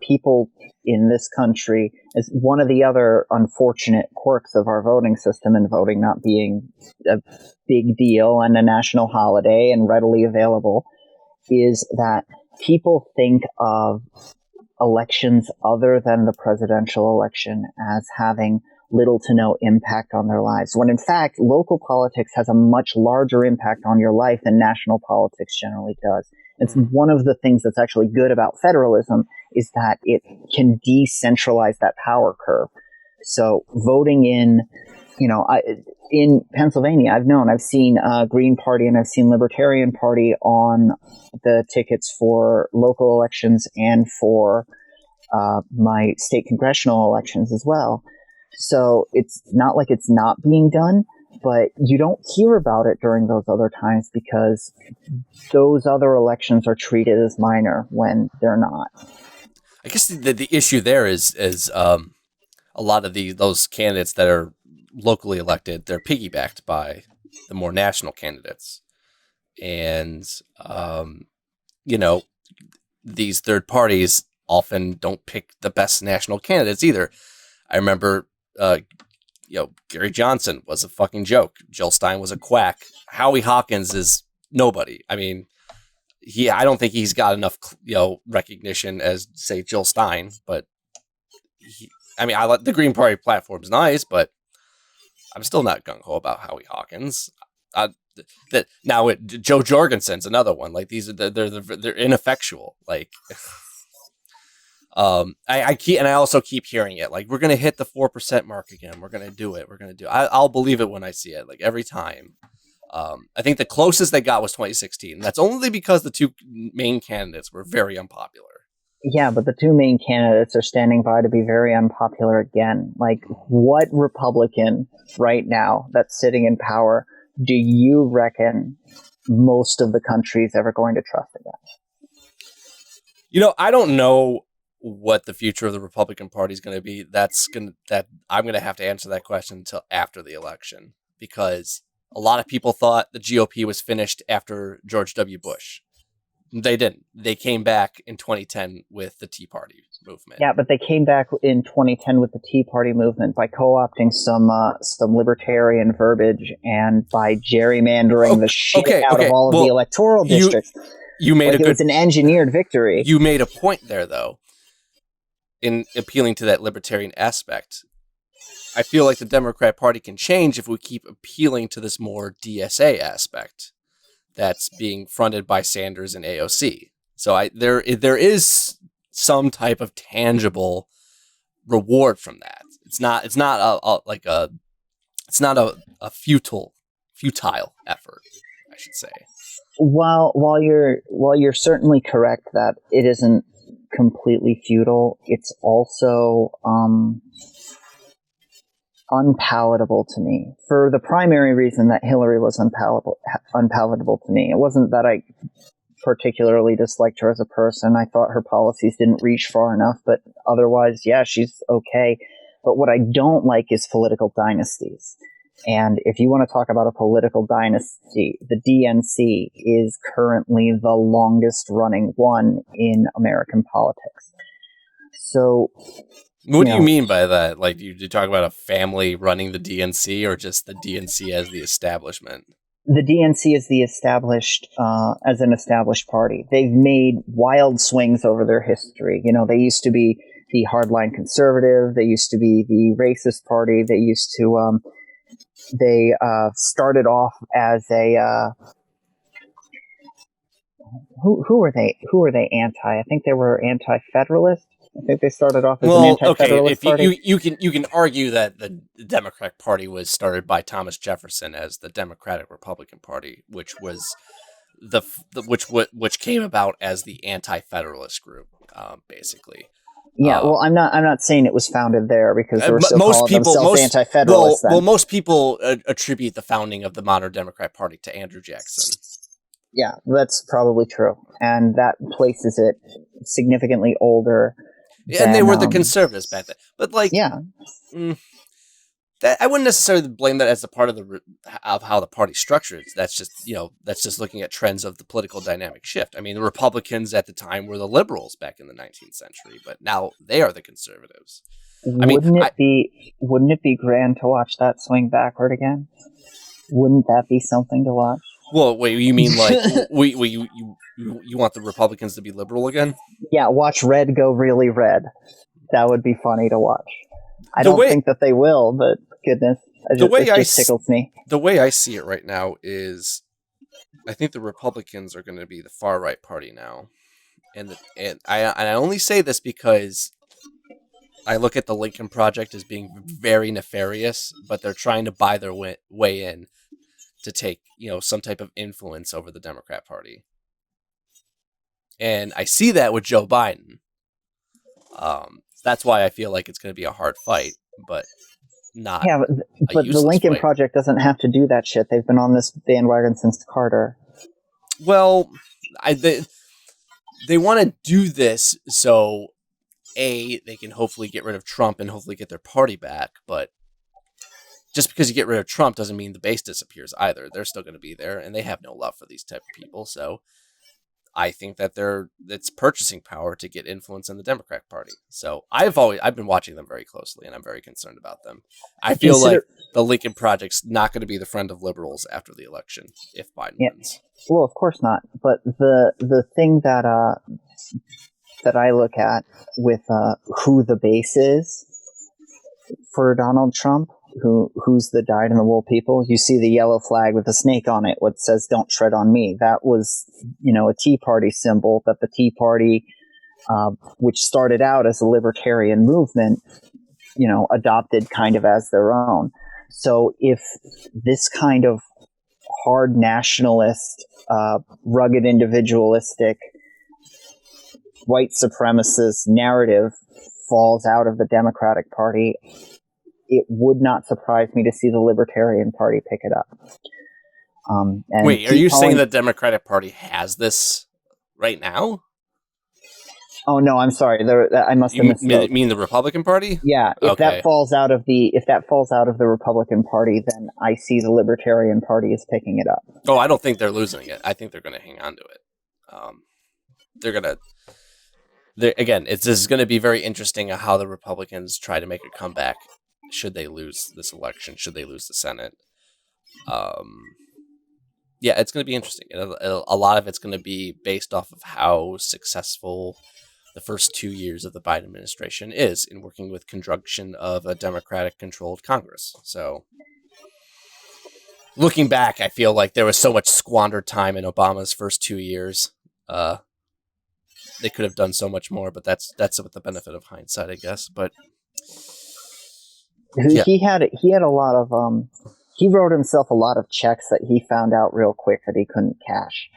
people in this country, is one of the other unfortunate quirks of our voting system, and voting not being a big deal and a national holiday and readily available, is that people think of elections other than the presidential election as having little to no impact on their lives, when in fact local politics has a much larger impact on your life than national politics generally does. It's one of the things that's actually good about federalism, is that it can decentralize that power curve. So voting in, you know, in Pennsylvania, I've seen Green Party and I've seen Libertarian Party on the tickets for local elections and for my state congressional elections as well. So it's not like it's not being done, but you don't hear about it during those other times because those other elections are treated as minor when they're not. I guess the issue there is a lot of those candidates that are locally elected, they're piggybacked by the more national candidates. And, these third parties often don't pick the best national candidates either. I remember, Gary Johnson was a fucking joke. Jill Stein was a quack. Howie Hawkins is nobody. I mean, I don't think he's got enough, recognition as, say, Jill Stein, but I like the Green Party platform's nice, but I'm still not gung-ho about Howie Hawkins. Joe Jorgensen's another one. Like, these are they're ineffectual. Like, I also keep hearing it. Like, we're gonna hit the 4% mark again. We're gonna do it. I'll believe it when I see it. Like, every time. I think the closest they got was 2016. That's only because the two main candidates were very unpopular. Yeah, but the two main candidates are standing by to be very unpopular again. Like, what Republican right now that's sitting in power do you reckon most of the country is ever going to trust again? I don't know what the future of the Republican Party is going to be. I'm going to have to answer that question until after the election, because a lot of people thought the GOP was finished after George W. Bush. They didn't. They came back in 2010 with the Tea Party movement. Yeah, but they came back in 2010 with the Tea Party movement by co-opting some libertarian verbiage and by gerrymandering the shit out of all of the electoral districts. You made it was an engineered victory. You made a point there, though, in appealing to that libertarian aspect. I feel like the Democrat Party can change if we keep appealing to this more DSA aspect that's being fronted by Sanders and AOC. So there is some type of tangible reward from that. It's not a futile effort, I should say. While you're certainly correct that it isn't completely futile, it's also unpalatable to me, for the primary reason that Hillary was unpalatable to me. It wasn't that I particularly disliked her as a person. I thought her policies didn't reach far enough, but otherwise, yeah, she's okay. But what I don't like is political dynasties. And if you want to talk about a political dynasty, the DNC is currently the longest running one in American politics. So, what do you mean by that? Like, you talk about a family running the DNC, or just the DNC as the establishment? The DNC is as an established party. They've made wild swings over their history. They used to be the hardline conservative. They used to be the racist party. They used to, they started off as a, who were they anti? I think they were anti-federalist. I think they started off as an anti-federalist party. You can argue that the Democratic Party was started by Thomas Jefferson as the Democratic Republican Party, which was which came about as the anti-federalist group, basically. Yeah, well, I'm not saying it was founded there, because they were still calling themselves anti-federalists. Well, most people attribute the founding of the modern Democrat Party to Andrew Jackson. Yeah, that's probably true, and that places it significantly older. And they were the conservatives back then. But that I wouldn't necessarily blame that as a part of how the party's structured. That's just looking at trends of the political dynamic shift. I mean, the Republicans at the time were the liberals back in the 19th century, but now they are the conservatives. Wouldn't it be grand to watch that swing backward again? Wouldn't that be something to watch? Well, wait, you mean like you want the Republicans to be liberal again? Yeah, watch red go really red. That would be funny to watch. I don't think that they will, but goodness, it just tickles me. The way I see it right now is, I think the Republicans are going to be the far right party now, and I only say this because I look at the Lincoln Project as being very nefarious, but they're trying to buy their way in to take, some type of influence over the Democrat Party. And I see that with Joe Biden. That's why I feel like it's going to be a hard fight, but not. Yeah, but the Lincoln Project doesn't have to do that shit. They've been on this bandwagon since Carter. Well, they want to do this so they can hopefully get rid of Trump and hopefully get their party back. But just because you get rid of Trump doesn't mean the base disappears either. They're still going to be there, and they have no love for these type of people. So I think that it's purchasing power to get influence in the Democratic Party. So I've been watching them very closely, and I'm very concerned about them. I feel like the Lincoln Project's not going to be the friend of liberals after the election if Biden wins. Well, of course not. But the thing that I look at with who the base is for Donald Trump, who's the dyed-in-the-wool people, you see the yellow flag with a snake on it, what says "Don't tread on me." That was, a Tea Party symbol that the Tea Party, which started out as a libertarian movement, adopted kind of as their own. So if this kind of hard nationalist, rugged individualistic, white supremacist narrative falls out of the Democratic Party, it would not surprise me to see the Libertarian Party pick it up. Wait, are you saying the Democratic Party has this right now? Oh no, I'm sorry. I must have missed. You mean the Republican Party? Yeah. If that falls out of the Republican Party, then I see the Libertarian Party is picking it up. Oh, I don't think they're losing it. I think they're going to hang on to it. This is going to be very interesting how the Republicans try to make a comeback. Should they lose this election? Should they lose the Senate? It's going to be interesting. A lot of it's going to be based off of how successful the first 2 years of the Biden administration is in working with conjunction of a Democratic-controlled Congress. So, looking back, I feel like there was so much squandered time in Obama's first 2 years. They could have done so much more, but that's with the benefit of hindsight, I guess. But he had a lot of he wrote himself a lot of checks that he found out real quick that he couldn't cash.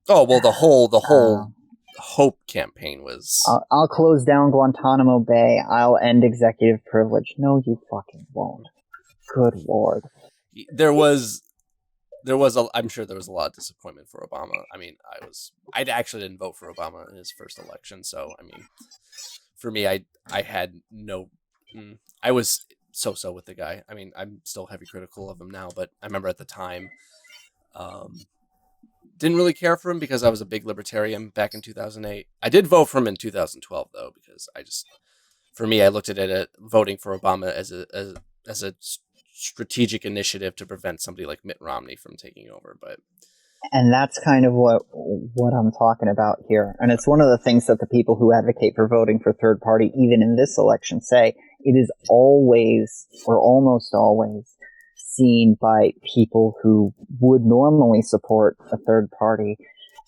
The whole Hope campaign was I'll close down Guantanamo Bay. I'll end executive privilege. No, you fucking won't. Good Lord. I'm sure there was a lot of disappointment for Obama. I mean, I actually didn't vote for Obama in his first election, so I mean, for me, I had no. I was so with the guy. I mean, I'm still heavy critical of him now, but I remember at the time, didn't really care for him because I was a big libertarian back in 2008. I did vote for him in 2012 though, because for me, I looked at it voting for Obama as a strategic initiative to prevent somebody like Mitt Romney from taking over. And that's kind of what I'm talking about here. And it's one of the things that the people who advocate for voting for third party, even in this election, say. It is always, or almost always, seen by people who would normally support a third party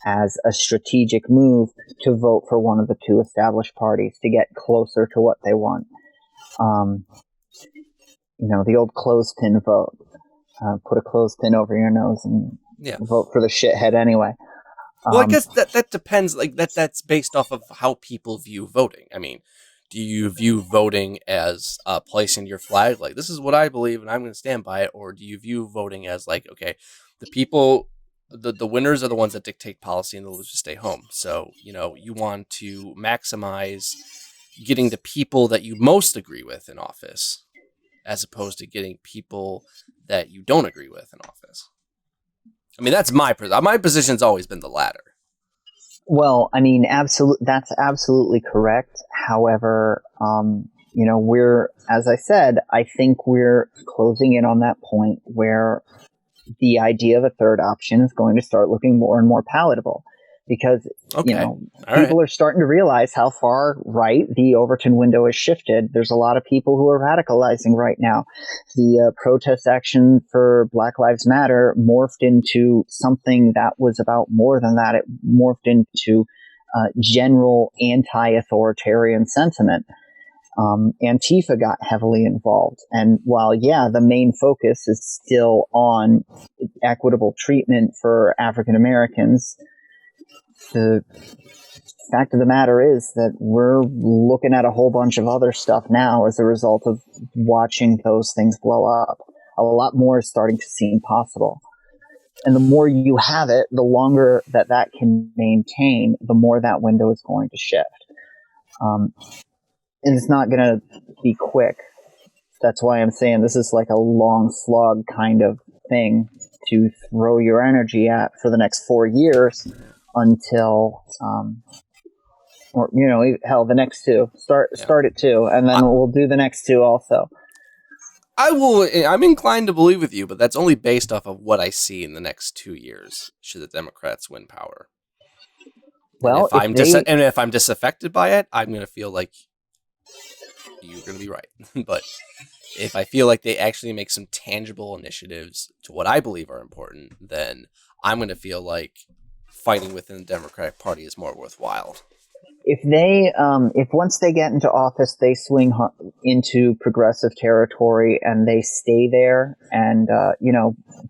as a strategic move to vote for one of the two established parties to get closer to what they want. The old clothespin vote. Put a clothespin over your nose and vote for the shithead anyway. Well, I guess that depends. Like that's based off of how people view voting. I mean, do you view voting as placing your flag? Like, this is what I believe and I'm going to stand by it. Or do you view voting as like, okay, the people, the winners are the ones that dictate policy and the losers stay home. So, you want to maximize getting the people that you most agree with in office as opposed to getting people that you don't agree with in office. I mean, that's my position's always been the latter. Well, I mean, that's absolutely correct. However, as I said, I think we're closing in on that point where the idea of a third option is going to start looking more and more palatable because, people are starting to realize how far right the Overton window has shifted. There's a lot of people who are radicalizing right now. The protest action for Black Lives Matter morphed into something that was about more than that. It morphed into general anti-authoritarian sentiment. Antifa got heavily involved. And while, the main focus is still on equitable treatment for African Americans, the fact of the matter is that we're looking at a whole bunch of other stuff now as a result of watching those things blow up. A lot more is starting to seem possible. And the more you have it, the longer that can maintain, the more that window is going to shift. And it's not going to be quick. That's why I'm saying this is like a long slog kind of thing to throw your energy at for the next 4 years until, or, hell, the next 2. Start at 2, and then we'll do the next 2 also. I'm inclined to believe with you, but that's only based off of what I see in the next 2 years, should the Democrats win power. Well, and if I'm disaffected by it, I'm going to feel like you're going to be right. But if I feel like they actually make some tangible initiatives to what I believe are important, then I'm going to feel like fighting within the Democratic Party is more worthwhile. If once they get into office, they swing into progressive territory and they stay there, and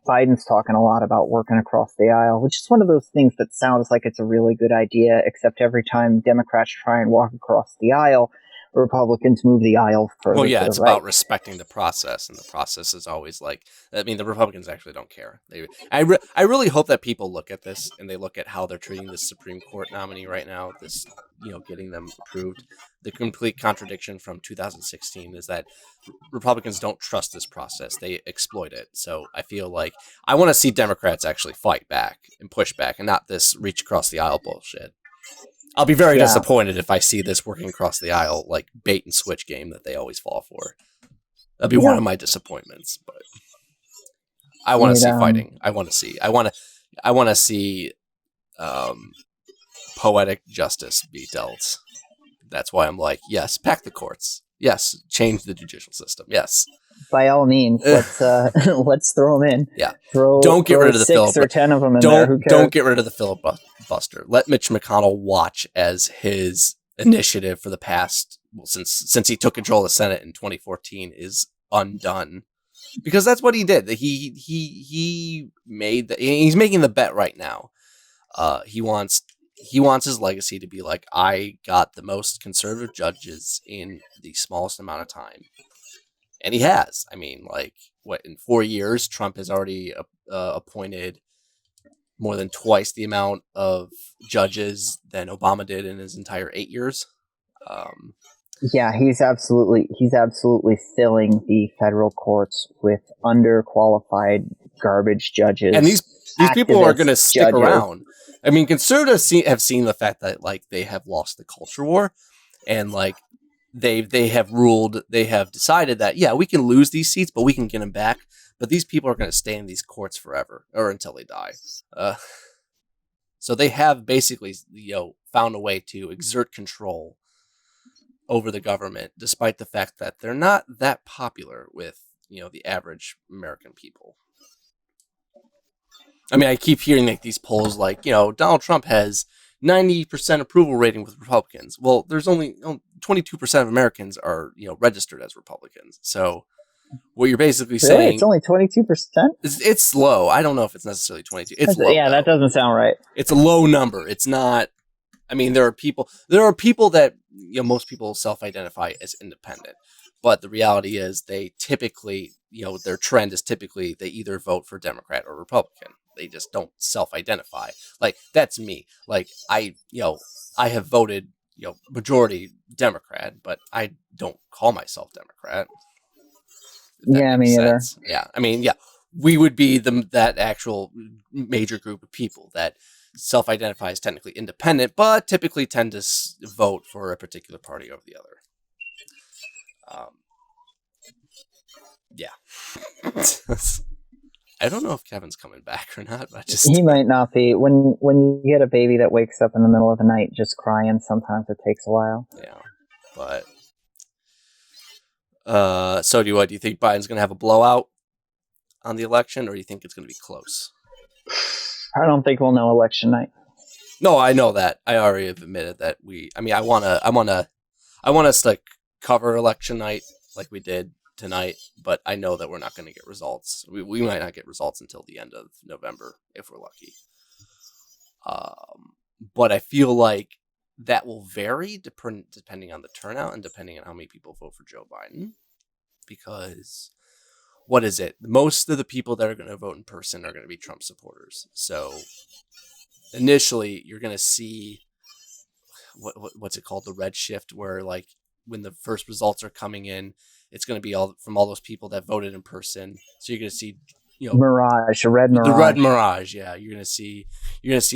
Biden's talking a lot about working across the aisle, which is one of those things that sounds like it's a really good idea, except every time Democrats try and walk across the aisle, Republicans move the aisle further. Well, yeah, to the it's right. about respecting the process, and the process is always the Republicans actually don't care. I really hope that people look at this and they look at how they're treating this Supreme Court nominee right now, getting them approved. The complete contradiction from 2016 is that Republicans don't trust this process. They exploit it. So I feel like I want to see Democrats actually fight back and push back and not this reach across the aisle bullshit. I'll be very disappointed if I see this working across the aisle like bait and switch game that they always fall for. That'll be one of my disappointments. But I want to see fighting. I want to see poetic justice be dealt. That's why I'm like, yes, pack the courts. Yes, change the judicial system. Yes, by all means, let's throw them in. Yeah, don't get rid of the 6 or 10 of them in there. Who cares? Don't get rid of the filibuster. Let Mitch McConnell watch as his initiative for the past since he took control of the Senate in 2014 is undone, because that's what he did. He's making the bet right now. He wants his legacy to be like, I got the most conservative judges in the smallest amount of time. And he has. I mean, in 4 years, Trump has already appointed more than twice the amount of judges than Obama did in his entire 8 years. Yeah, he's absolutely filling the federal courts with underqualified garbage judges. And these people are going to stick around. I mean, conservatives have seen the fact that they have lost the culture war, and they have decided that we can lose these seats, but we can get them back. But these people are going to stay in these courts forever, or until they die. So they have basically found a way to exert control over the government, despite the fact that they're not that popular with the average American people. I mean, I keep hearing these polls Donald Trump has 90% approval rating with Republicans. Well, there's only 22% of Americans are registered as Republicans. So what you're basically saying, it's only 22%. It's low. I don't know if it's necessarily 22. It's low. Yeah, that doesn't sound right. It's a low number. It's not. I mean, there are people that most people self-identify as independent, but the reality is they typically their trend is typically they either vote for Democrat or Republican. They just don't self-identify. That's me. I have voted majority Democrat, but I don't call myself Democrat. Yeah, me either. Yeah, I mean, we would be that actual major group of people that self-identify as technically independent, but typically tend to vote for a particular party over the other. I don't know if Kevin's coming back or not, but he might not be. When you get a baby that wakes up in the middle of the night just crying, sometimes it takes a while. Yeah, but so do you think Biden's going to have a blowout on the election, or do you think it's going to be close? I don't think we'll know election night. No, I know that. I already have admitted that I want us to cover election night like we did tonight, but I know that we're not going to get results. We might not get results until the end of November if we're lucky. But I feel like that will vary depending on the turnout and depending on how many people vote for Joe Biden, because what is it? Most of the people that are going to vote in person are going to be Trump supporters. So initially, you're going to see what's it called, the red shift, where like when the first results are coming in, it's going to be all from all those people that voted in person. So you're going to see, you know, Mirage, a red mirage. the red mirage. Yeah, you're going to see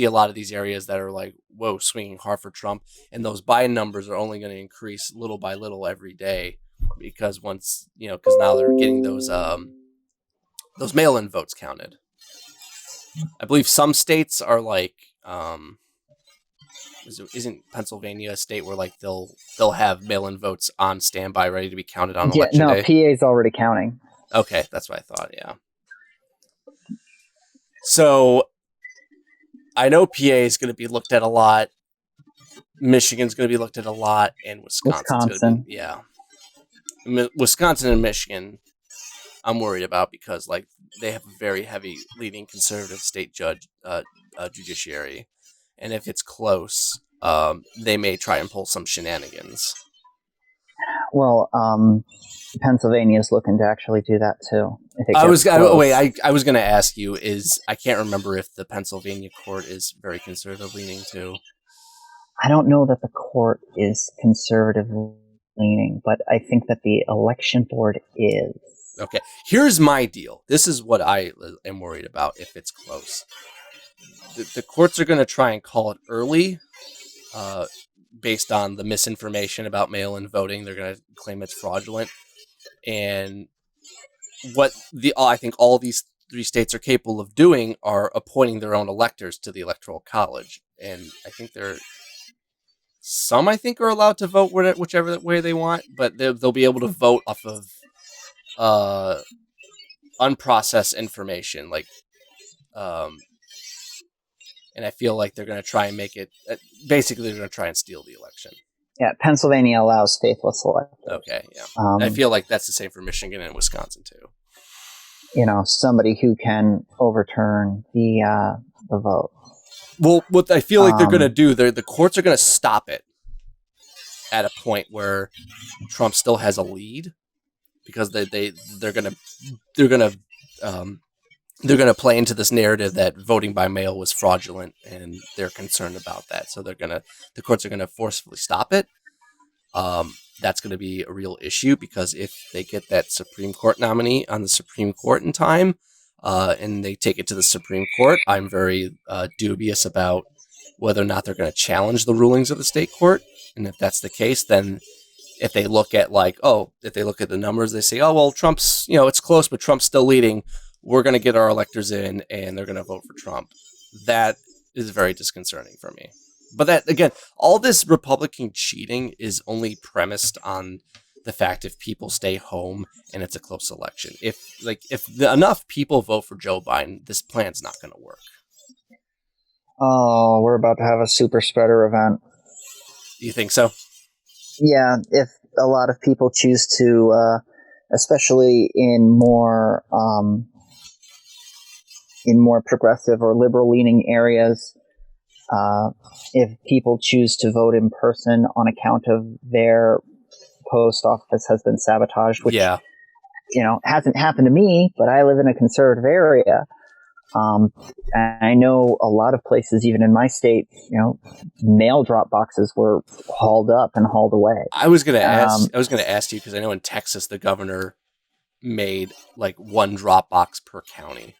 a lot of these areas that are like, whoa, swinging hard for Trump, and those Biden numbers are only going to increase little by little every day because because now they're getting those mail-in votes counted. I believe some states are like, isn't Pennsylvania a state where like they'll have mail-in votes on standby, ready to be counted on election day? PA's already counting. Okay, that's what I thought. Yeah. So I know PA is going to be looked at a lot. Michigan's going to be looked at a lot, and Wisconsin. Wisconsin and Michigan, I'm worried about because like they have a very heavy leaning conservative state judiciary, and if it's close, they may try and pull some shenanigans. Well, Pennsylvania is looking to actually do that too. I was going to ask you, I can't remember if the Pennsylvania court is very conservative leaning too. I don't know that the court is conservative leaning, but I think that the election board is. Okay, here's my deal. This is what I am worried about if it's close. The courts are going to try and call it early, based on the misinformation about mail-in voting. They're going to claim it's fraudulent. And what I think all these three states are capable of doing are appointing their own electors to the Electoral College. And I think some are allowed to vote whichever way they want, but they'll be able to vote off of unprocessed information, like, and I feel like they're going to try and make it. Basically, they're going to try and steal the election. Yeah, Pennsylvania allows faithless electors. Okay, yeah. I feel like that's the same for Michigan and Wisconsin too. Somebody who can overturn the vote. Well, what I feel like they're going to do, the courts are going to stop it at a point where Trump still has a lead, because they're going to play into this narrative that voting by mail was fraudulent, and they're concerned about that. So the courts are going to forcefully stop it. That's going to be a real issue, because if they get that Supreme Court nominee on the Supreme Court in time, and they take it to the Supreme Court, I'm very dubious about whether or not they're going to challenge the rulings of the state court. And if that's the case, then if they look at the numbers, they say, oh, well, Trump's, it's close, but Trump's still leading. We're going to get our electors in, and they're going to vote for Trump. That is very disconcerting for me. But that, again, all this Republican cheating is only premised on the fact if people stay home and it's a close election. If enough people vote for Joe Biden, this plan's not going to work. Oh, we're about to have a super spreader event. You think so? Yeah, if a lot of people choose to, especially in more progressive or liberal-leaning areas, if people choose to vote in person on account of their post office has been sabotaged, which hasn't happened to me, but I live in a conservative area. And I know a lot of places, even in my state, mail drop boxes were hauled up and hauled away. I was going to ask you, because I know in Texas the governor made like one drop box per county,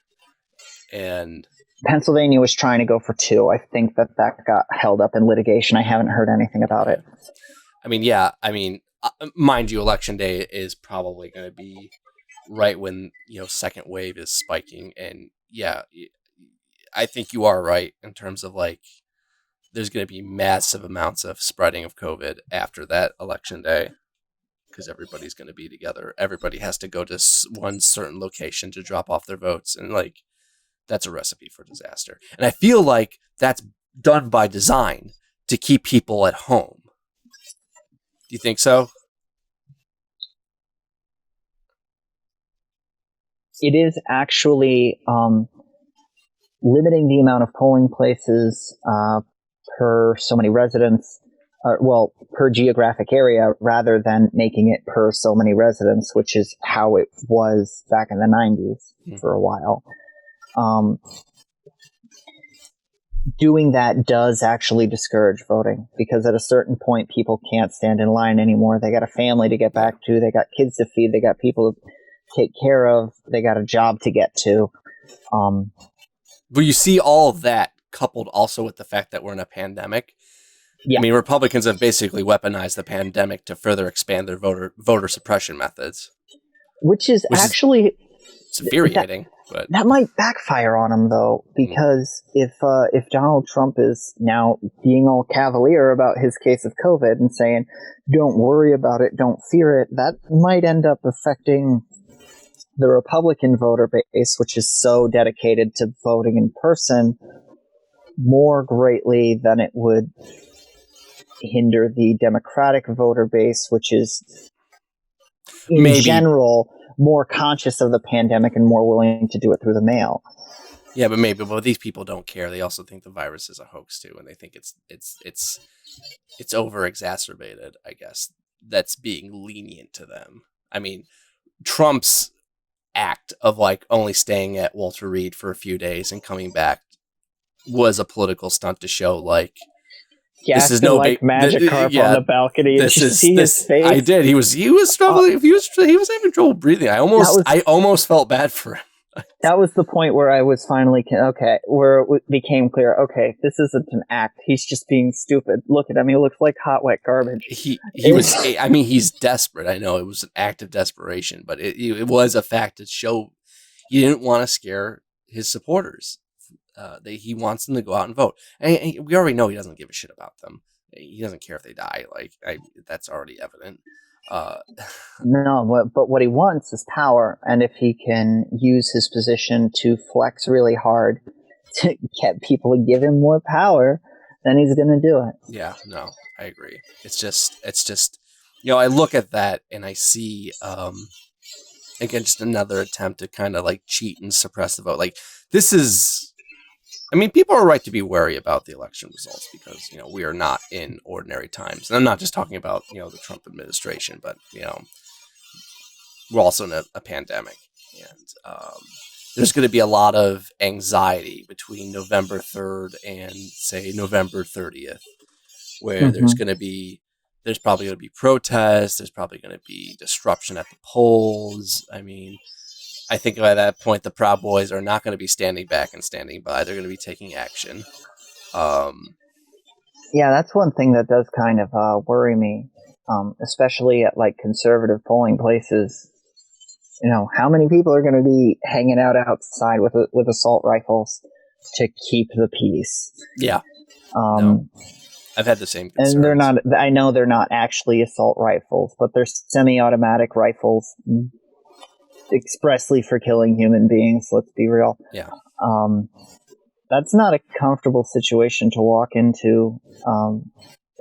and Pennsylvania was trying to go for 2. I think that got held up in litigation. I haven't heard anything about it. Mind you, Election Day is probably going to be right when second wave is spiking, and I think you are right in terms of like there's going to be massive amounts of spreading of COVID after that Election Day, because everybody's going to be together. Everybody has to go to one certain location to drop off their votes, and like that's a recipe for disaster. And I feel like that's done by design to keep people at home. Do you think so? It is actually limiting the amount of polling places per so many residents. well, per geographic area rather than making it per so many residents, which is how it was back in the 90s for a while. Doing that does actually discourage voting, because at a certain point, people can't stand in line anymore. They got a family to get back to. They got kids to feed. They got people to take care of. They got a job to get to. But you see all of that coupled also with the fact that we're in a pandemic. Yeah. I mean, Republicans have basically weaponized the pandemic to further expand their voter suppression methods. Which is actually infuriating. But that might backfire on him, though, because if Donald Trump is now being all cavalier about his case of COVID and saying, don't worry about it, don't fear it, that might end up affecting the Republican voter base, which is so dedicated to voting in person, more greatly than it would hinder the Democratic voter base, which is in general more conscious of the pandemic and more willing to do it through the mail. Yeah, but these people don't care. They also think the virus is a hoax too, and they think it's over exacerbated. I guess that's being lenient to them. I mean, Trump's act of like only staying at Walter Reed for a few days and coming back was a political stunt to show like. This is no like magic carp on the balcony. Did you see his face? I did. He was struggling. He was having trouble breathing. I almost felt bad for him. That was the point where I was finally where it became clear. Okay, this isn't an act. He's just being stupid. Look at him. He looks like hot wet garbage. He was. I mean, he's desperate. I know it was an act of desperation, but it was a fact to show he didn't want to scare his supporters. He wants them to go out and vote, and we already know he doesn't give a shit about them. He doesn't care if they die. Like that's already evident. No, but what he wants is power, and if he can use his position to flex really hard to get people to give him more power, then he's going to do it. Yeah, no, I agree. It's just, I look at that and I see, again, just another attempt to kind of like cheat and suppress the vote. Like this is. I mean, people are right to be wary about the election results because, we are not in ordinary times. And I'm not just talking about, the Trump administration, but, we're also in a pandemic. And there's going to be a lot of anxiety between November 3rd and, say, November 30th, where there's probably going to be protests. There's probably going to be disruption at the polls. I mean, I think by that point, the Proud Boys are not going to be standing back and standing by. They're going to be taking action. Yeah, that's one thing that does kind of worry me, especially at like conservative polling places. How many people are going to be hanging out outside with assault rifles to keep the peace? Yeah. No. I've had the same concerns. And they're not. I know they're not actually assault rifles, but they're semi-automatic rifles. Expressly for killing human beings, let's be real. Yeah. That's not a comfortable situation to walk into,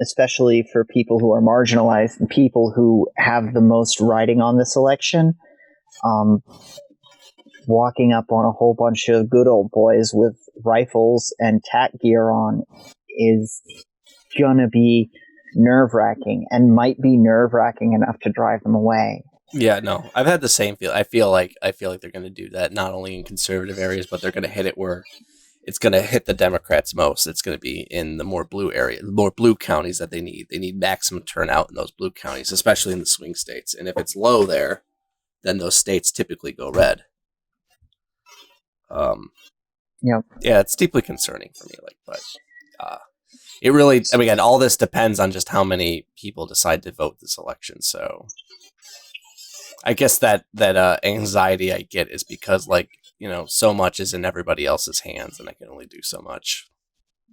especially for people who are marginalized and people who have the most riding on this election. Walking up on a whole bunch of good old boys with rifles and tack gear on is gonna be nerve-wracking and might be nerve-wracking enough to drive them away. Yeah, no, I've had the same feel. I feel like they're going to do that not only in conservative areas, but they're going to hit it where it's going to hit the Democrats most. It's going to be in the more blue area, the more blue counties that they need. They need maximum turnout in those blue counties, especially in the swing states. And if it's low there, then those states typically go red. Yeah, it's deeply concerning for me. It really. I mean, again, all this depends on just how many people decide to vote this election. So. I guess that anxiety I get is because so much is in everybody else's hands and I can only do so much.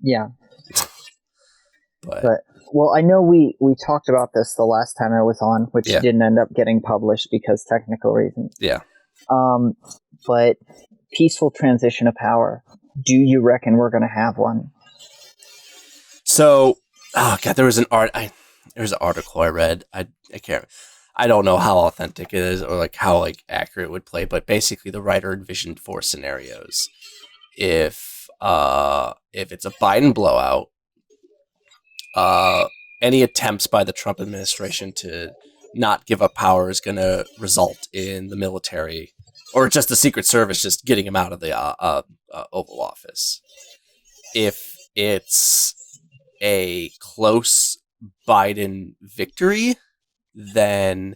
Yeah. but well, I know we talked about this the last time I was on, which didn't end up getting published because technical reasons. Yeah. But peaceful transition of power. Do you reckon we're going to have one? So, there was an article I read. I can't. I don't know how authentic it is or how accurate it would play, but basically the writer envisioned 4 scenarios. If it's a Biden blowout, any attempts by the Trump administration to not give up power is going to result in the military or just the Secret Service just getting him out of the Oval Office. If it's a close Biden victory, then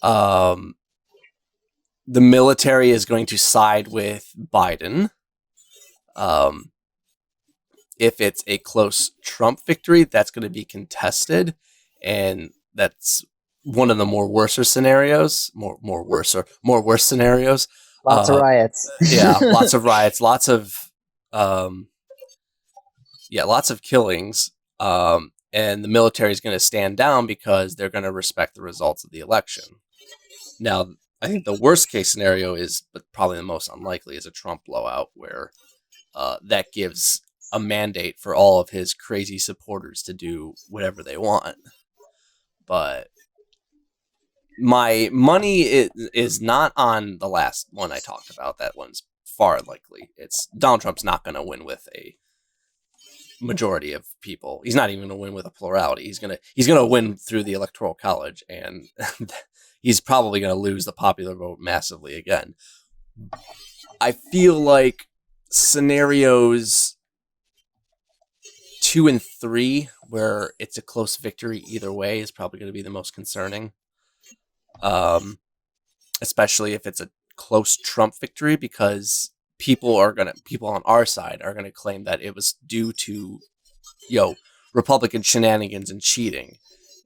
the military is going to side with Biden. If it's a close Trump victory, that's going to be contested, and that's one of the more worse scenarios. More worse scenarios. Lots of riots. Yeah, lots of riots. Lots of killings. And the military is going to stand down because they're going to respect the results of the election. Now, I think the worst case scenario is, but probably the most unlikely, is a Trump blowout where that gives a mandate for all of his crazy supporters to do whatever they want. But my money is not on the last one I talked about. That one's far likely. It's Donald Trump's not going to win with a majority of people. He's not even going to win with a plurality. He's going to win through the Electoral College, and he's probably going to lose the popular vote massively again. I feel like scenarios 2 and 3, where it's a close victory either way, is probably going to be the most concerning. Especially if it's a close Trump victory, because people on our side are going to claim that it was due to, Republican shenanigans and cheating,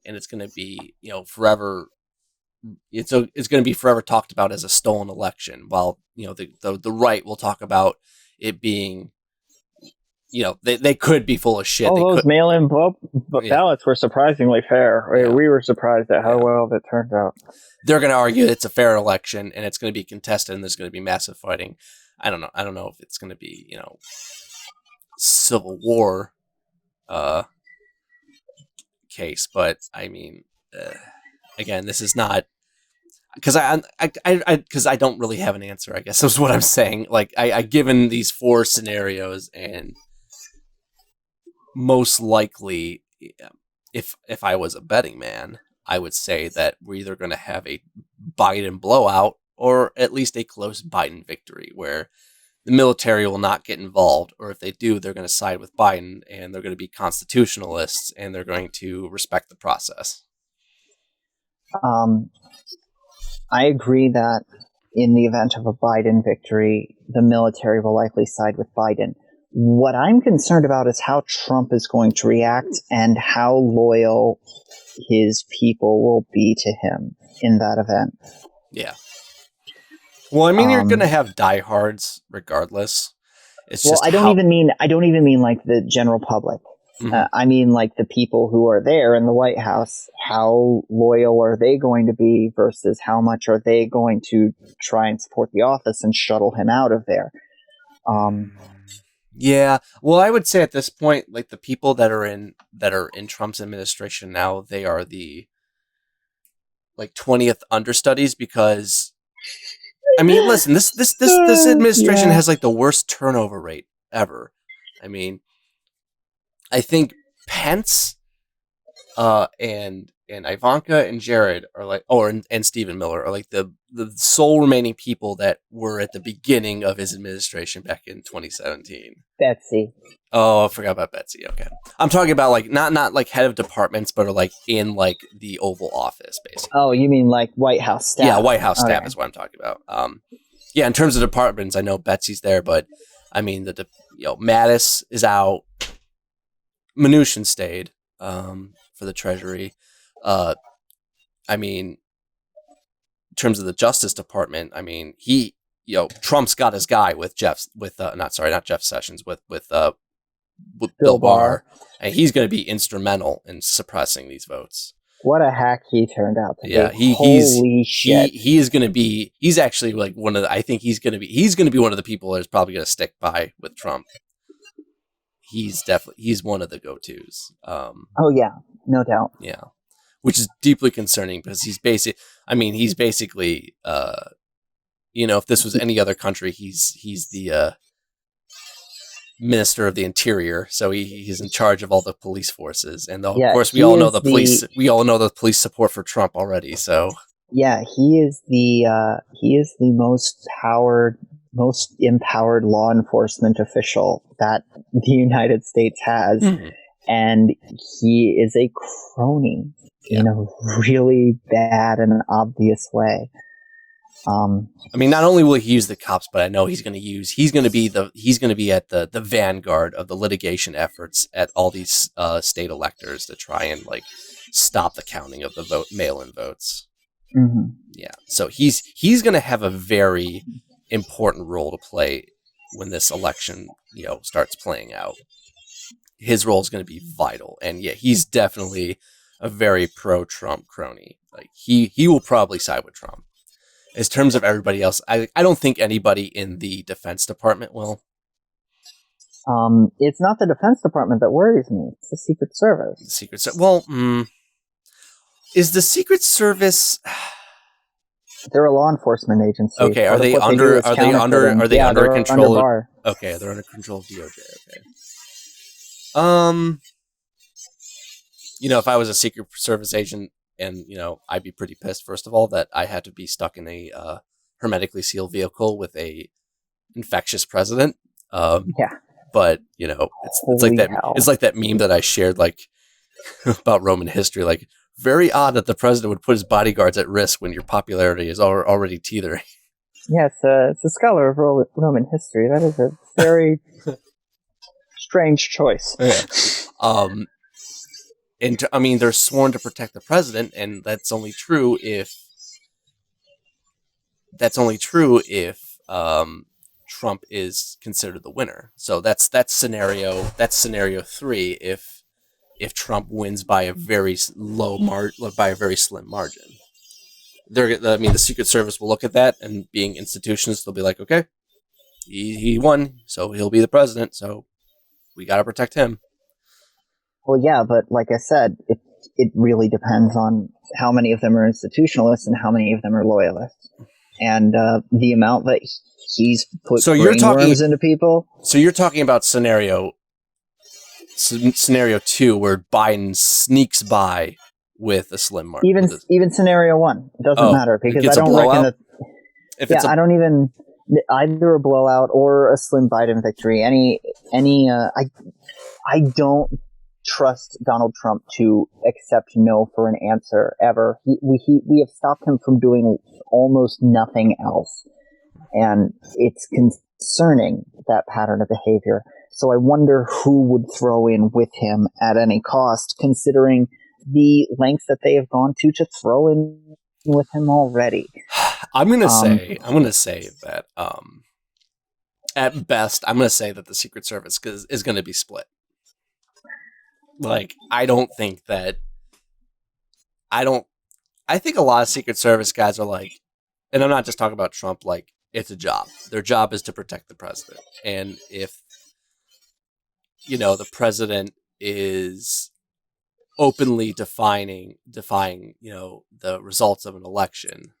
and it's going to be, forever. It's going to be forever talked about as a stolen election, while the right will talk about it being, they could be full of shit. All those mail-in ballots were surprisingly fair. Yeah. We were surprised at how well that turned out. They're going to argue it's a fair election and it's going to be contested and there's going to be massive fighting. I don't know if it's going to be, civil war case, but I mean, again, this is not, because I don't really have an answer, I guess is what I'm saying. Like, I given these 4 scenarios, and most likely, if I was a betting man, I would say that we're either going to have a Biden blowout or at least a close Biden victory, where the military will not get involved, or if they do, they're going to side with Biden, and they're going to be constitutionalists, and they're going to respect the process. I agree that in the event of a Biden victory, the military will likely side with Biden. What I'm concerned about is how Trump is going to react and how loyal his people will be to him in that event. Yeah. Well, I mean, you're going to have diehards regardless. It's just I don't even mean like the general public. Mm-hmm. I mean, like the people who are there in the White House, how loyal are they going to be versus how much are they going to try and support the office and shuttle him out of there? Yeah. Well, I would say at this point, like the people that are in Trump's administration now, they are the 20th understudies, because I mean, listen, this administration has like the worst turnover rate ever. I mean, I think Pence, and Ivanka and Jared are like, and Stephen Miller are like the sole remaining people that were at the beginning of his administration back in 2017. Betsy. Oh, I forgot about Betsy. Okay, I'm talking about like not like head of departments, but are like in like the Oval Office, basically. Oh, you mean like White House staff? Yeah, White House staff is what I'm talking about. Yeah, in terms of departments, I know Betsy's there, but I mean Mattis is out. Mnuchin stayed for the Treasury. I mean, in terms of the Justice Department, I mean, Trump's got his guy with not Jeff Sessions, with Bill Barr, and he's going to be instrumental in suppressing these votes. What a hack he turned out to be. Yeah, Holy shit. He is going to be. He's actually like I think he's going to be one of the people that's probably going to stick by with Trump. He's one of the go-tos. Oh yeah, no doubt. Yeah, which is deeply concerning because he's basically, if this was any other country, he's the Minister of the Interior, so he's in charge of all the police forces, and of Yeah, course we he all know is the police. We all know the police support for Trump already. So yeah, he is the most empowered law enforcement official that the United States has, and he is a crony in a really bad and obvious way. I mean, not only will he use the cops, but I know he's going to be at the vanguard of the litigation efforts at all these state electors to try and like stop the counting of the mail-in votes. Mm-hmm. Yeah, so he's going to have a very important role to play when this election, starts playing out. His role is going to be vital, and yeah, he's definitely a very pro-Trump crony. Like he will probably side with Trump. In terms of everybody else, I don't think anybody in the Defense Department will. It's not the Defense Department that worries me. It's the Secret Service. The Secret Service. Well, is the Secret Service? They're a law enforcement agency. Okay, are they under control? Okay, they're under control of DOJ. Okay. If I was a Secret Service agent. And, I'd be pretty pissed, first of all, that I had to be stuck in a hermetically sealed vehicle with a infectious president. But, it's like that. Hell. It's like that meme that I shared, like, about Roman history. Like, very odd that the president would put his bodyguards at risk when your popularity is already teetering. Yeah, it's a scholar of Roman history. That is a very strange choice. Yeah. And I mean, they're sworn to protect the president, and that's only true if Trump is considered the winner. So that's scenario 3 if Trump wins by a very by a very slim margin. The Secret Service will look at that, and being institutions, they'll be like, okay, he won, so he'll be the president, so we got to protect him. Well, yeah, but like I said, it really depends on how many of them are institutionalists and how many of them are loyalists, and the amount that he's put brainworms into people. So you're talking about scenario 2, where Biden sneaks by with a slim margin. Even scenario 1, it doesn't matter, because I don't reckon that. I don't even either a blowout or a slim Biden victory. I don't trust Donald Trump to accept no for an answer ever. We have stopped him from doing almost nothing else, and it's concerning, that pattern of behavior. So I wonder who would throw in with him at any cost, considering the lengths that they have gone to throw in with him already. I'm gonna say that at best, I'm gonna say that the Secret Service is gonna be split. Like, I think a lot of Secret Service guys are like, and I'm not just talking about Trump, like, it's a job. Their job is to protect the president. And if, the president is openly defying, the results of an election,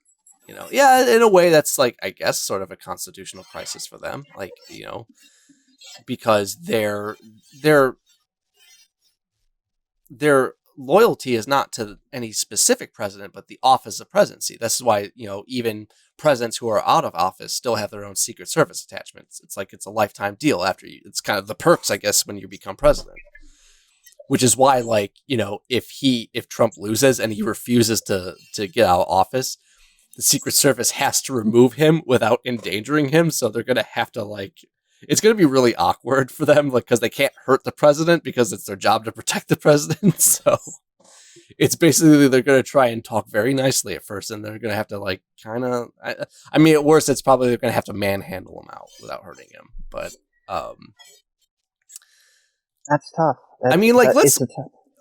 in a way that's like, I guess, sort of a constitutional crisis for them. Like, because their loyalty is not to any specific president, but the office of presidency. This is why, even presidents who are out of office still have their own Secret Service attachments. It's like it's a lifetime deal after you. It's kind of the perks, I guess, when you become president. Which is why, like, if Trump loses and he refuses to get out of office, the Secret Service has to remove him without endangering him. So they're going to have to, like, it's going to be really awkward for them, like, because they can't hurt the president because it's their job to protect the president. So it's basically, they're going to try and talk very nicely at first, and they're going to have to, like, kind of, I mean, at worst, it's probably they're going to have to manhandle him out without hurting him. But that's tough.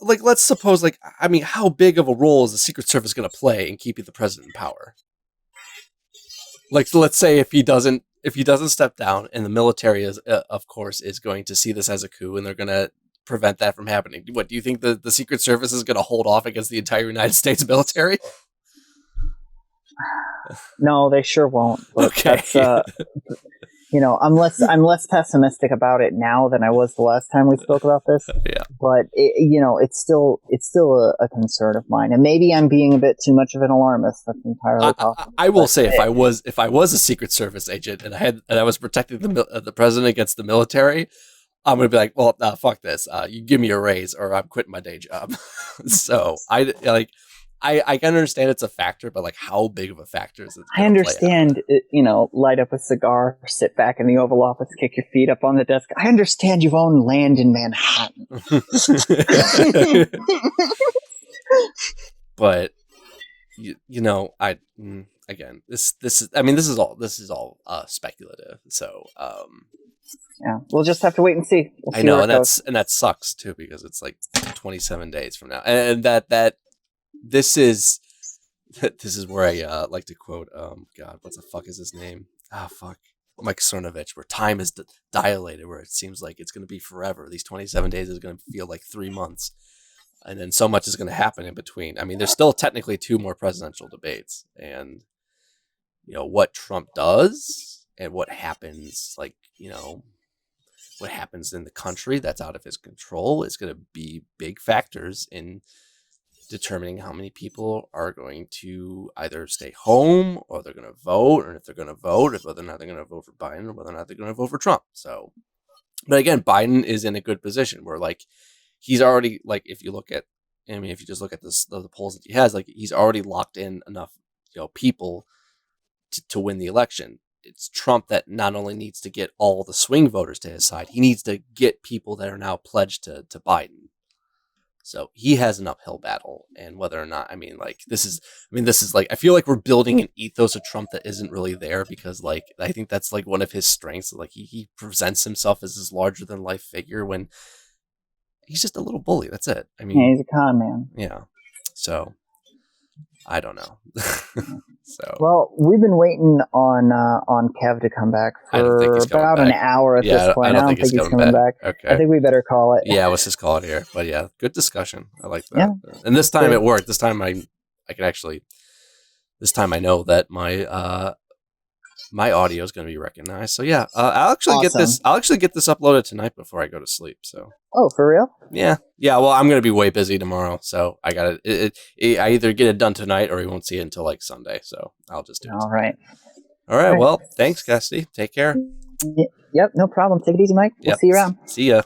Let's suppose, like, I mean, how big of a role is the Secret Service going to play in keeping the president in power? Like, let's say if he doesn't step down, and the military is, of course, is going to see this as a coup, and they're going to prevent that from happening. What do you think the Secret Service is going to hold off against the entire United States military? No, they sure won't. Okay. I'm less pessimistic about it now than I was the last time we spoke about this. Yeah. But it's still a concern of mine, and maybe I'm being a bit too much of an alarmist. That's entirely possible. I will say, if I was a Secret Service agent and I was protecting the president against the military, I'm gonna be like, well, fuck this. You give me a raise, or I'm quitting my day job. So I can understand it's a factor, but like, how big of a factor is it? I understand, light up a cigar, sit back in the Oval Office, kick your feet up on the desk. I understand you've owned land in Manhattan. But again, this is all speculative. So yeah, we'll just have to wait and see. I know, and that sucks too, because it's like 27 days from now, and that. This is where I like to quote, God, what the fuck is his name? Mike Cernovich, where time is dilated, where it seems like it's going to be forever. These 27 days is going to feel like 3 months. And then so much is going to happen in between. I mean, there's still technically 2 more presidential debates. And, what Trump does and what happens, what happens in the country that's out of his control is going to be big factors in determining how many people are going to either stay home or they're going to vote, or if they're going to vote, whether or not they're going to vote for Biden or whether or not they're going to vote for Trump. So, but again, Biden is in a good position where he's already, if you just look at the polls that he has, he's already locked in enough, people to win the election. It's Trump that not only needs to get all the swing voters to his side, he needs to get people that are now pledged to Biden. So he has an uphill battle, and whether or not, this is I feel like we're building an ethos of Trump that isn't really there, because I think that's one of his strengths. He presents himself as this larger than life figure when he's just a little bully. That's it. He's a con man. Yeah. So I don't know. Well, we've been waiting on Kev to come back for about an hour at this point. I don't think he's coming back. Okay. I think we better call it. Yeah, let's just call it here. But yeah, good discussion. I like that. Yeah. And this time it worked. This time I can actually. This time I know that my audio is going to be recognized. So yeah, I'll actually get this uploaded tonight before I go to sleep. So. Oh, for real? Yeah. Well, I'm going to be way busy tomorrow, so I got I either get it done tonight or you won't see it until Sunday. So I'll just do it. All right. All right. Well, thanks, Cassidy. Take care. Yep. No problem. Take it easy, Mike. We'll see you around. See ya.